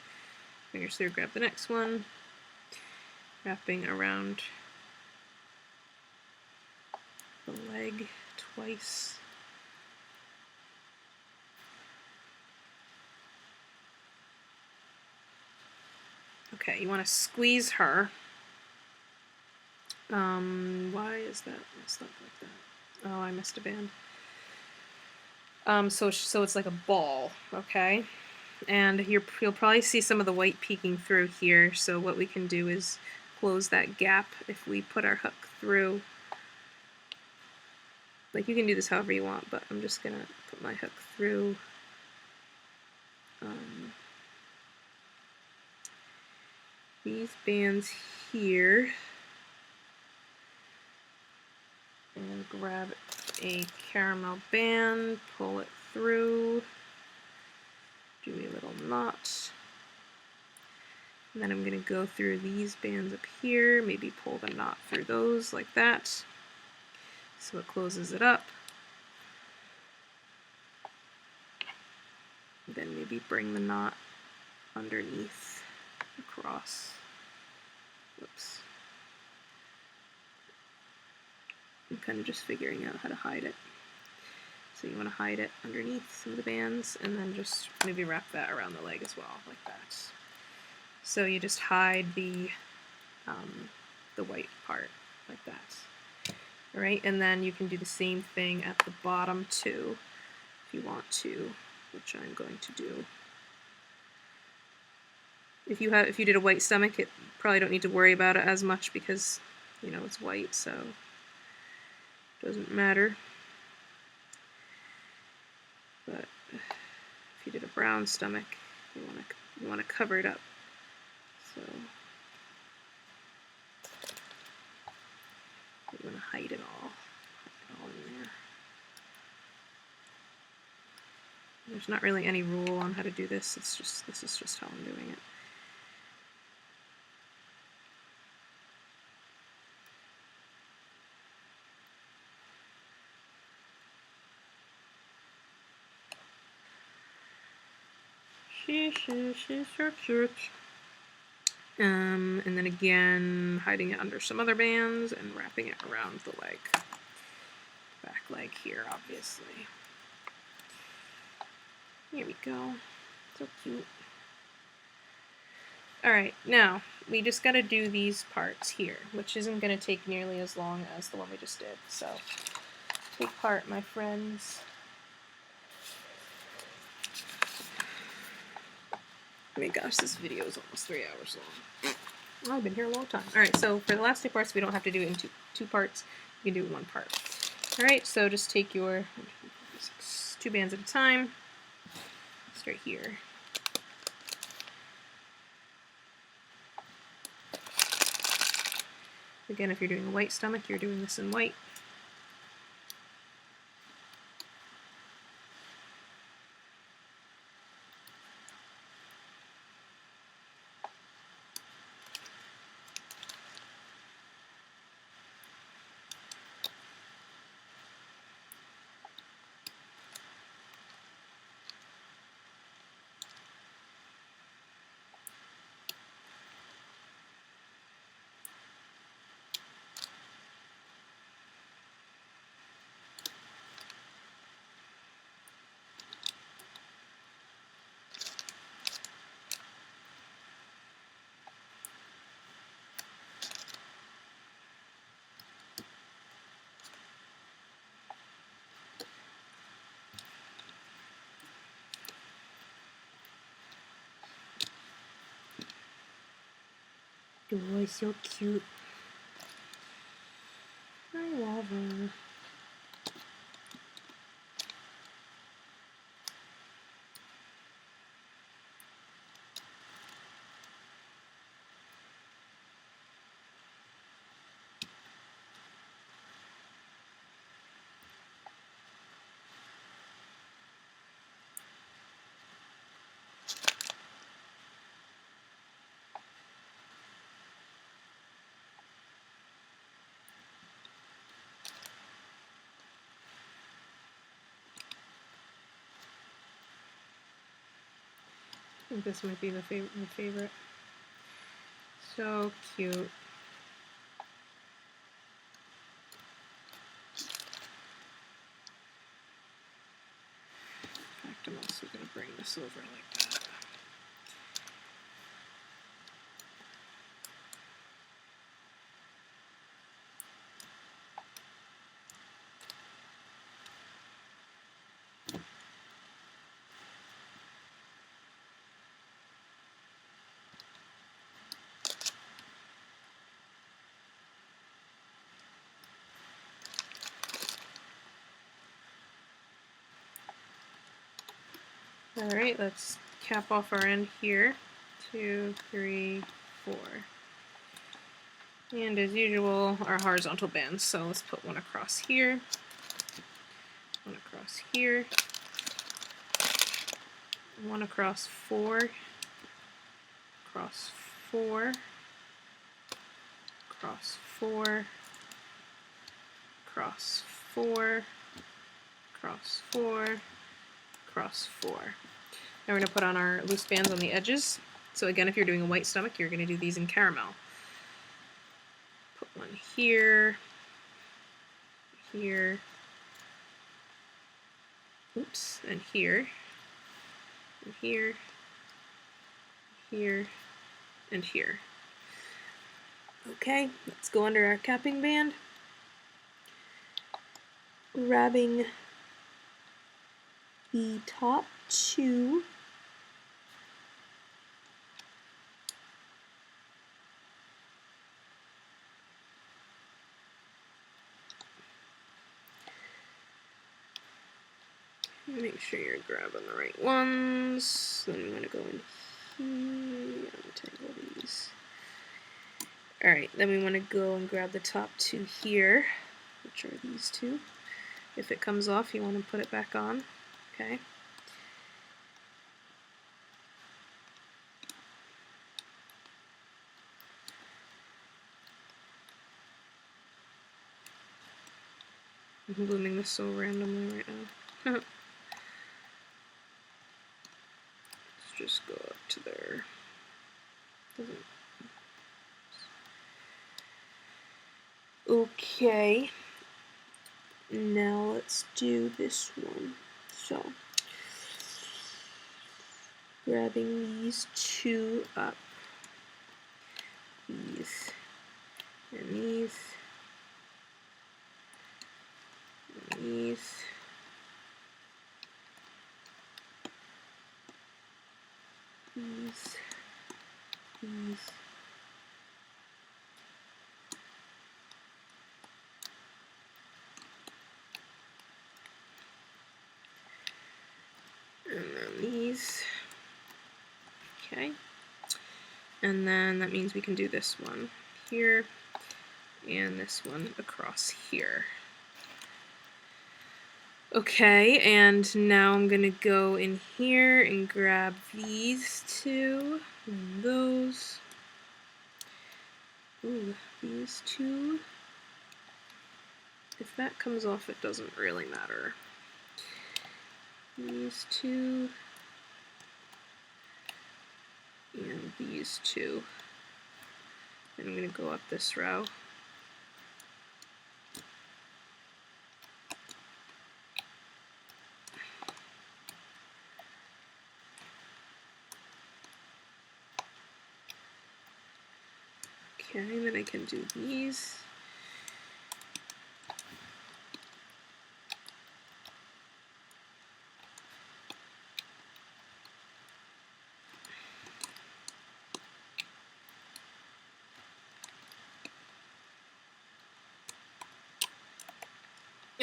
S1: fingers through, grab the next one, wrapping around the leg twice. Okay, you want to squeeze her. Why is that messed up like that? Oh, I missed a band. So it's like a ball, okay? And you'll probably see some of the white peeking through here, so what we can do is close that gap if we put our hook through. Like, you can do this however you want, but I'm just gonna put my hook through these bands here and grab a caramel band, pull it through, do a little knot, and then I'm going to go through these bands up here, maybe pull the knot through those like that, so it closes it up. Then maybe bring the knot underneath, across. Whoops. I'm kind of just figuring out how to hide it. So you want to hide it underneath some of the bands, and then just maybe wrap that around the leg as well, like that. So you just hide the white part, like that. All right, and then you can do the same thing at the bottom too, if you want to, which I'm going to do. If you did a white stomach, it probably don't need to worry about it as much because, you know, it's white, so it doesn't matter. But if you did a brown stomach, you want to cover it up. So you want to hide it all in there. There's not really any rule on how to do this. This is just how I'm doing it. She's so cute. And then again, hiding it under some other bands and wrapping it around the leg. Back leg here, obviously. Here we go. So cute. Alright, now, we just gotta do these parts here, which isn't gonna take nearly as long as the one we just did. So, take part, my friends. Oh my gosh, this video is almost 3 hours long. Oh, I've been here a long time. Alright, so for the last two parts, we don't have to do it in two parts. You can do it in one part. Alright, so just take your 2 bands at a time. Start here. Again, if you're doing a white stomach, you're doing this in white. Oh, so cute. I love her. think this might be my favorite. So cute. In fact, I'm also going to bring this over like that. Alright, let's cap off our end here. 2, 3, 4. And as usual, our horizontal bands. So let's put one across here, one across here, one across 4, across 4, across 4, across 4, across 4, across 4. Now we're going to put on our loose bands on the edges. So again, if you're doing a white stomach, you're going to do these in caramel. Put one here, here, oops, and here, and here, here, and here. Okay, let's go under our capping band. Grabbing the top 2. Make sure you're grabbing the right ones. Then I'm going to go in here, untangle these. Alright, then we want to go and grab the top 2 here, which are these 2. If it comes off, you want to put it back on. Okay. I'm looming this so randomly right now. Let's just go up to there. Okay. Now let's do this one. So, grabbing these 2 up. These. And these. And these. These. These. And then these. Okay. And then that means we can do this one here and this one across here. Okay, and now I'm gonna go in here and grab these 2 and those. Ooh, these 2. If that comes off, it doesn't really matter. These 2 and these 2. And I'm going to go up this row. Okay, and then I can do these.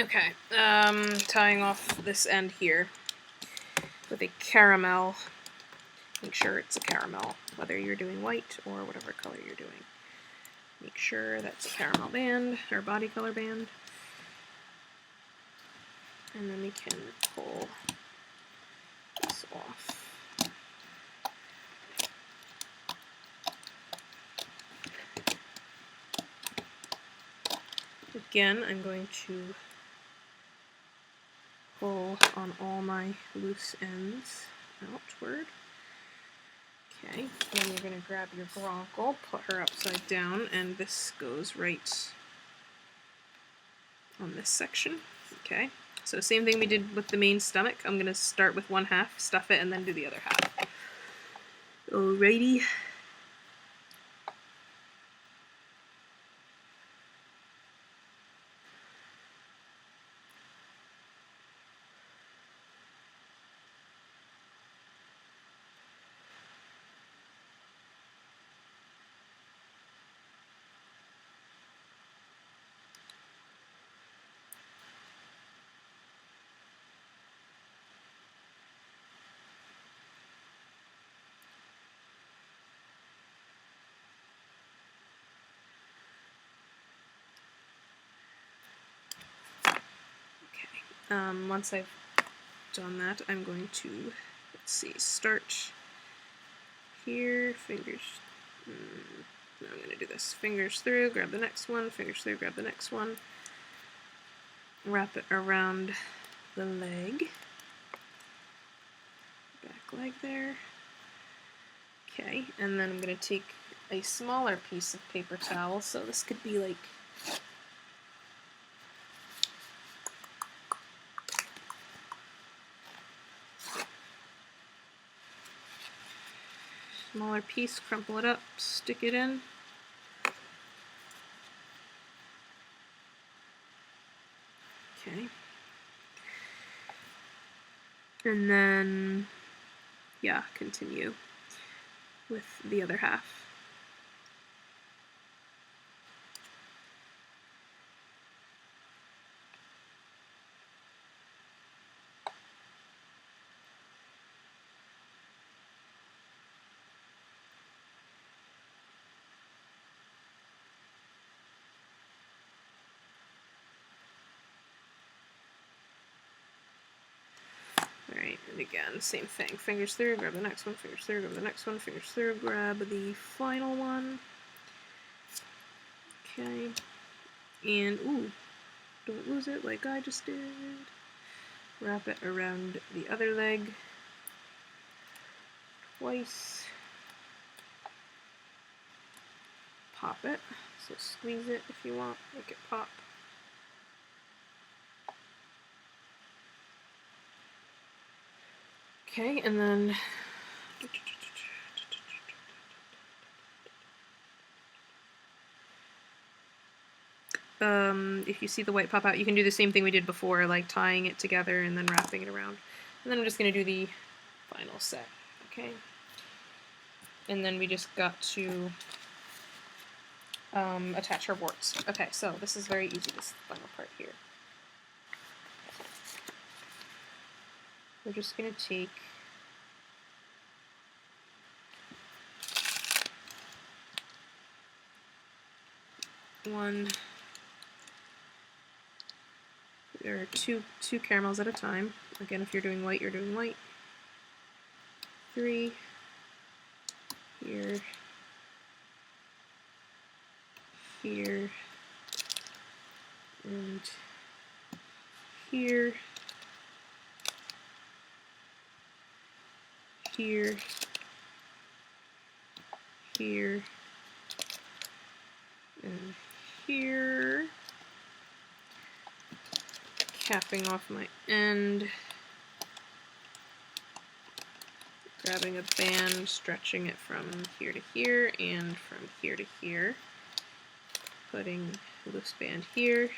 S1: Okay, tying off this end here with a caramel. Make sure it's a caramel, whether you're doing white or whatever color you're doing. Make sure that's a caramel band, or body color band. And then we can pull this off. Again, I'm going to pull on all my loose ends outward. Okay, then you're going to grab your Gronckle, put her upside down, and this goes right on this section. Okay, so same thing we did with the main stomach. I'm going to start with one half, stuff it, and then do the other half. Alrighty. Once I've done that, I'm going to, let's see, start here, fingers, no, I'm going to do this, fingers through, grab the next one, fingers through, grab the next one, wrap it around the leg, back leg there, okay, and then I'm going to take a smaller piece of paper towel, so this could be like smaller piece, crumple it up, stick it in. Okay. And then, yeah, continue with the other half. Alright, and again, same thing. Fingers through, grab the next one, fingers through, grab the next one, fingers through, grab the final one. Okay. And, ooh, don't lose it like I just did. Wrap it around the other leg twice. Pop it. So squeeze it if you want, make it pop. Okay, and then if you see the white pop out, you can do the same thing we did before, like tying it together and then wrapping it around. And then I'm just going to do the final set, okay? And then we just got to attach her warts. Okay, so this is very easy, this final part here. We're just going to take one, or two caramels at a time. Again, if you're doing white, you're doing white. 3 here, here, and here, here, here, and here. Capping off my end. Grabbing a band, stretching it from here to here and from here to here. Putting a loose band here,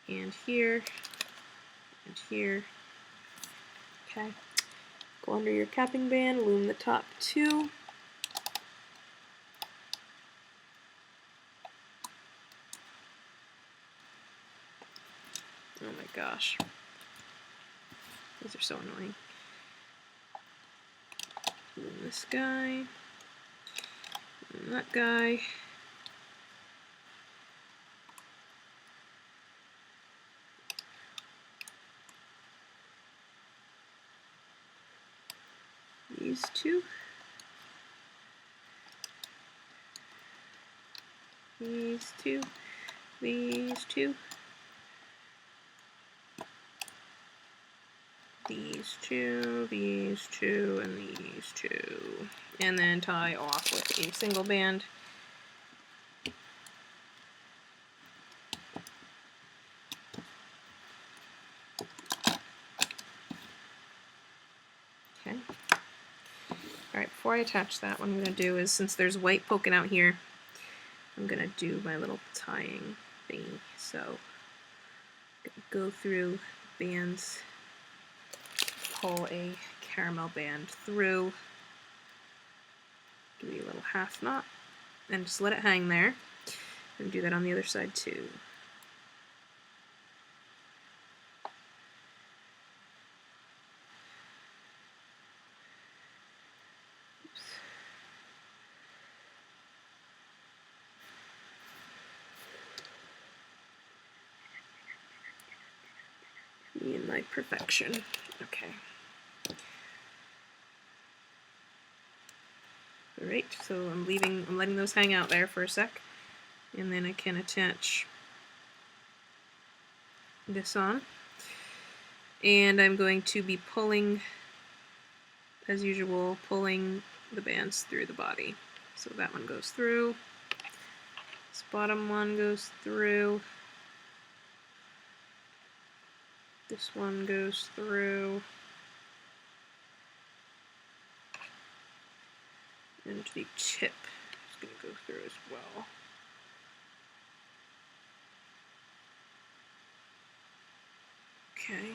S1: and here, and here. Okay. Go under your capping band, loom the top 2. Oh my gosh. These are so annoying. Loom this guy, and that guy. These 2. These 2. These 2. these two, and these two. And then tie off with a single band. Okay. Alright, before I attach that, what I'm going to do is, since there's white poking out here, I'm going to do my little tying thingy. So, I'm going to go through bands, pull a caramel band through, do a little half knot, and just let it hang there. And do that on the other side too. Me and my perfection. Okay. Alright, so I'm letting those hang out there for a sec, and then I can attach this on. And I'm going to be pulling, as usual, pulling the bands through the body. So that one goes through, this bottom one goes through, this one goes through, and the tip is going to go through as well. Okay.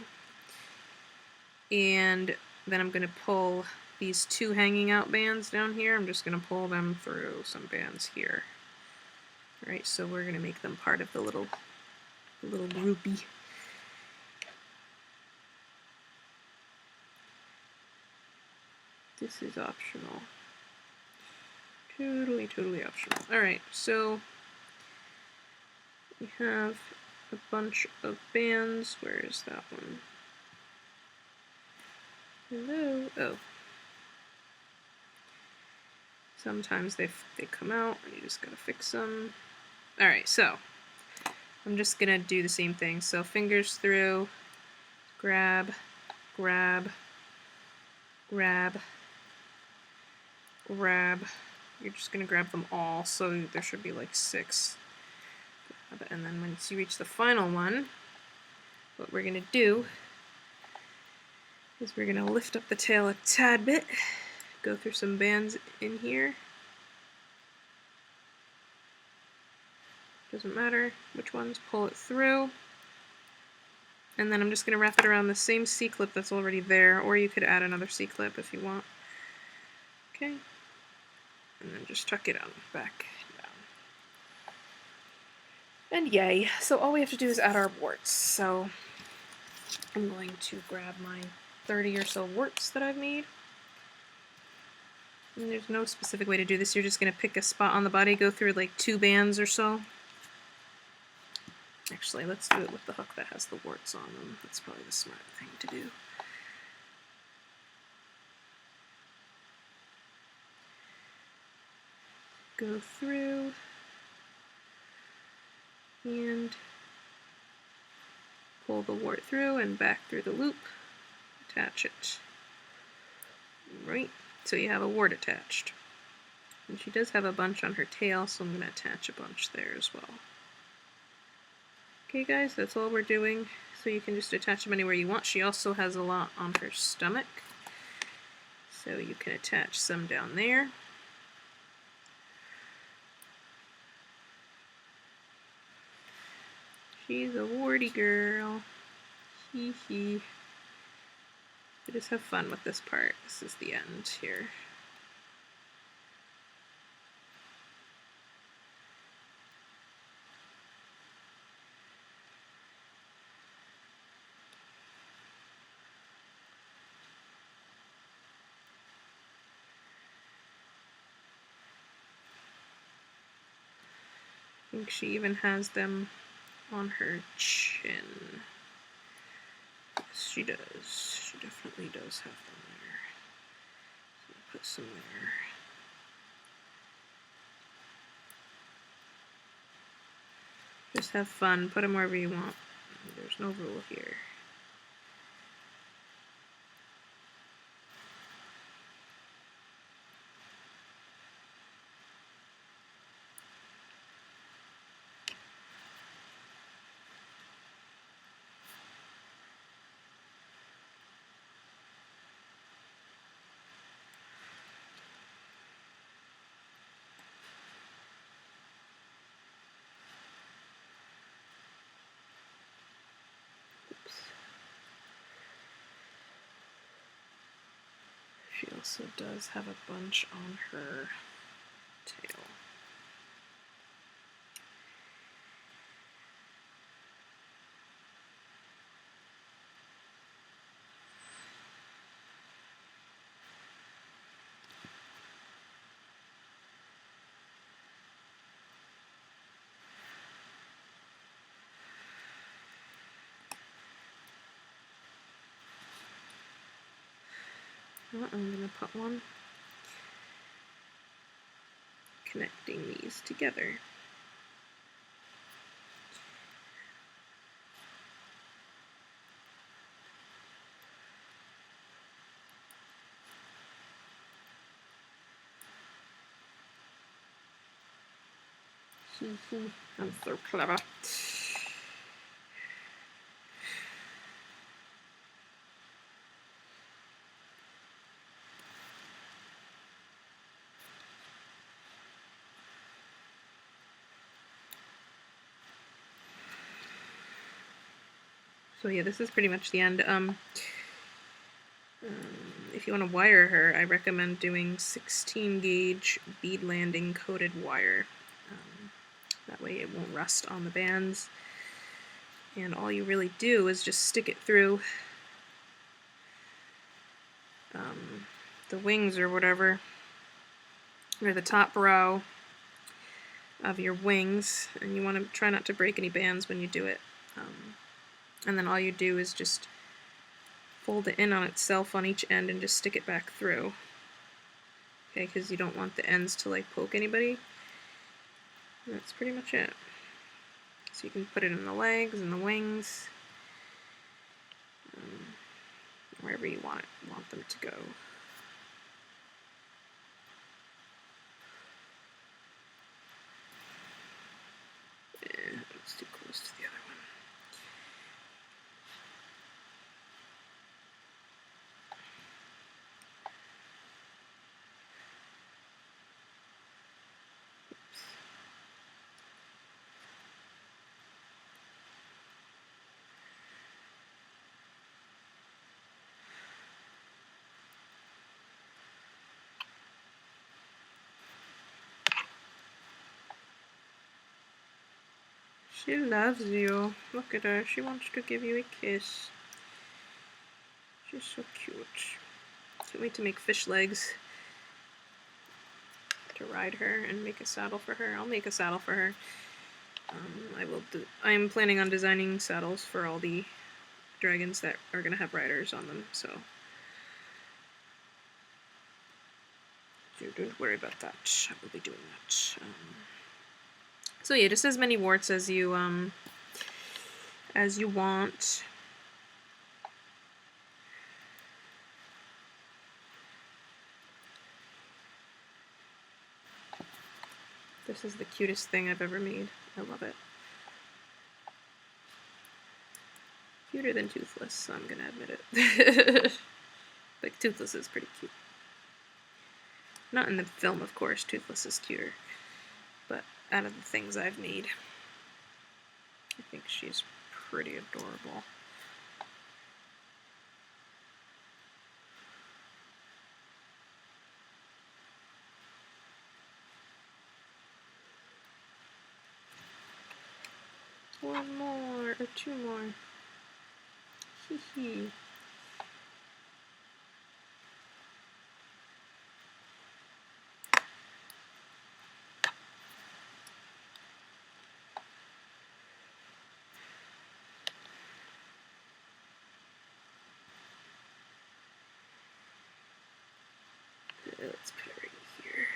S1: And then I'm going to pull these two hanging out bands down here. I'm just going to pull them through some bands here. Alright, so we're going to make them part of the little groupie. This is optional. Totally, totally optional. Alright, so we have a bunch of bands. Where is that one? Hello? Oh. Sometimes they come out and you just gotta fix them. Alright, so I'm just gonna do the same thing. So fingers through, grab, grab, grab, grab. You're just gonna grab them all, so there should be like 6. And then once you reach the final one, what we're gonna do is we're gonna lift up the tail a tad bit, go through some bands in here. Doesn't matter which ones, pull it through. And then I'm just gonna wrap it around the same C-clip that's already there, or you could add another C-clip if you want. Okay. And then just tuck it on back down. And yay. So all we have to do is add our warts. So I'm going to grab my 30 or so warts that I've made. And there's no specific way to do this. You're just going to pick a spot on the body, go through like 2 bands or so. Actually, let's do it with the hook that has the warts on them. That's probably the smart thing to do. Go through and pull the wart through and back through the loop, attach it. Right, so you have a wart attached. And she does have a bunch on her tail, so I'm going to attach a bunch there as well. Okay guys, that's all we're doing, so you can just attach them anywhere you want. She also has a lot on her stomach, so you can attach some down there. She's a warty girl. Hee hee. So just have fun with this part. This is the end here. I think she even has them on her chin. Yes, she does. She definitely does have them there. So put some there. Just have fun. Put them wherever you want. There's no rule here. also does have a bunch on her tail. I'm going to put one connecting these together. I'm so clever. So yeah, this is pretty much the end. If you want to wire her, I recommend doing 16 gauge bead landing coated wire. That way it won't rust on the bands. And all you really do is just stick it through the wings or whatever, or the top row of your wings, and you want to try not to break any bands when you do it. And then all you do is just fold it in on itself on each end and just stick it back through. Okay, because you don't want the ends to like poke anybody. And that's pretty much it. So you can put it in the legs and the wings, wherever you want them to go. It's too close to the other one. She loves you. Look at her. She wants to give you a kiss. She's so cute. Can't wait to make fish legs to ride her and make a saddle for her. I'll make a saddle for her. I'm planning on designing saddles for all the dragons that are going to have riders on them, so don't worry about that. I will be doing that. So yeah, just as many warts as you want. This is the cutest thing I've ever made. I love it. Cuter than Toothless, I'm gonna admit it. Like, Toothless is pretty cute. Not in the film, of course. Toothless is cuter. But out of the things I've made, I think she's pretty adorable. One more, or two more. Hee hee. Let's put it right here.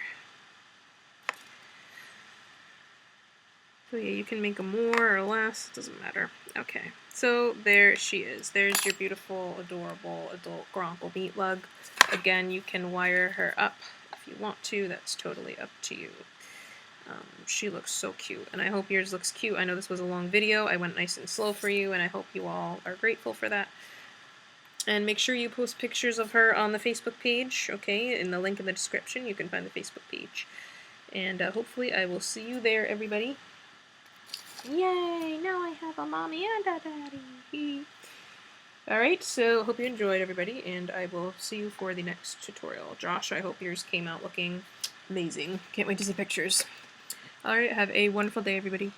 S1: So yeah, you can make a more or less, doesn't matter. Okay, so there she is. There's your beautiful, adorable adult Gronckle Meatlug. Again, you can wire her up if you want to. That's totally up to you. She looks so cute, and I hope yours looks cute. I know this was a long video. I went nice and slow for you, and I hope you all are grateful for that. And make sure you post pictures of her on the Facebook page, okay? In the link in the description, you can find the Facebook page. And hopefully I will see you there, everybody. Yay! Now I have a mommy and a daddy. Alright, so hope you enjoyed, everybody, and I will see you for the next tutorial. Josh, I hope yours came out looking amazing. Can't wait to see pictures. Alright, have a wonderful day, everybody.